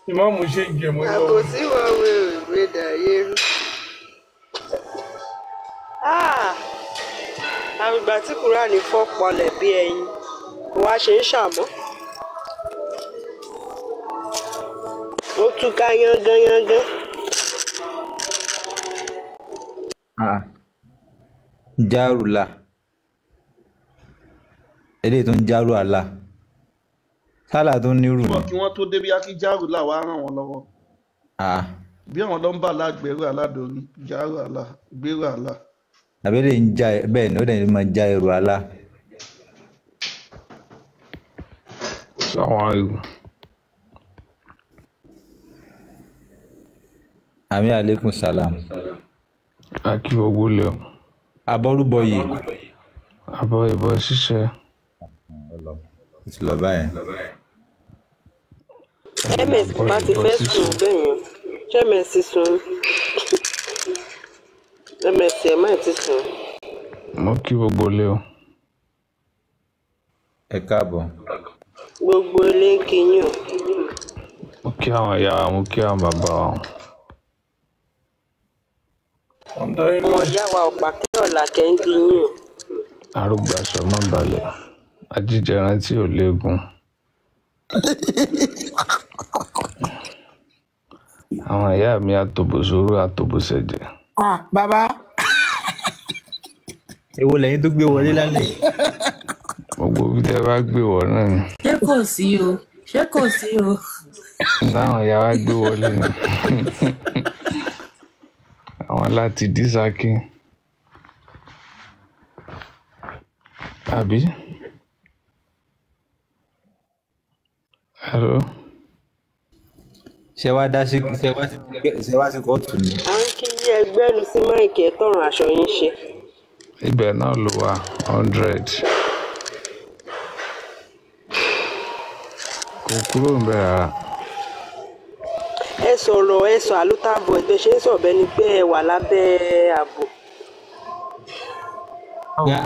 Ìmáàmù ṣe ń jẹmọ lọ. Àbòsí wọ́wé o ìwé dayérú. Àgbà tí Kúránì fọ́ pọlẹ̀ bí ẹyin wá ṣe ń ṣàmọ́. Ó túká yángán. Járùlà. Eléyìí tó ń járù àlà. Sálà tó ń nírù. Kí wọ́n tó débi akíjárù là wá ràn wọ́n lọ́wọ́. Bí àwọn lọ́mbà lágbèrú aládòrí járù àlà gbèrú àlà. Àbẹ́lẹ̀ ń já bẹ́ẹ̀ ni ó dẹ̀ máa já ẹrù àlá. Assalamu Ami alaikum salam. Aki gbogbo le o. Abọ́rúbọ yìí. Abọ́ ìbọn ṣíṣe. Ti lọ báyìí. MS bá ti fẹ́ sùn bẹ́ẹ̀ yẹn. Ṣé MS sùn? MS ẹ̀ máa ti sùn. Mo kí gbogbo le o. Ẹ káàbọ̀. Gbogbo ilé ń kí yín o. Mo kí àwọn ìyá wa, mo kí àwọn bàbá wa. Ọmọ ìyá wa ọ̀pá kí ọ̀la kẹ́ ń kí yín o. Arúgbàṣọ má balẹ̀. Ajíjẹran tí ò léegun. Àwọn ìyá mi àtòbòsóró àtòbòsẹ̀jẹ̀. Bàbá. Èwo lẹ́yìn tó gbé wọlé lálẹ́. Gbogbo bí tẹ́ bá gbé wọ̀ náà ni. Ṣé kò sí o? Ṣé kò sí o? Táwọn ìyá wa gbé wọlé ni. Àwọn láti dísákì. Àbí? Hello? Ṣé wá dá sí kóòtù ni? À ń kí yí ẹgbẹ́ lu sí máìkì ẹ̀ tọrùn aṣọ yín ṣe. Ibẹ̀ náà ló wà 100. Kò kúrò ń bẹ̀ rárá. Ẹ sọ̀rọ̀ ẹ sọ àlùtàbọ̀ ẹgbẹ́ ṣe ń sọ̀bẹ ni pé ẹ wà lábẹ́ ààbò.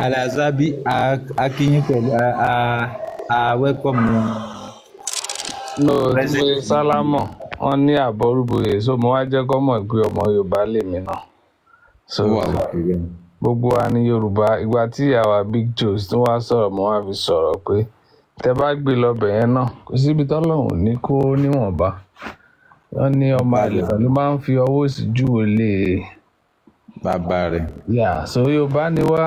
Alazabi akínyìn pẹ̀lú wẹ́kọ̀mù. No, tí mo sálámọ̀, wọ́n ní àbọ̀rúbọyè, so mo wá jẹ́ kọ́ mọ̀ pé ọmọ Yorùbá lèmi náà. So gbogbo wa ní Yorùbá, ìgbà tí ìyàwó Big Joes tó wá sọ̀rọ̀ mo wá fi sọ̀rọ̀ pé tẹ bá gbé lọ́bẹ̀ yẹn náà kò síbi tọ́lọ́hùn ní kó níwọ̀nba. Wọ́n ní ọmọ àlè ló máa ń fi ọwọ́ sí júwe lé bàbá rẹ̀. Yeah, so Yorùbá ni wá,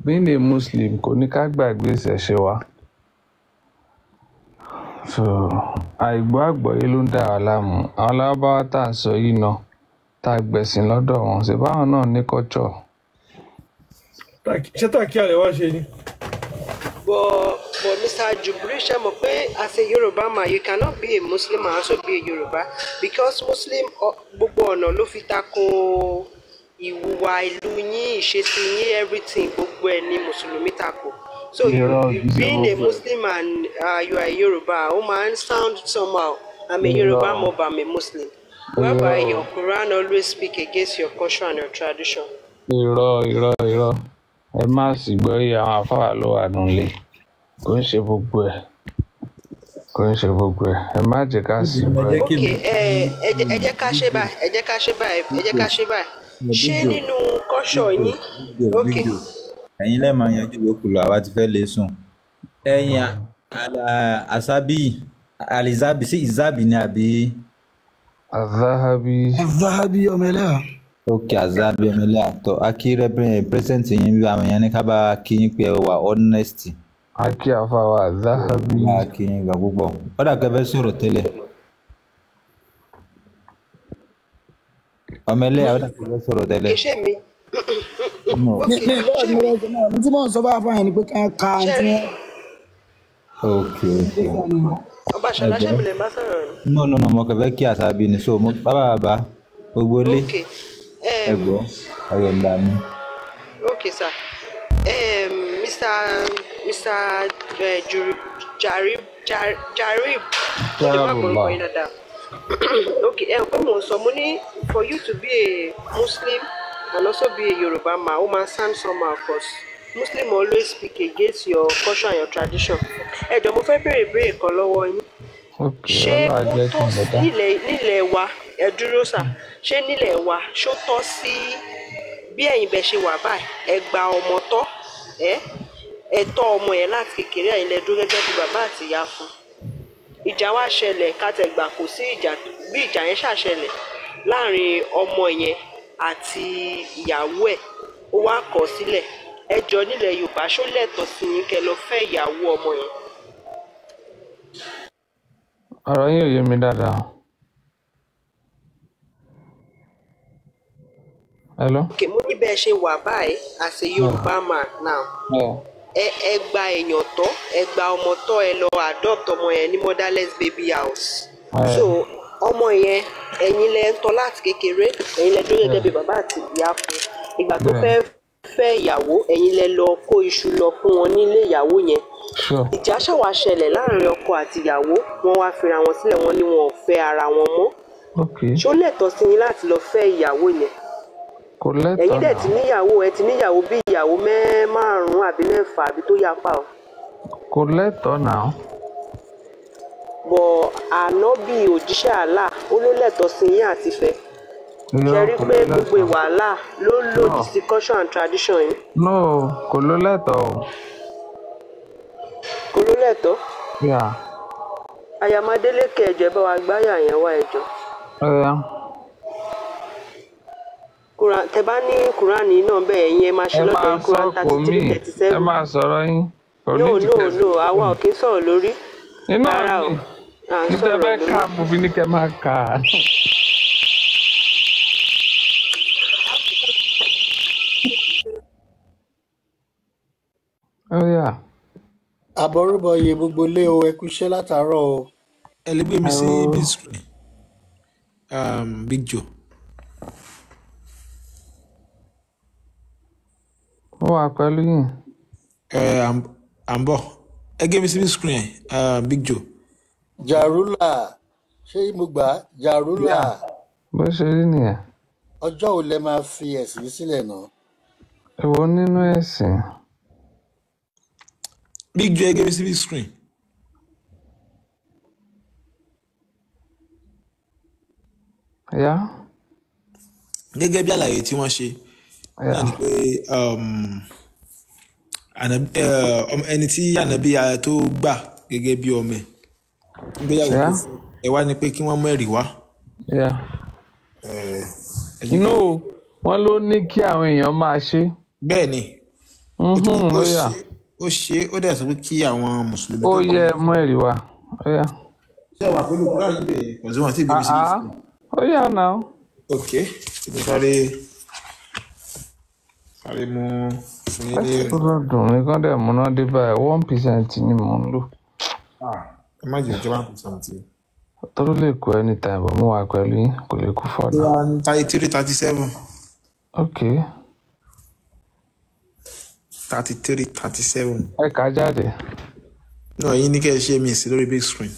being a Muslim kò ní ká gbàgbé ìṣẹ̀ṣe wa. So àìgbọ́ àgbọ́yé ló ń dà wá láàmú. Àwọn alábáwá tá à ń sọ yìí náà tá a gbẹ̀sìn lọ́dọ̀ wọn ṣe báwọn náà ní culture. Ṣé tá kí àlẹ́ wá ṣe ni? But Mr. Jubri ṣe mọ̀ pé as a Yoruba man you cannot be a Muslim and also be a Yoruba because Muslim gbogbo ọ̀nà ló fi tako ìwùwà ìlú yín ìṣesí yín everything gbogbo ẹ̀ ní Mùsùlùmí tako. So being a Muslim and you are a Yoruba, ó máa ń sound somehow. I'm a Yoruba mob, I'm a Muslim. Whereby your Quran always speak against your culture and your tradition. Irọ́. Ẹ má sì gbọ́ iye àwọn afáwà ló wà nílé. Kò ń ṣe gbogbo ẹ̀. Ẹ má jẹ́ ká sì gbọ́ ẹ̀. Okay, ẹ jẹ́ ká ṣe báyìí. Ṣé nínú culture yín? Okay. Ẹ̀yin lẹ́ẹ̀ máa yanjú yòókù lọ, àwa ti fẹ́ lè sùn. Ẹ̀yin Alizabi sí Izabi ni àbí? Azahabi ọmọ ẹlẹ́yà. Okay, Azabi ọmọ ẹlẹ́yà tó akí represent yín bí àwọn èèyàn ní ká bá kí yín pé wà honesty. Akí àfàwà Azahabi. Akí yín gbà púpọ̀. Ó dà kẹfẹ́ sọ̀rọ̀ tẹ́lẹ̀. Ọmọ ẹlẹ́yà ó dà kẹfẹ́ sọ̀rọ̀ tẹ́lẹ̀. Kì í ṣe mi. Tí mo sọ bá fún yẹn ni pé ká tí wọ́n. Okay. Ọba Ṣọlá ṣẹ́bìlẹ̀ bá sọ̀rọ̀ ni. No, mo kẹfẹ́ kí Asabi ni so mo bàbá gbogbo ilé. Ẹ̀gbọ́n ọ̀yọ̀ ńlá mi. Okay sir. Mr. Jarib. Okay, for you to be a Muslim and also be a Yoruba man, ó máa sound somehow cause Muslim always speak against your culture and your tradition. Ẹ jọ̀ọ́ mo fẹ́ béèrè kan lọ́wọ́ yín. Ṣé ó tọ́ nílẹ̀ wa ẹ dúró sà? Ṣé nílẹ̀ wa ṣó tọ́ sí bí ẹ̀yin bẹ̀ ṣe wà báyìí ẹ gba ọmọ tọ́ ẹ tọ́ ọmọ yẹn láti kékeré ẹ̀yin lẹ dúró gẹ́gẹ́ bí bàbá àti ìyá fún? Ìjà wá ṣẹlẹ̀ kátẹ̀gbà kò sí ìjà bí ìjà yẹn ṣàṣẹlẹ̀ láàrin ọmọ yẹn àti ìyàwó ẹ̀ ó wá kọ̀ sílẹ̀ ẹ jọ̀ọ́ nílẹ̀ Yorùbá ṣó lẹ́tọ̀ọ́ sí yín kẹ́ lọ fẹ́ ìyàwó ọmọ yẹn. Ọ̀rọ̀ yín ò yé mi dáadáa. Hello? Okay, mo ní bẹ́ẹ̀ ṣe wà báyìí as a Yorùbá man now. ẹ gba èèyàn tọ́ ẹ gba ọmọ tọ́ ẹ lọ adopt ọmọ yẹn ní motherless baby house so ọmọ yẹn ẹ̀yin lẹ ń tọ́ láti kékeré ẹ̀yin lẹ dúró gẹ́gẹ́ bí bàbá àti ìyá fún ìgbà tó fẹ́ ìyàwó ẹ̀yin lẹ lọ kó iṣu lọ fún wọn nílé ìyàwó yẹn ìjà ṣàwà ṣẹlẹ̀ láàrin ọkọ àti ìyàwó wọn wá fira wọn sílẹ̀ wọn ní wọn ò fẹ́ ara wọn mọ́ ṣó lẹ́tọ̀ọ́ sí yín láti lọ fẹ́ ìyàwó yẹn ẹ̀yin dẹ̀ ti níyàwó bí ìyàwó márùn-ún àbí mẹ́fà àbí tó yapa o. kò lẹ́tọ̀ọ́ náà. bọ̀ ànábì òjíṣẹ́ àlá ó ló lẹ́tọ̀ọ́ sí yín àti fẹ́ ṣe rí pé gbogbo ìwàhálà ló lòdì sí culture and tradition yìí. no kò ló lẹ́tọ̀ọ́. kò ló lẹ́tọ̀ọ́. àyàmádélé kẹjọ bá wa gbáyà yẹn wá ẹjọ́. tẹ bá ní kúránì náà bẹ́ẹ̀ yẹn ẹ máa ṣe lọ́dọ̀ kúrán 33-37. ẹ máa sọ̀rọ̀ yín. no àwa ò kí ń sọ̀rọ̀ lórí. rárá o níta bẹ́ẹ̀ ká mo fi ní kẹ́ máa kà á. àbọrúbọ iye gbogbo lé o ẹ kú iṣẹ́ látàárọ̀ o. ẹ lè gbé mi sí big screen Big Joe. ó wà pẹ̀lú yín. à ń bọ̀ ẹ gé mi sí big screen Big Joe. jàrúlà ṣé mo gbà jàrúlà. bó ṣe rí nìyẹn. ọjọ́ ò lẹ máa fi ẹ̀sìn sílẹ̀ náà. èwo nínú ẹ̀sìn. Big Joe ẹ gé mi sí big screen. gẹ́gẹ́ bí àlàyé tí wọ́n ṣe náà ni pé ẹni tí ànábì tó gbà gẹ́gẹ́ bí ọmọ ẹ̀ gbéyàwó ẹ wá ní pé kí wọ́n mú ẹ̀rí wá. no wọ́n ló ní kí àwọn èèyàn máa ṣe. bẹ́ẹ̀ ni ó ṣe ó dẹ̀ sọ pé kí àwọn mùsùlùmí. ó yẹ mú ẹ̀rí wá. ṣé wà pẹ̀lú kúrò yìí bẹ́ẹ̀ kò sí wọn tí ìbéèrè sí i. ó yà náà. ok sáré mú fún yín ní. ó dùn mí kán dẹ̀ múná dé báyìí 1% ni mò ń lò. ẹ má jẹ́ 1%. tó lè kú anytime bọ̀ mú wa pẹ̀lú yín kò lè kú fọ́dà. 33-37. ok. 33-37. ẹ kà jáde. náà yín ní kẹ́ ẹ ṣe mí sí lórí big screen.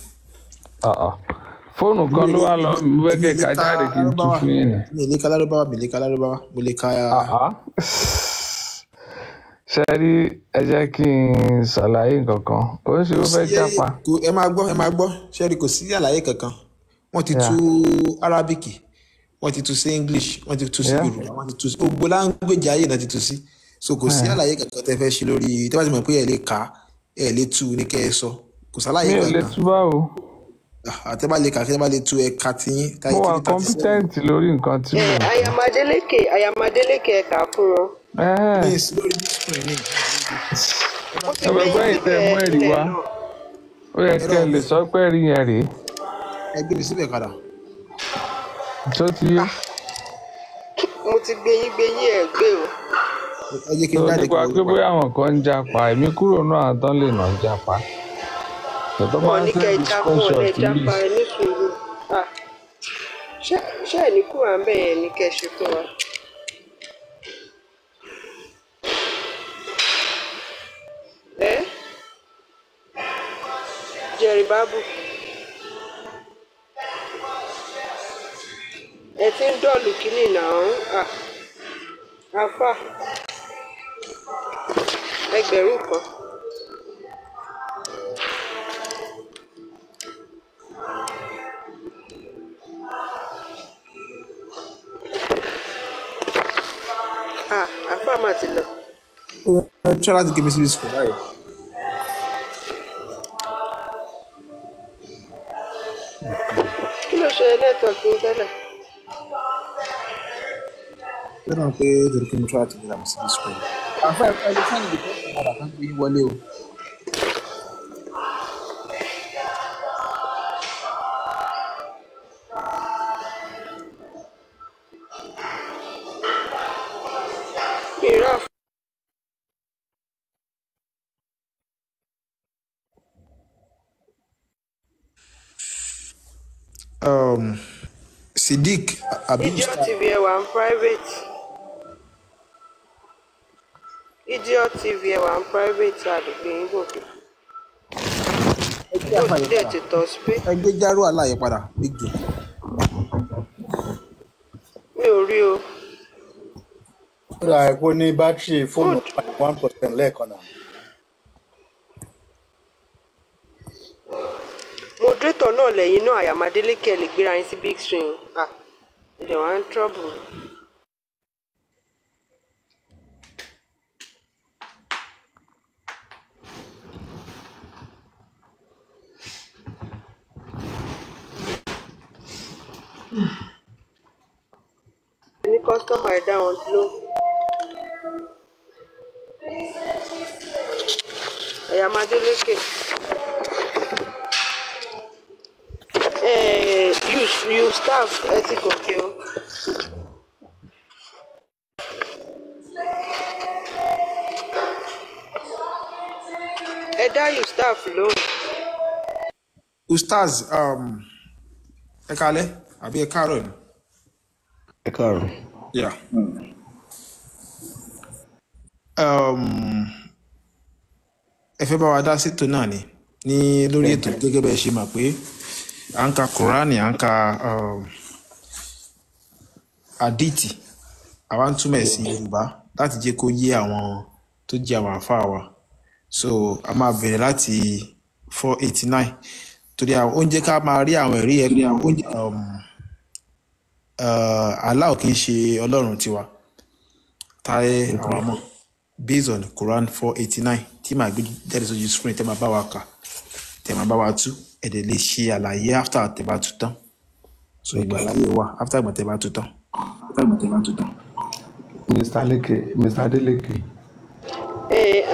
fóònù kan ló wà lọ wẹ́kẹ̀ ká jáde kí n tún fún yín ni. mi lè ka lárúbáwá mo lè ka. ṣe rí ẹ jẹ́ kí n ṣàlàyé nǹkan kan ó ṣe ó fẹ́ jápa. ẹ máa gbọ́ ṣe rí kò sí àlàyé kankan wọ́n ti tú Arabic wọ́n ti tú sí English wọ́n ti tú sí Yorùbá wọ́n ti tú sí gbogbo láńgbèjì ayé náà ti tú sí so kò sí àlàyé kankan tẹ́ fẹ́ ṣe lórí tẹ́ bá ti mọ̀ pé ẹ lè kà ẹ lè tú ní kẹ́ ẹ sọ kò sálàyé kankan. mi ò lè tú báwo. àtẹ́bá lè kà kí ẹ bá lè tú ẹ̀ka tiyín. mo wà competent lórí nǹkan tí mo. àyàmádélékè ẹ̀ka fún wọn. ẹgbẹ́ ìtẹ́ mú ẹ̀rí wá ó yẹ kí ẹ lè sọ pé ẹ̀rí yẹn rèé. ẹ gbé mi síbẹ̀ padà. tó ti yé. mo ti gbé yín ẹ̀ gbé o. ẹ jẹ́ kí n jáde kúrò. nípa pé bóyá àwọn kan ń japa èmi kúrò náà àtọ́ lè nà ń japa. wọn ní kẹ́ ẹ jápọ̀ ẹ jápa ẹ ní sùúrù ṣé ẹ ní kúrò à ń bẹ̀ yẹn ní kẹ́ ẹ ṣe fún wa. Jerry Babu ẹ ti ń dọ̀lù kínní náà Alfa ẹgbẹ̀rún kan. Alfa máa ti lọ. Ṣé láti gbé mi síbi sùkúl báyìí? Kí ló ṣe nẹ́tọ̀ọ̀kì tẹ́lẹ̀? Ó dàn pé torí pé mo try láti gbé mi síbi sùkúl. Àfẹ́ ẹni fún ìdìbò ìpadà kan gbé wọlé o. Siddiq àbí Idiot TV ẹ wà ń private. Idiot TV ẹ wà ń private àdúgbò yín gòkè. Ó ti dẹ̀ ti tọ́ sí pé. Ẹgbẹ́ járó aláyẹ padà big joe. Mi ò rí o. Ó dà ẹ̀kọ́ ní bátìrì fóònù 1% lẹ́ẹ̀kan náà. Moderator náà lẹ́yìn náà Àyàmádélé kẹ́ lè gbéra yín sí big screen. Ìdè wà ń trouble. Ní kọ́sítọ́mù ẹ̀dá wọn ló. Àyàmádélé kẹ́. You staff ẹ ti gòkè o. Ẹ dá you staff lóhùn. Ustaz ẹ kálẹ́ àbí ẹ káàárọ̀ ni. Ẹ káàárọ̀. Yeah. Ẹ fẹ́ bá wa dá sétò náà ní lórí ètò gẹ́gẹ́ bẹ́ẹ̀ ṣe mọ̀ pé à ń ka Kùránì à ń ka àdìtì àwa ń túmọ̀ sí Yorùbá láti jẹ́ kó yé àwọn tó jẹ́ àwọn àfáà wa so a máa bẹ̀rẹ̀ láti 489 torí àwọn oúnjẹ ká máa rí àwọn ẹ̀rí ẹ̀rí oúnjẹ Allah kì í ṣe Ọlọ́run tiwa táyé àwọn mọ̀ based on Quran 489 tí màá gbé jáde sójú screen tẹ́ máa bá wa kà tẹ́ máa bá wa tú ẹ̀dẹ̀ lè ṣe àlàyé after tẹ́ bá tú tán so ìgbàláyé wà after ìgbà tẹ́ bá tú tán. Mr. Adeleke.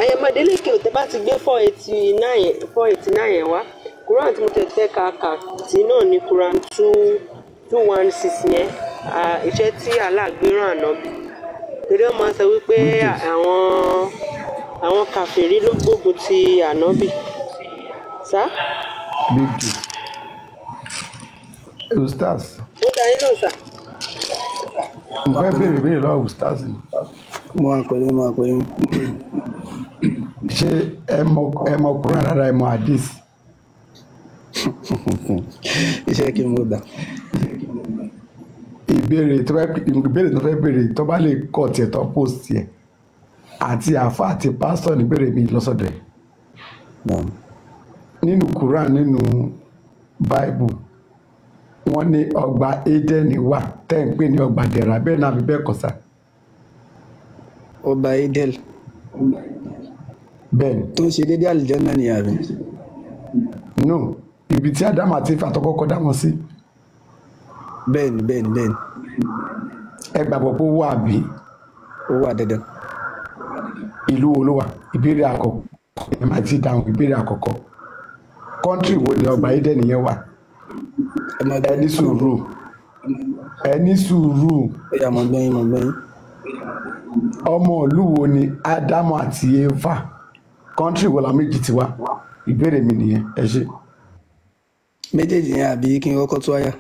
Àyàmádélé kẹ́ ò tẹ́ bá ti gbé 489 yẹn wá Quran tí mo tẹ̀ fẹ́ kà tí náà ní Quran 216 yẹn iṣẹ́ tí Allah gbé rán Ànábì torí wọ́n máa sọ wípé àwọn kàfèrí ló gbógun ti Ànábì sá. Big deal. Ustaz. Ó dá yín náà sà. Mo fẹ́ béèrè lọ́wọ́ Ustaz. Mo máa pè é. Ṣé ẹ mọ Quran rárá ẹ mọ hadith? Iṣẹ́ kí n mú dà. Ìbéèrè tó fẹ́ béèrè tó bá lè kọ́ tiẹ̀ tó post tiẹ̀ àti àfa àti pásítọ̀ níbèrè mi lọ́sọ̀dẹ̀. Nínú Quran nínú Bible wọ́n ní ọgbà Édẹ́nì wà tẹ́ ń pè ní ọgbà dẹ̀ra bẹ́ẹ̀ náà bí bẹ́ẹ̀ kọ́ sá. Ọgbà Édẹ́l. Bẹ́ẹ̀ni. Tó ń ṣe dédé àlìjẹ́nà ni àbí? No, ibi tí Ádámù àti Éfà tó kọ́kọ́ dá wọn sí. Bẹ́ẹ̀ni. Ẹ gbàgbọ́ pé ó wà bí? Ó wà dandan. Ìlú wo ló wà? Ìbéèrè àkọ́kọ́. Ẹ máa ti dáhùn ìbéèrè àkọ́kọ́. Kọ́ńtírì wo ni ọgbà Édẹ́nì yẹn wà? Ẹ ní sùúrù. Mọ̀ gbẹ́yìn. Ọmọ ìlú wo ni Ádámù àti Éfà? Kọ́ńtírì wo la méjì ti wá? Ìbéèrè mi nìyẹn. Ẹ ṣé. Méjèèjì yẹn àbí kí n kọ́kọ́ tó àyà?